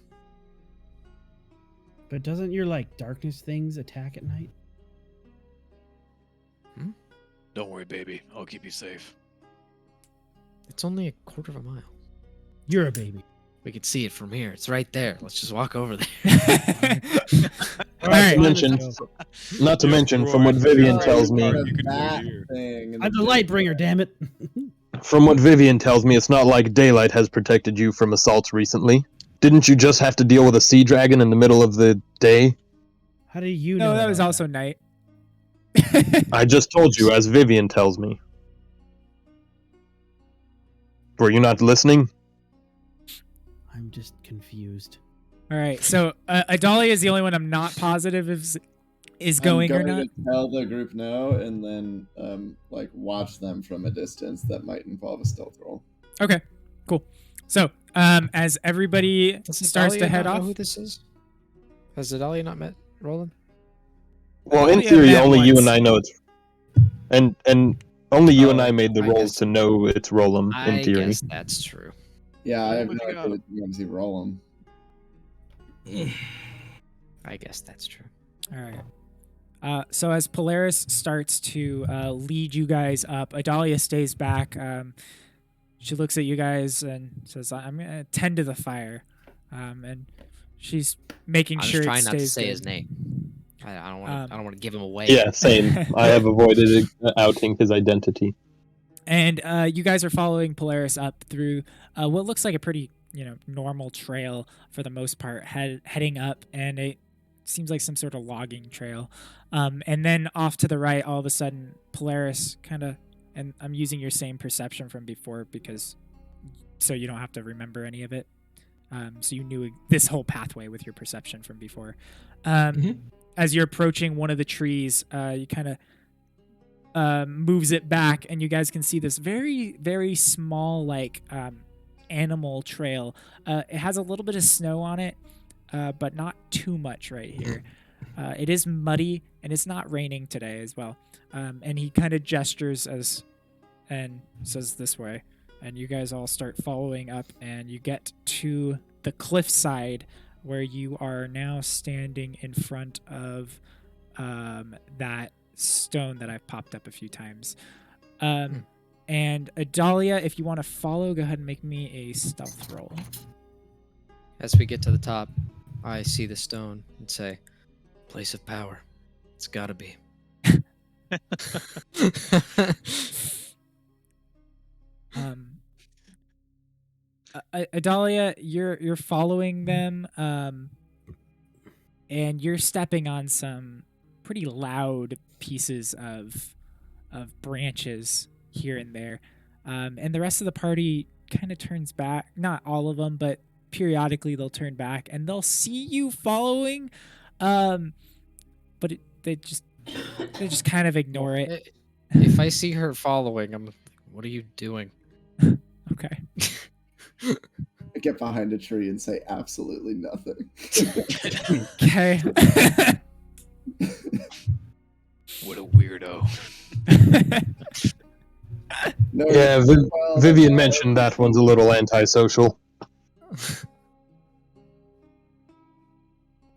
But doesn't your like darkness things attack at night? Don't worry, baby. I'll keep you safe. It's only a quarter of a mile. You're a baby. We could see it from here. It's right there. Let's just walk over there. All Not to right, mention, let's go. not to Yeah, mention, from right. what Vivian Oh, tells me, you could that wait here. thing. I'm the light bringer, damn it. from what Vivian tells me, it's not like daylight has protected you from assaults recently. Didn't you just have to deal with a sea dragon in the middle of the day? How do you know? No, that was about also night. I just told you, as Vivian tells me. Were you not listening? I'm just confused. All right, so Adalia is the only one I'm not positive is going I'm or going not. to tell the group no, and then like watch them from a distance. That might involve a stealth roll. Okay, cool. So as everybody Does starts to Adalia head not know off, who this is? Has Adalia not met Roland? Well, in Adalia theory, met only you once. and I know it's, and only you and Oh, I made the I rolls guess- to know it's Rolam. In I theory, guess that's true. Yeah, I have What no do you idea got? what you obviously roll them. I guess that's true. all right. So as Polaris starts to lead you guys up, Adalia stays back. She looks at you guys and says, "I'm gonna tend to the fire," and she's making I'm sure just it trying not to stays say good. his name. I don't want to. I don't want to give him away. yeah, same. I have avoided outing his identity. And you guys are following Polaris up through what looks like a pretty, normal trail for the most part, heading up, and it seems like some sort of logging trail. And then off to the right, all of a sudden, Polaris kind of, and I'm using your same perception from before so you don't have to remember any of it. So you knew this whole pathway with your perception from before. As you're approaching one of the trees, you kind of moves it back, and you guys can see this very, very small, animal trail. It has a little bit of snow on it, but not too much right here. It is muddy, and it's not raining today as well. And he kind of gestures and says this way, and you guys all start following up, and you get to the cliffside where you are now standing in front of that stone that I've popped up a few times. And Adalia, if you want to follow, go ahead and make me a stealth roll. As we get to the top, I see the stone and say, "Place of power. It's gotta be." Adalia, you're following them, and you're stepping on some pretty loud pieces of branches here and there, and the rest of the party kind of turns back. Not all of them, but periodically they'll turn back and they'll see you following, but they just kind of ignore it. If I see her following, I'm like, "What are you doing?" Okay. I get behind a tree and say absolutely nothing. Okay. What a weirdo. No, Yeah, well, Vivian mentioned that one's a little antisocial.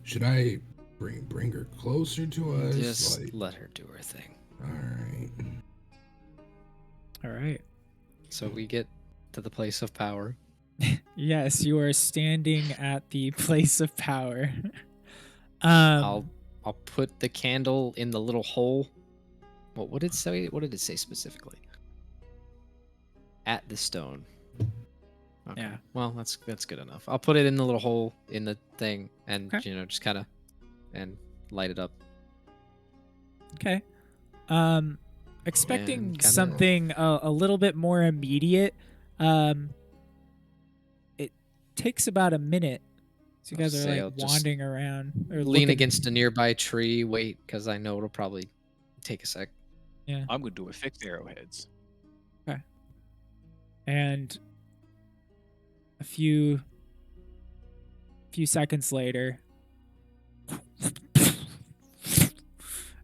Should I bring her closer to us? Just Like, let her do her thing. all right. All right. So we get to the place of power. Yes, you are standing at the place of power. I'll put the candle in the little hole. What did it say? What did it say specifically? At the stone. Okay. Yeah. Well, that's good enough. I'll put it in the little hole in the thing, and Okay. just kind of and light it up. Okay. Expecting And kinda- something a little bit more immediate. It takes about a minute. So you I'll guys are say like I'll just wandering around or Lean looking- against a nearby tree. Wait, because I know it'll probably take a sec. Yeah. I'm gonna do it. Fixed arrowheads. And a few seconds later,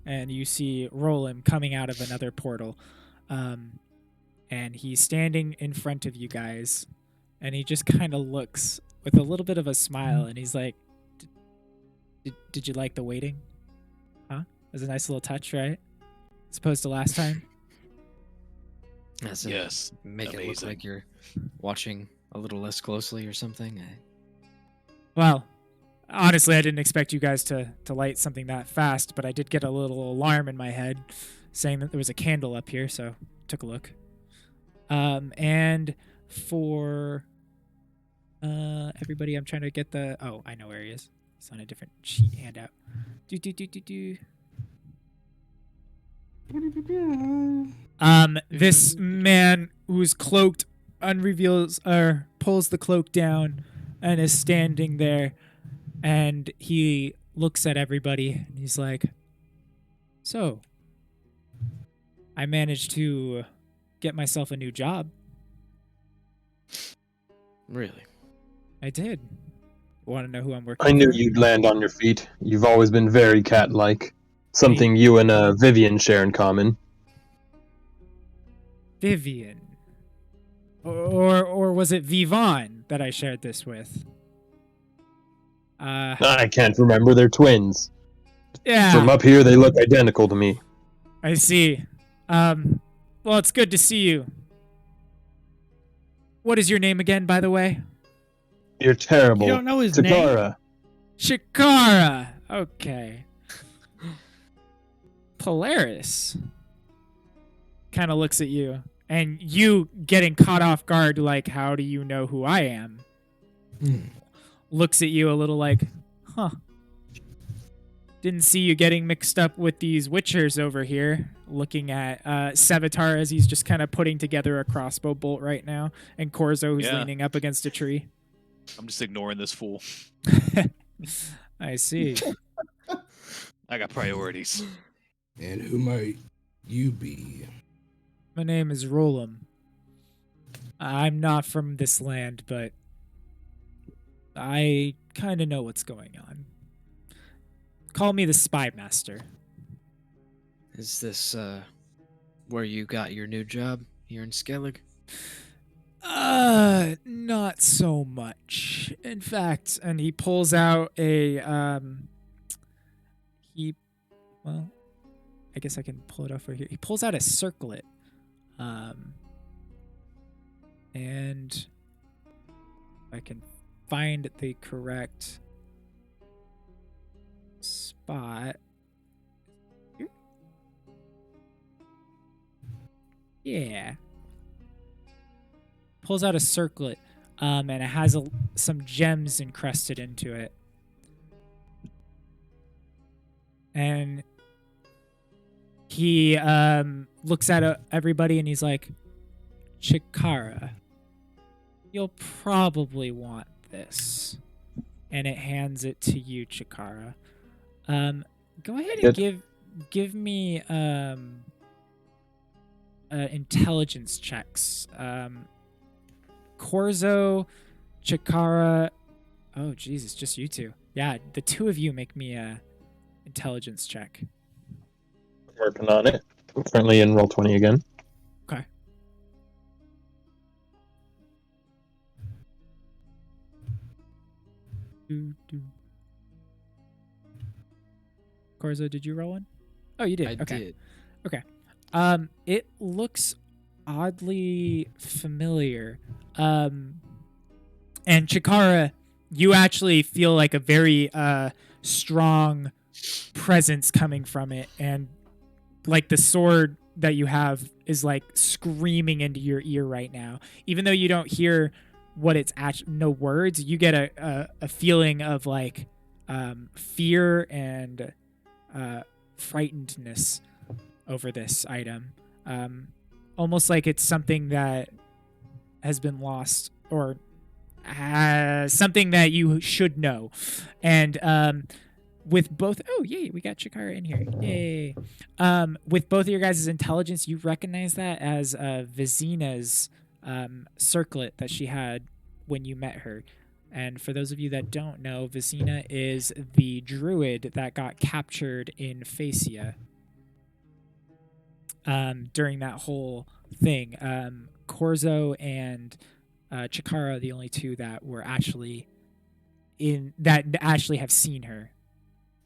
and you see Roland coming out of another portal. And he's standing in front of you guys, and he just kind of looks with a little bit of a smile, and he's like, did you like the waiting? Huh? It was a nice little touch, right? As opposed to last time? That's Yes. Make it look Amazing. like you're watching a little less closely or something. Well, honestly, I didn't expect you guys to light something that fast, but I did get a little alarm in my head saying that there was a candle up here, so took a look. And for everybody, I'm trying to get the... Oh, I know where he is. It's on a different sheet handout. This man who's cloaked unreveals or pulls the cloak down and is standing there, and he looks at everybody and he's like, so I managed to get myself a new job. Really? I did. Want to know who I'm working I knew for? you'd land on your feet. You've always been very cat-like. Something you and Vivian share in common. Vivian. Or was it Vivon that I shared this with? I can't remember. They're twins. Yeah. From up here, they look identical to me. I see. Well, it's good to see you. What is your name again, by the way? You're terrible. You don't know his Takara. Shikara. Okay. Polaris kind of looks at you, and you getting caught off guard, like, how do you know who I am? Looks at you a little like, huh. Didn't see you getting mixed up with these Witchers over here. Looking at Sevatar as he's just kind of putting together a crossbow bolt right now, and Corzo who's leaning up against a tree. I'm just ignoring this fool. I see. I got priorities. And who might you be? My name is Rolam. I'm not from this land, but I kind of know what's going on. Call me the Spy Master. Is this where you got your new job here in Skellig? Not so much. In fact, and he pulls out a well, I guess I can pull it off right here. He pulls out a circlet. And I can find the correct spot. Here? Yeah. Pulls out a circlet, and it has some gems encrusted into it. And he looks at everybody and he's like, Chikara, you'll probably want this. And it hands it to you, Chikara. Go ahead and give me intelligence checks. Corzo, Chikara. Oh, Jesus, just you two. Yeah, the two of you make me a intelligence check. I'm working on it. I'm currently in roll 20 again. Okay. Corzo, did you roll one? Oh, you did. I Okay. did. Okay. It looks oddly familiar. And Chikara, you actually feel like a very strong presence coming from it, and like the sword that you have is like screaming into your ear right now. Even though you don't hear what it's actually, no words, you get a feeling of like fear and frightenedness over this item. Almost like it's something that has been lost, or something that you should know. And with both, oh yay, we got Chikara in here, yay. With both of your guys' intelligence, you recognize that as Vizina's circlet that she had when you met her. And for those of you that don't know, Vicina is the druid that got captured in Phasia during that whole thing. Corzo and Chikara are the only two that were actually have seen her.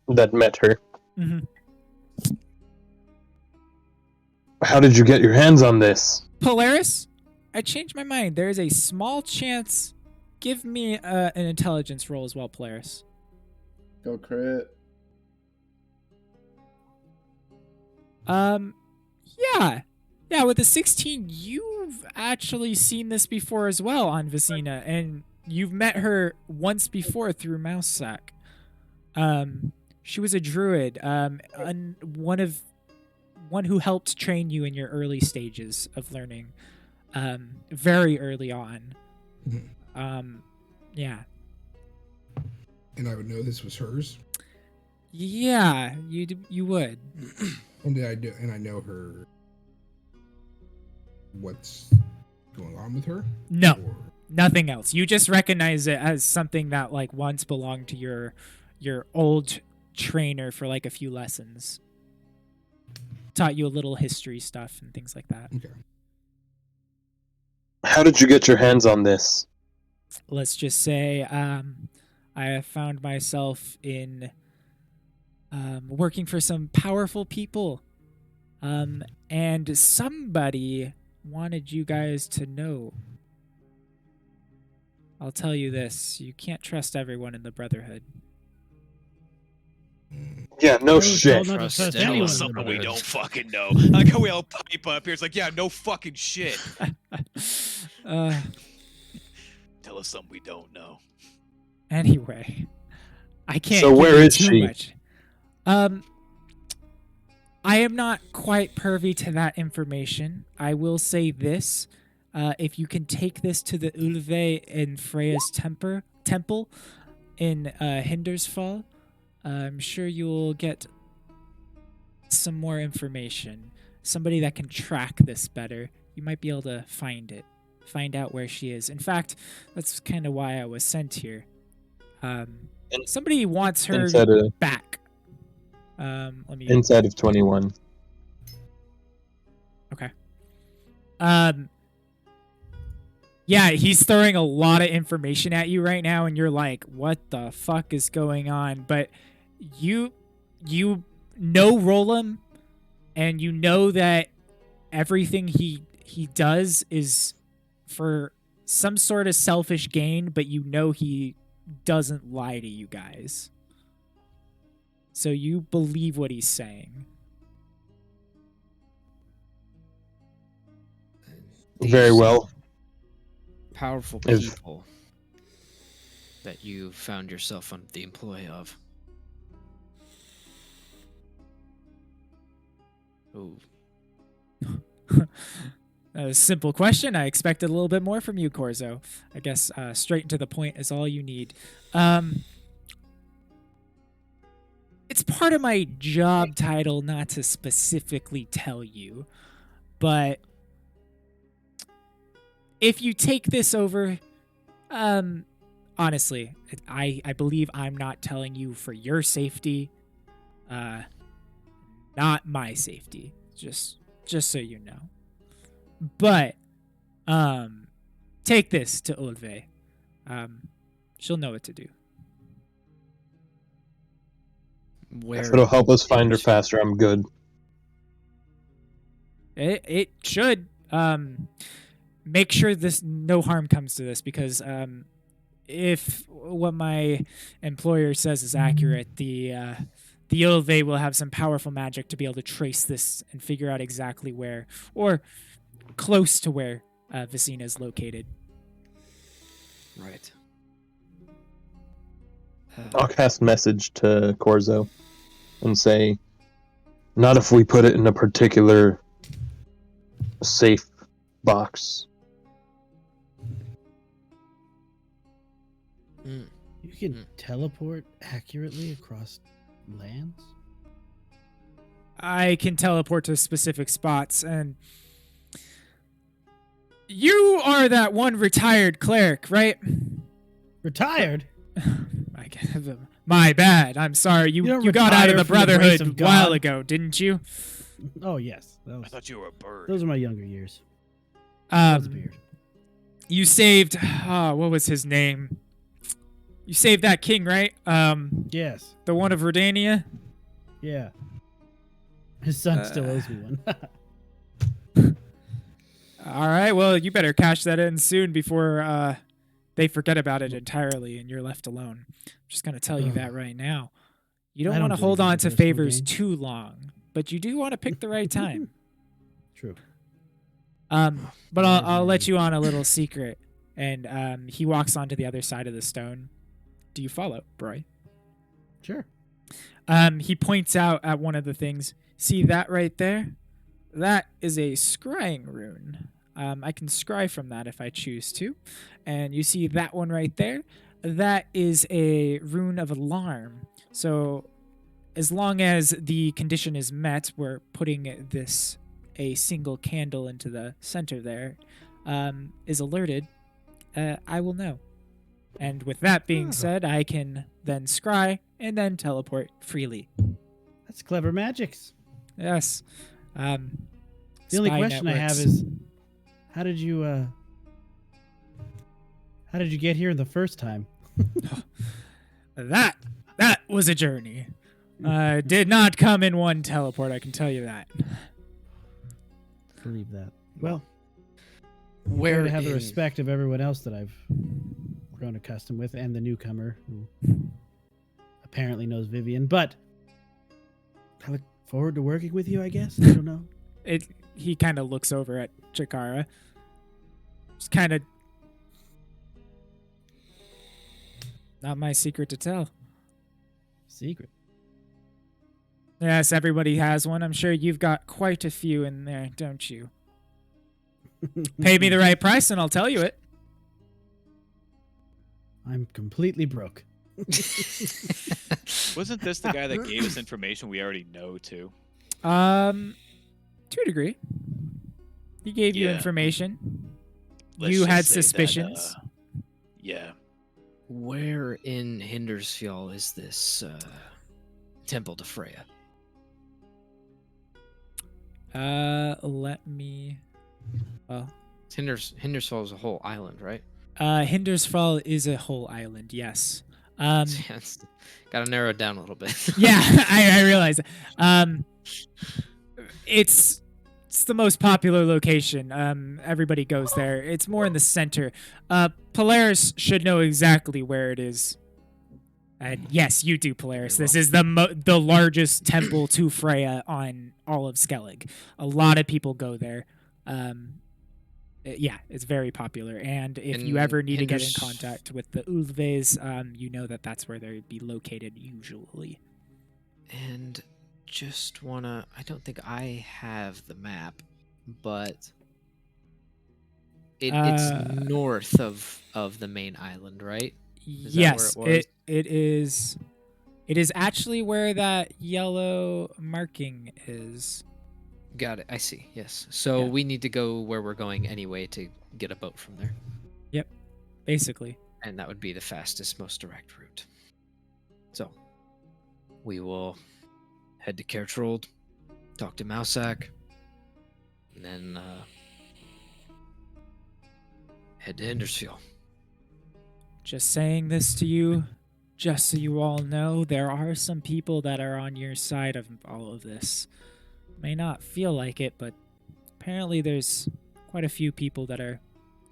That met her. Mm-hmm. How did you get your hands on this? Polaris, I changed my mind. There is a small chance. Give me an intelligence roll as well, Polaris. Go crit. Yeah, with the 16, you've actually seen this before as well on Vicina, and you've met her once before through Mousesack. She was a druid, one who helped train you in your early stages of learning, very early on. Yeah. And I would know this was hers. Yeah, you would. And I know her. What's going on with her? No, or... nothing else. You just recognize it as something that like once belonged to your old trainer for like a few lessons. Taught you a little history stuff and things like that. Okay. How did you get your hands on this? Let's just say I have found myself in working for some powerful people. And somebody wanted you guys to know. I'll tell you this. You can't trust everyone in the Brotherhood. Yeah, no I was shit. told not to Trust trust anyone. Tell anyone us in the something we Brotherhood. don't fucking know. I like how we all pipe up here. It's like, yeah, no fucking shit. Tell us something we don't know. Anyway, I can't. So give where you is too she? Much. I am not quite privy to that information. I will say this: if you can take this to the Ulve in Freya's temple in Hindersfall, I'm sure you'll get some more information. Somebody that can track this better. You might be able to find out where she is. In fact, that's kind of why I was sent here. Somebody wants her back. Let me. Inside of 21. Okay. Yeah, he's throwing a lot of information at you right now, and you're like, "What the fuck is going on?" But you know Rolam, and you know that everything he does is for some sort of selfish gain, but you know he doesn't lie to you guys. So you believe what he's saying. Very well. Powerful If- people that you found yourself under the employ of. Ooh. A simple question. I expected a little bit more from you, Corzo. I guess straight to the point is all you need. It's part of my job title not to specifically tell you, but if you take this over, honestly, I believe I'm not telling you for your safety, not my safety, just so you know. But take this to Ulve. She'll know what to do. Where If it'll help us find her faster, I'm good. It should. Make sure no harm comes to this, because if what my employer says is accurate, the Ulve will have some powerful magic to be able to trace this and figure out exactly where, or close to where Vicina is located. Right. I'll cast message to Corzo and say, not if we put it in a particular safe box. You can teleport accurately across lands? I can teleport to specific spots, and you are that one retired cleric, right? Retired? My bad. I'm sorry. You don't You got out of retire the from the grace Brotherhood of a while God. ago, didn't you? Oh, yes. I thought you were a bird. Those are my younger years. That was a Um, beard. you saved. What was his name? You saved that king, right? Yes. The one of Redania. Yeah. His son still owes me one. All right. Well, you better cash that in soon before they forget about it entirely and you're left alone. I'm just gonna tell you that right now. You don't I want to don't hold believe in on to personal favors gain. too long, but you do want to pick the right time. True. But I'll let you on a little secret. And he walks onto the other side of the stone. Do you follow, Broy? Sure. He points out at one of the things. See that right there? That is a scrying rune. I can scry from that if I choose to. And you see that one right there? That is a rune of alarm. So as long as the condition is met, we're putting a single candle into the center there, is alerted, I will know. And with that being said, I can then scry and then teleport freely. That's clever magics. Yes. The only question I have is, how did you get here the first time? That was a journey. Did not come in one teleport, I can tell you that. Believe that. Well, Where to have the in- respect of everyone else that I've grown accustomed with, and the newcomer who apparently knows Vivian. But I look forward to working with you, I guess. I don't know. He kind of looks over at Chikara. Just kind of... Not my secret to tell. Secret. Yes, everybody has one. I'm sure you've got quite a few in there, don't you? Pay me the right price and I'll tell you it. I'm completely broke. Wasn't this the guy that gave us information we already know too? To a degree. He gave you Yeah. information. Let's You just had say that, suspicions. yeah. Where in Hindersfjall is this temple to Freya? Let me... Well, Hindersfjall is a whole island, right? Hindersfjall is a whole island, yes. Yes. Gotta narrow it down a little bit. Yeah, I realize. It's the most popular location. Everybody goes there. It's more in the center. Polaris should know exactly where it is. And yes, you do, Polaris. This is the largest temple to Freya on all of Skellig. A lot of people go there. Yeah, it's very popular. And if you ever need to get in contact with the Ulves, you know that that's where they'd be located usually. And just wanna... I don't think I have the map, but... It's north of the main island, right? Is Yes, that where it was? it is. It is actually where that yellow marking is. Got it. I see. Yes. So Yeah. we need to go where we're going anyway to get a boat from there. Yep, basically. And that would be the fastest, most direct route. So we will head to Kertrold, talk to Mousak, and then head to Hindersfjall. Just saying this to you, just so you all know, there are some people that are on your side of all of this. May not feel like it, but apparently there's quite a few people that are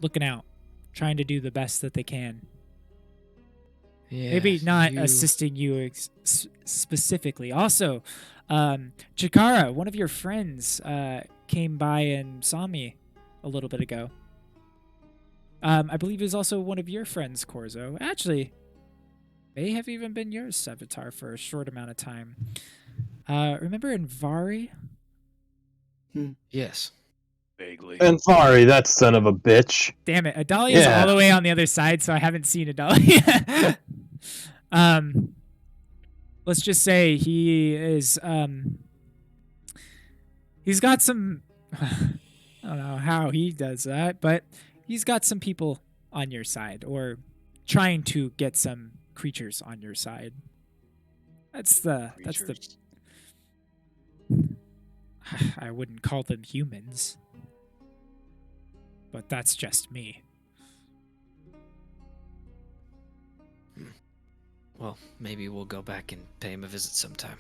looking out, trying to do the best that they can. Yeah, Maybe not assisting you specifically. Also, Chikara, one of your friends, came by and saw me a little bit ago. I believe it was also one of your friends, Corzo. Actually, may have even been yours, Sevatar, for a short amount of time. Remember in Vari? Yes. Vaguely. And sorry, that son of a bitch. Damn it, Adalia's Yeah. all the way on the other side, so I haven't seen Adalia. Let's just say he is, he's got some, I don't know how he does that, but he's got some people on your side, or trying to get some creatures on your side. That's the Creatures. I wouldn't call them humans, but that's just me. Well, maybe we'll go back and pay him a visit sometime.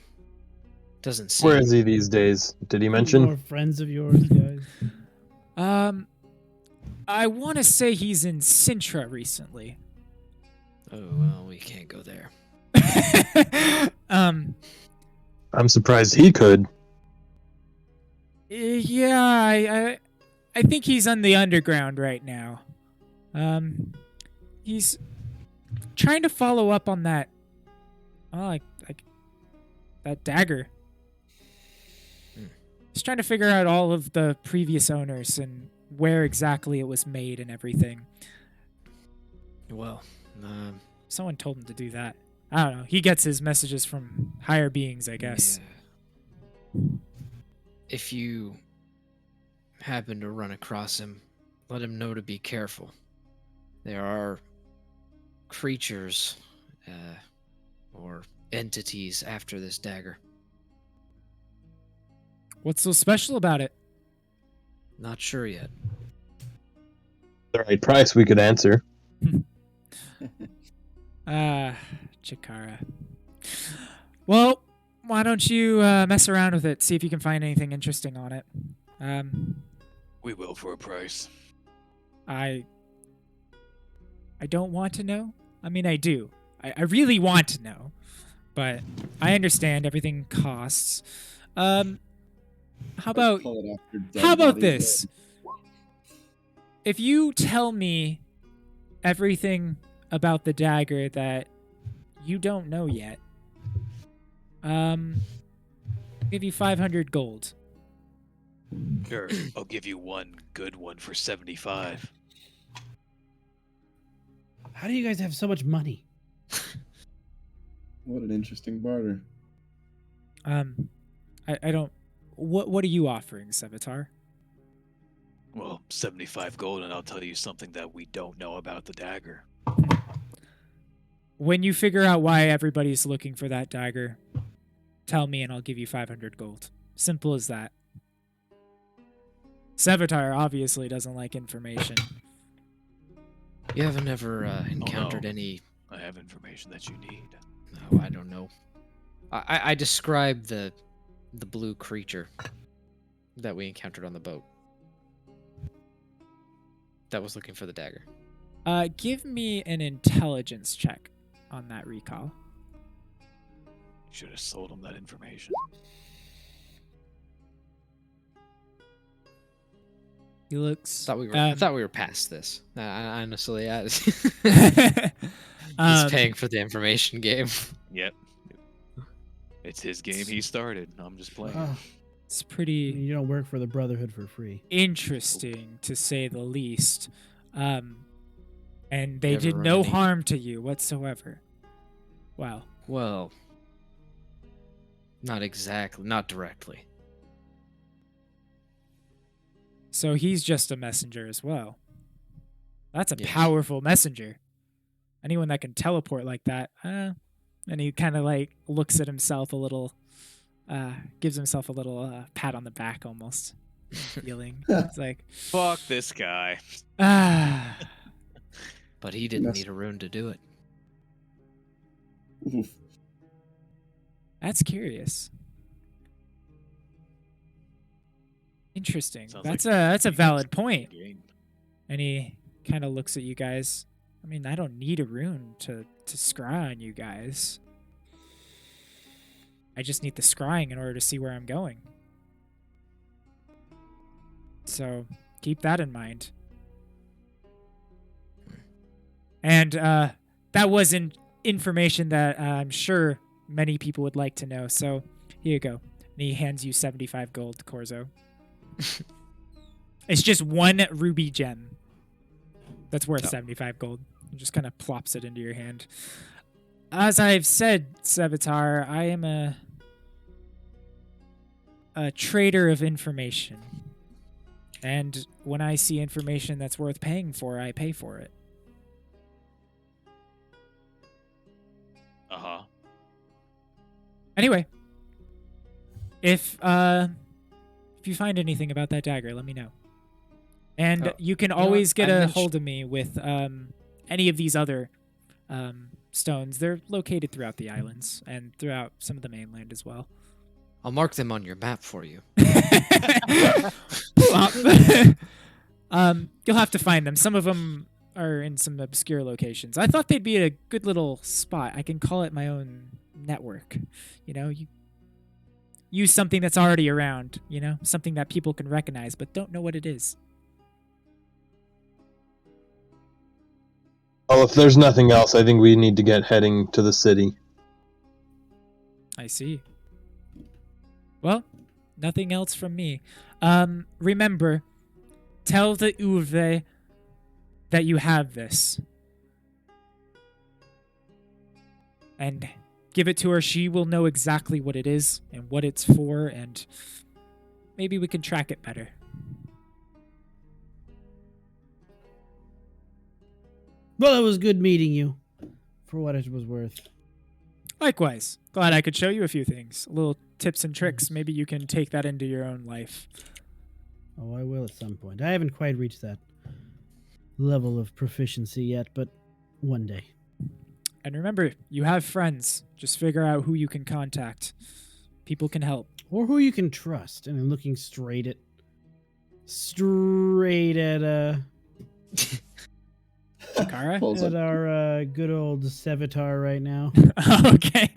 Doesn't seem. Where is he these days? Did he mention? More friends of yours, guys. I want to say he's in Sintra recently. Oh well, we can't go there. I'm surprised he could. Yeah, I think he's on the underground right now. He's trying to follow up on that. Oh, like that dagger. He's trying to figure out all of the previous owners and where exactly it was made and everything. Well, someone told him to do that. I don't know. He gets his messages from higher beings, I guess. Yeah. If you happen to run across him, let him know to be careful. There are creatures or entities after this dagger. What's so special about it? Not sure yet. The right price we could answer. Chikara. Well, why don't you mess around with it, see if you can find anything interesting on it. We will for a price. I don't want to know. I mean, I do. I really want to know, but I understand everything costs. How about this? If you tell me everything about the dagger that you don't know yet, I'll give you 500 gold. Sure, I'll give you one good one for 75. How do you guys have so much money? What an interesting barter. I don't. What are you offering, Sevatar? Well, 75 gold, and I'll tell you something that we don't know about the dagger. When you figure out why everybody's looking for that dagger, tell me and I'll give you 500 gold. Simple as that. Sevatar obviously doesn't like information. You haven't ever encountered any... I have information that you need. No, I don't know. I described the blue creature that we encountered on the boat. That was looking for the dagger. Give me an intelligence check on that recall. Should have sold him that information. He looks. I thought we were past this. Honestly, he's paying for the information game. Yep. It's his game he started. I'm just playing. It's pretty. You don't work for the Brotherhood for free. Interesting, to say the least. And they did run no any- harm to you whatsoever. Wow. Well, not exactly, not directly. So he's just a messenger as well. That's a Yes. powerful messenger. Anyone that can teleport like that. And he kind of like looks at himself a little, gives himself a little pat on the back almost. Feeling. It's like, Fuck this guy. But he didn't need a rune to do it. Oof. That's curious. Interesting. Sounds That's like a valid point. game. And he kind of looks at you guys. I mean, I don't need a rune to scry on you guys. I just need the scrying in order to see where I'm going. So keep that in mind. And that wasn't information that I'm sure many people would like to know. So here you go. And he hands you 75 gold, Corzo. It's just one ruby gem that's worth 75 gold. He just kind of plops it into your hand. As I've said, Sevatar, I am a trader of information. And when I see information that's worth paying for, I pay for it. Anyway, if you find anything about that dagger, let me know. And you can always get a hold of me with any of these other stones. They're located throughout the islands and throughout some of the mainland as well. I'll mark them on your map for you. You'll have to find them. Some of them are in some obscure locations. I thought they'd be a good little spot. I can call it my own network. You use something that's already around, something that people can recognize but don't know what it is. Well, if there's nothing else, I think we need to get heading to the city. I see. Well, nothing else from me. Remember, tell the Uwe that you have this. And give it to her. She will know exactly what it is and what it's for, and maybe we can track it better. Well, it was good meeting you, for what it was worth. Likewise. Glad I could show you a few things. Little tips and tricks. Maybe you can take that into your own life. Oh, I will at some point. I haven't quite reached that level of proficiency yet, but one day. And remember, you have friends. Just figure out who you can contact. People can help. Or who you can trust. And I'm looking straight at Chikara? At our good old Sevatar right now. Okay.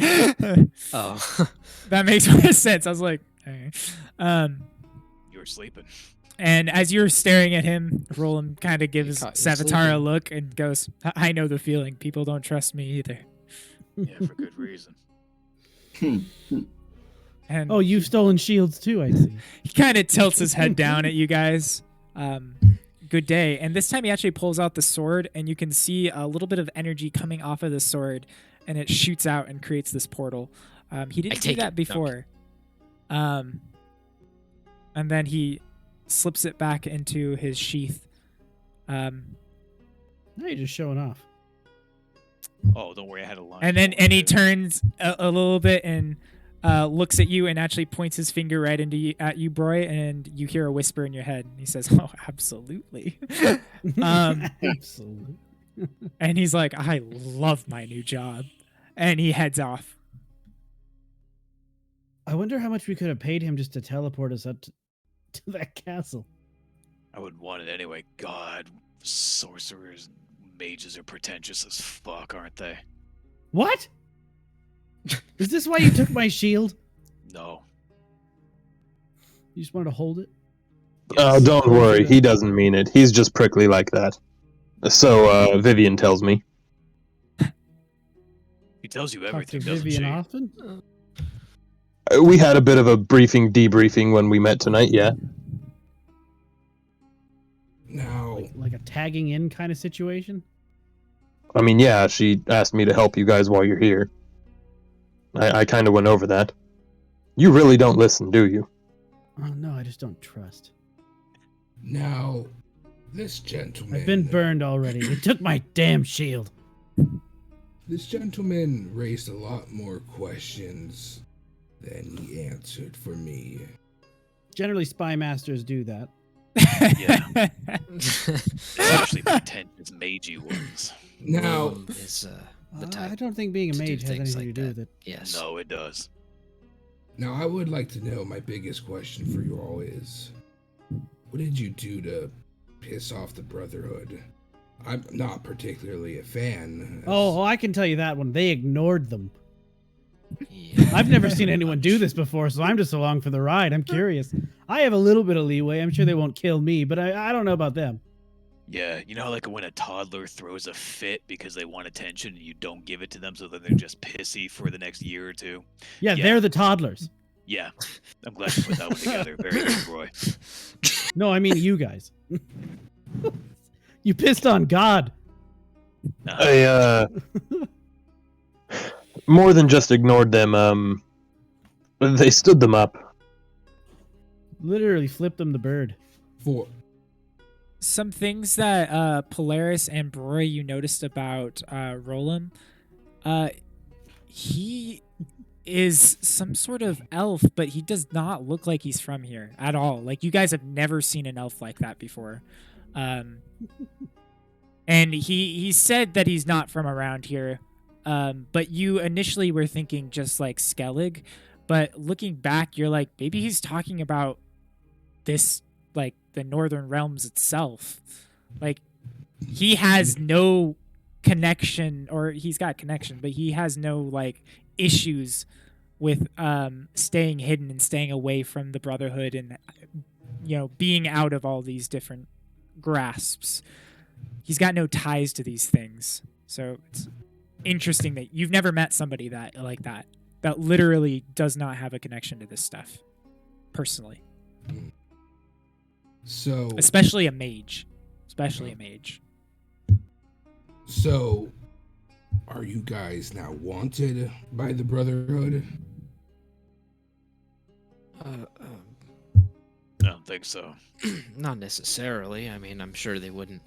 Oh. That makes more sense. I was like, okay. You were sleeping. And as you're staring at him, Roland kind of gives caught you Sevatar a sleeping. look and goes, I know the feeling. People don't trust me either. Yeah, for good reason. And Oh, you've stolen shields too, I see. he kind of tilts his head down at you guys. Good day. And this time he actually pulls out the sword, and you can see a little bit of energy coming off of the sword, and it shoots out and creates this portal. He didn't do take that it. before. And then he slips it back into his sheath. Now you're just showing off. Oh, don't worry, I had a line. And he turns a little bit and looks at you and actually points his finger right at you, Broy, and you hear a whisper in your head. He says, "Oh, absolutely." Absolutely. And he's like, "I love my new job," and he heads off. I wonder how much we could have paid him just to teleport us up to that castle. I would want it anyway. God, sorcerers and mages are pretentious as fuck, aren't they? What? Is this why you took my shield? No. You just wanted to hold it? Oh, don't worry. He doesn't mean it. He's just prickly like that. So, Vivian tells me. He tells you Talk to everything, doesn't Vivian she? often? We had a bit of a debriefing when we met tonight, yeah. Now, Like a tagging in kind of situation? I mean, yeah, she asked me to help you guys while you're here. I kind of went over that. You really don't listen, do you? Oh no, I just don't trust. now, this gentleman. I've been burned already. It took my damn shield. This gentleman raised a lot more questions than he answered for me. Generally, spy masters do that. Yeah. Especially pretentious magey ones. Now, Roland is the type. I don't think being a to do mage has things anything like to do that. with it. Yes. No, it does. now, I would like to know, my biggest question for you all is, what did you do to piss off the Brotherhood? I'm not particularly a fan. Oh, I can tell you that one. They ignored them. Yeah. I've never seen anyone do this before, so I'm just along for the ride. I'm curious. I have a little bit of leeway. I'm sure they won't kill me, but I don't know about them. Yeah, you know how like when a toddler throws a fit because they want attention and you don't give it to them, so that they're just pissy for the next year or two? Yeah, Yeah. they're the toddlers. Yeah, I'm glad you put that one together. Very good, Roy. No, I mean you guys. You pissed on God. I, more than just ignored them, they stood them up. Literally flipped them the bird. For Some things that Polaris and Broy you noticed about Roland, he is some sort of elf, but he does not look like he's from here at all. Like, you guys have never seen an elf like that before. And he said that he's not from around here. But you initially were thinking just like Skellig, but looking back, you're like, maybe he's talking about this, like the Northern Realms itself. Like, he has no connection, or he's got connection, but he has no like issues with staying hidden and staying away from the Brotherhood and being out of all these different grasps. He's got no ties to these things. So it's interesting that you've never met somebody that literally does not have a connection to this stuff personally. So especially a mage. So are you guys now wanted by the Brotherhood? I don't think so. Not necessarily. I mean, I'm sure they wouldn't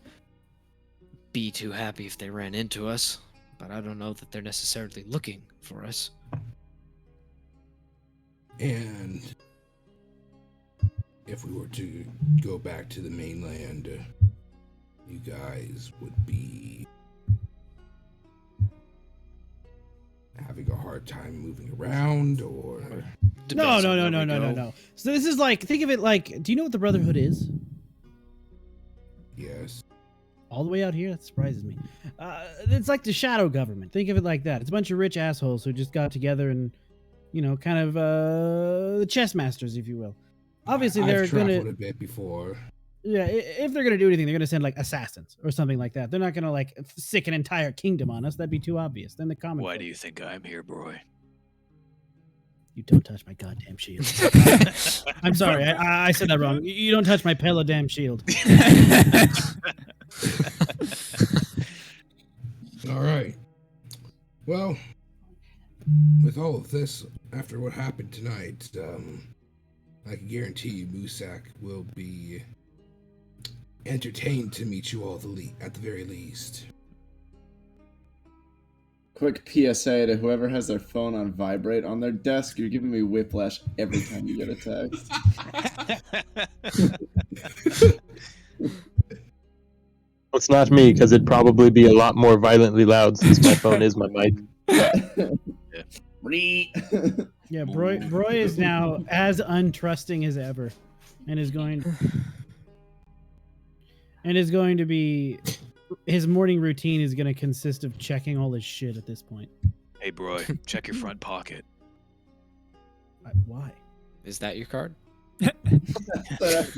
be too happy if they ran into us, but I don't know that they're necessarily looking for us. And if we were to go back to the mainland, you guys would be having a hard time moving around, or No. So this is like, think of it like, do you know what the Brotherhood is? yes, All the way out here? That surprises me. It's like the shadow government. Think of it like that. It's a bunch of rich assholes who just got together and, kind of the chess masters, if you will. Obviously, they're I've gonna traveled a bit before. Yeah, if they're gonna do anything, they're gonna send like assassins or something like that. They're not gonna like sick an entire kingdom on us. That'd be too obvious. Then the common. Why folk. do you think I'm here, Broy? You don't touch my goddamn shield. I'm sorry, I said that wrong. You don't touch my pillow damn shield. All right. Well, with all of this, after what happened tonight, I can guarantee you Musak will be entertained to meet you all at the very least. Quick PSA to whoever has their phone on vibrate on their desk, you're giving me whiplash every time you get a text. It's not me, because it'd probably be a lot more violently loud since my phone is my mic. Yeah, Broy is now as untrusting as ever, and is going to be, his morning routine is going to consist of checking all his shit at this point. Hey, Broy, check your front pocket. Why? Is that your card?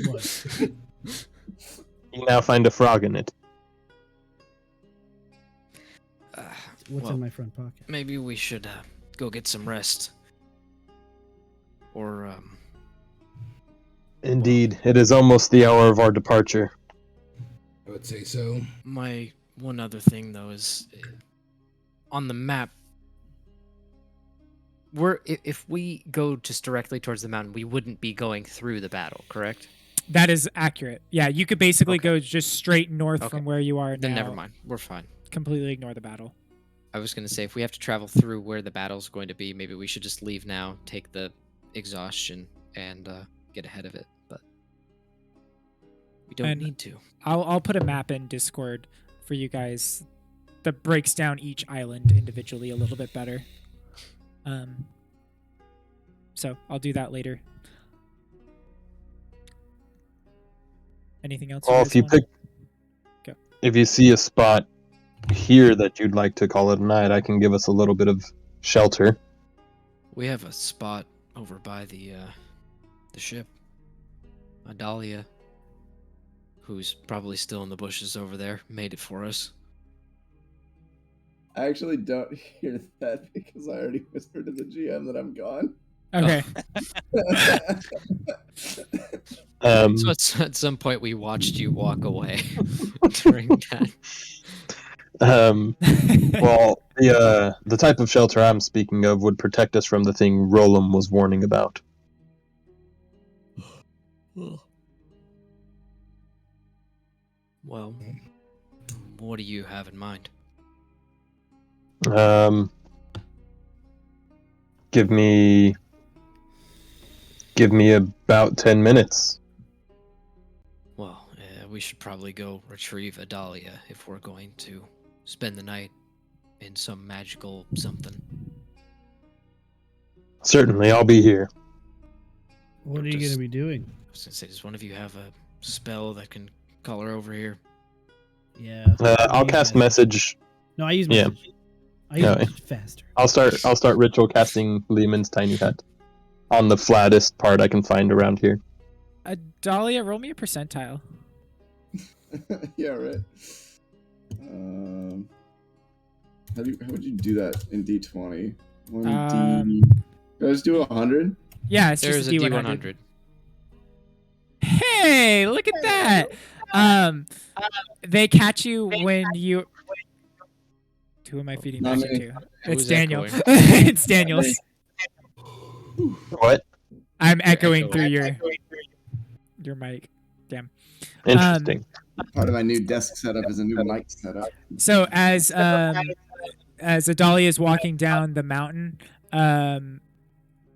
What? You now find a frog in it. What's in my front pocket? Maybe we should go get some rest. Or, Indeed, it is almost the hour of our departure. I would say so. My one other thing, though, is on the map, if we go just directly towards the mountain, we wouldn't be going through the battle, correct? That is accurate. Yeah, you could basically go just straight north from where you are Then now. never mind. We're fine. Completely ignore the battle. I was going to say, if we have to travel through where the battle's going to be, maybe we should just leave now, take the exhaustion, and get ahead of it. But we don't need to. I'll put a map in Discord for you guys that breaks down each island individually a little bit better. So I'll do that later. Anything else? Well, if you see a spot here that you'd like to call it a night, I can give us a little bit of shelter. We have a spot over by the ship. Adalia, who's probably still in the bushes over there, made it for us. I actually don't hear that because I already whispered to the GM that I'm gone. Okay. So at some point we watched you walk away during that. Well, the type of shelter I'm speaking of would protect us from the thing Roland was warning about. Well, what do you have in mind? Give me about 10 minutes. Well, we should probably go retrieve Adalia if we're going to spend the night in some magical something. Certainly, I'll be here. What are you going to be doing? I was gonna say, does one of you have a spell that can call her over here? Yeah. I'll cast message. No, I use Yeah. message. I use message faster. I'll start ritual casting Lehman's tiny hut on the flattest part I can find around here. Dahlia, roll me a percentile. Yeah, right. How would you do that in D20? Did I just do 100? Yeah, it's There's just a a D100. D100. Hey, look at that. They catch you when you. Who am I feeding Not magic me. to? Who's It's Daniel. echoing? It's Daniel's. What? I'm echoing through echoing. your mic. Damn. Interesting. Part of my new desk setup is a new mic setup. So as Adalia is walking down the mountain,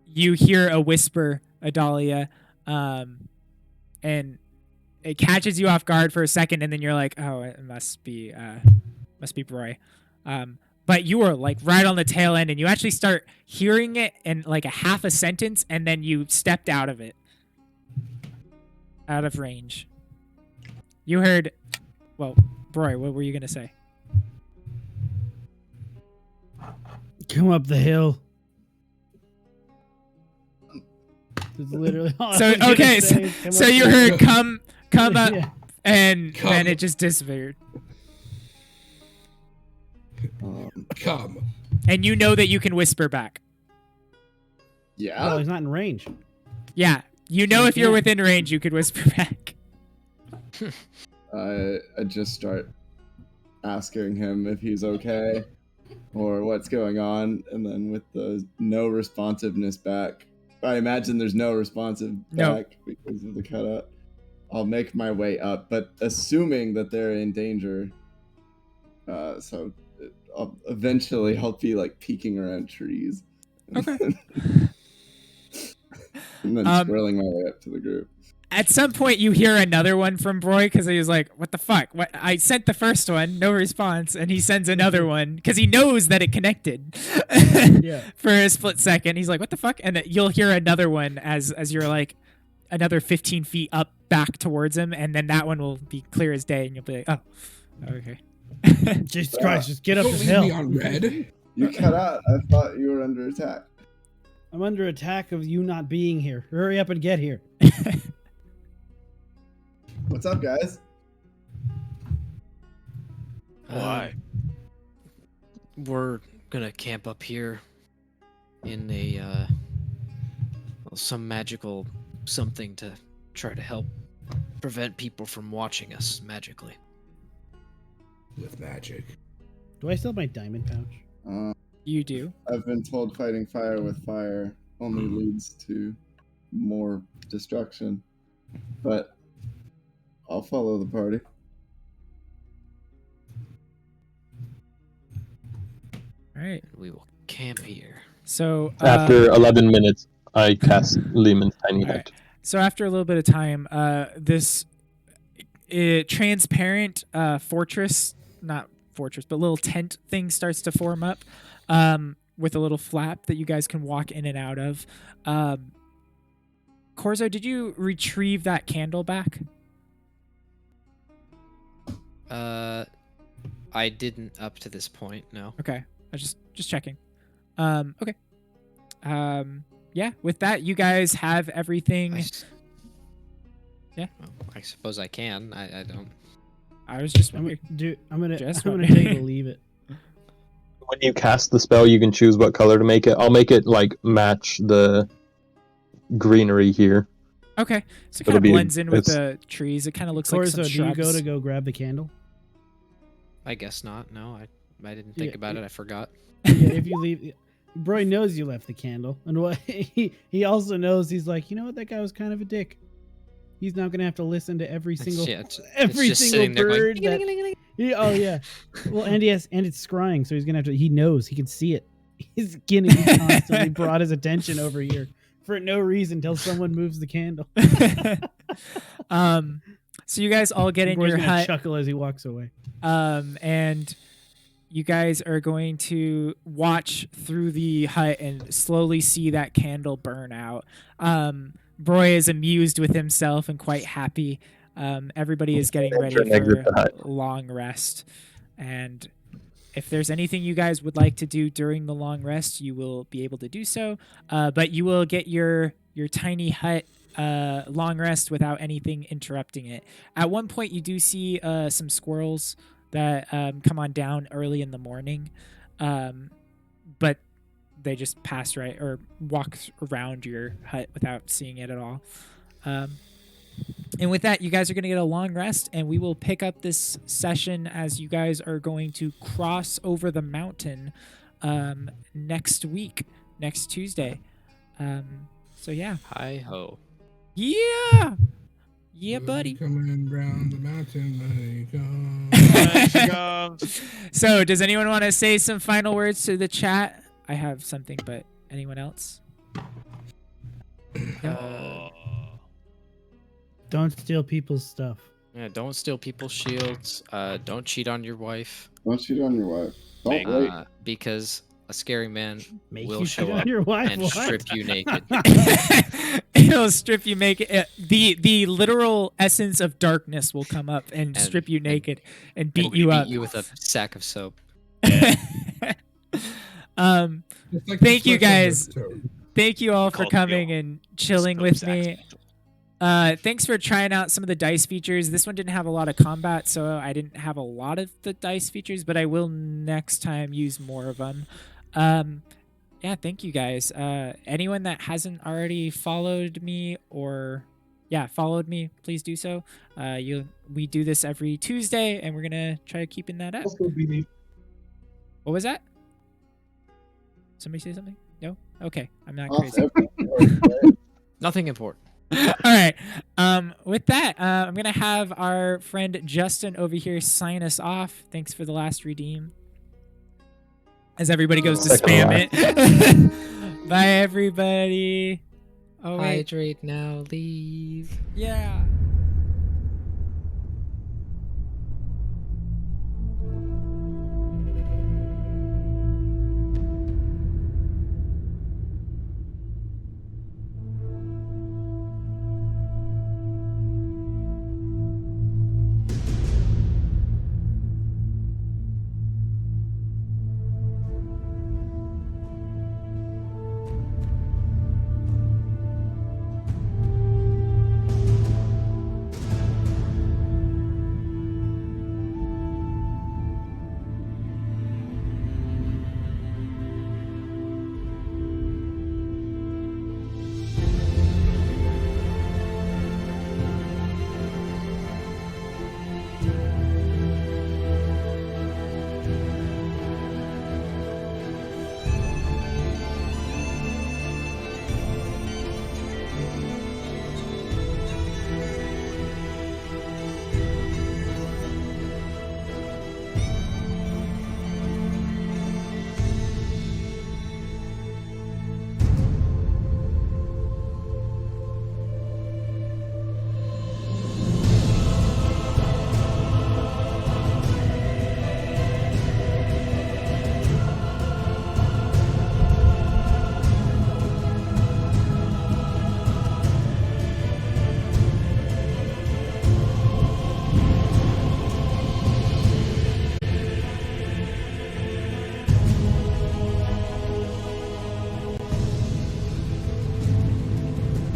you hear a whisper, Adalia, and it catches you off guard for a second, and then you're like, "Oh, it must be Broy." But you were like right on the tail end, and you actually start hearing it in like a half a sentence, and then you stepped out of it, out of range. You heard, well, Broy, what were you gonna say? Come up the hill. It's literally all So I was gonna okay, say is come so up you the heard hill. come up, Yeah. and Come. then it just disappeared. Come. And you know that you can whisper back. Yeah. Well, he's not in range. Yeah, you know if you're within range, you could whisper back. I just start asking him if he's okay or what's going on, and then with the no responsiveness back, I imagine there's no responsive No. back because of the cutout. I'll make my way up, but assuming that they're in danger, so eventually I'll be like peeking around trees. Okay. And then swirling my way up to the group. At some point, you hear another one from Broy because he was like, "What the fuck? What? I sent the first one, no response," and he sends another one because he knows that it connected. Yeah. For a split second, he's like, "What the fuck?" And you'll hear another one as you're like another 15 feet up back towards him, and then that one will be clear as day, and you'll be like, "Oh, okay." Jesus Christ, just get up Don't the leave hill. me on red. You cut out. I thought you were under attack. I'm under attack of you not being here. Hurry up and get here. What's up, guys? Why? We're gonna camp up here in a some magical something to try to help prevent people from watching us magically. With magic. Do I still have my diamond pouch? You do. I've been told fighting fire with fire only leads to more destruction, but I'll follow the party. All right. We will camp here. So After 11 minutes, I cast Lehman's tiny all hut. right. So after a little bit of time, this transparent fortress, not fortress, but little tent thing starts to form up with a little flap that you guys can walk in and out of. Corzo, did you retrieve that candle back? I didn't up to this point, no. Okay. I just checking. Okay. Yeah, with that, you guys have everything. Yeah. Well, I suppose I can. I don't. I was just I'm wondering. gonna Just take wondering. it or leave it. When you cast the spell, you can choose what color to make it. I'll make it like match the greenery here. Okay, so it It'll kind of be- blends in with it's- the trees. It kind of looks like some Corzo, do you shrubs. go grab the candle? I guess not. No, I didn't think Yeah, about it. I forgot. Yeah, if you leave, Broy knows you left the candle, and what he also knows, he's like, you know what, that guy was kind of a dick. He's not gonna have to listen to every single it's every just single sitting there going, bird. Oh yeah. Well, and it's scrying, so he's gonna have to. He knows. He can see it. He's getting constantly brought his attention over here for no reason until someone moves the candle. So you guys all get in Boy's your gonna hut, chuckle as he walks away. and you guys are going to watch through the hut and slowly see that candle burn out. Broy is amused with himself and quite happy. Everybody is getting ready for a long rest. And if there's anything you guys would like to do during the long rest, you will be able to do so. But you will get your tiny hut long rest without anything interrupting it. At one point, you do see some squirrels that come on down early in the morning, but they just pass right or walk around your hut without seeing it at all. And with that, you guys are going to get a long rest, and we will pick up this session as you guys are going to cross over the mountain next week, next Tuesday. So yeah. Hi ho. Yeah. Yeah, buddy. Coming round the mountain, buddy, Comes. So, does anyone want to say some final words to the chat? I have something, but anyone else? Don't steal people's stuff. Yeah, don't steal people's shields. Don't cheat on your wife. Don't cheat on your wife. Don't wait. Because a scary man Make will you show cheat on up your wife? and What? strip you naked. It'll strip you naked. The literal essence of darkness will come up and strip you naked and beat you up. Beat you with a sack of soap. Thank you guys. Thank you all for coming and chilling with me. Thanks for trying out some of the dice features. This one didn't have a lot of combat, so I didn't have a lot of the dice features, but I will next time use more of them. Yeah, thank you guys. Anyone that hasn't already followed me or followed me, please do so. We do this every Tuesday, and we're gonna try keeping that up. What was that? Somebody say something? No? Okay, I'm not crazy. Nothing important. All right. With that, I'm gonna have our friend Justin over here sign us off. Thanks for the last redeem. As everybody goes to spam it. Bye, everybody. Oh, wait. Hydrate now, leave. Yeah.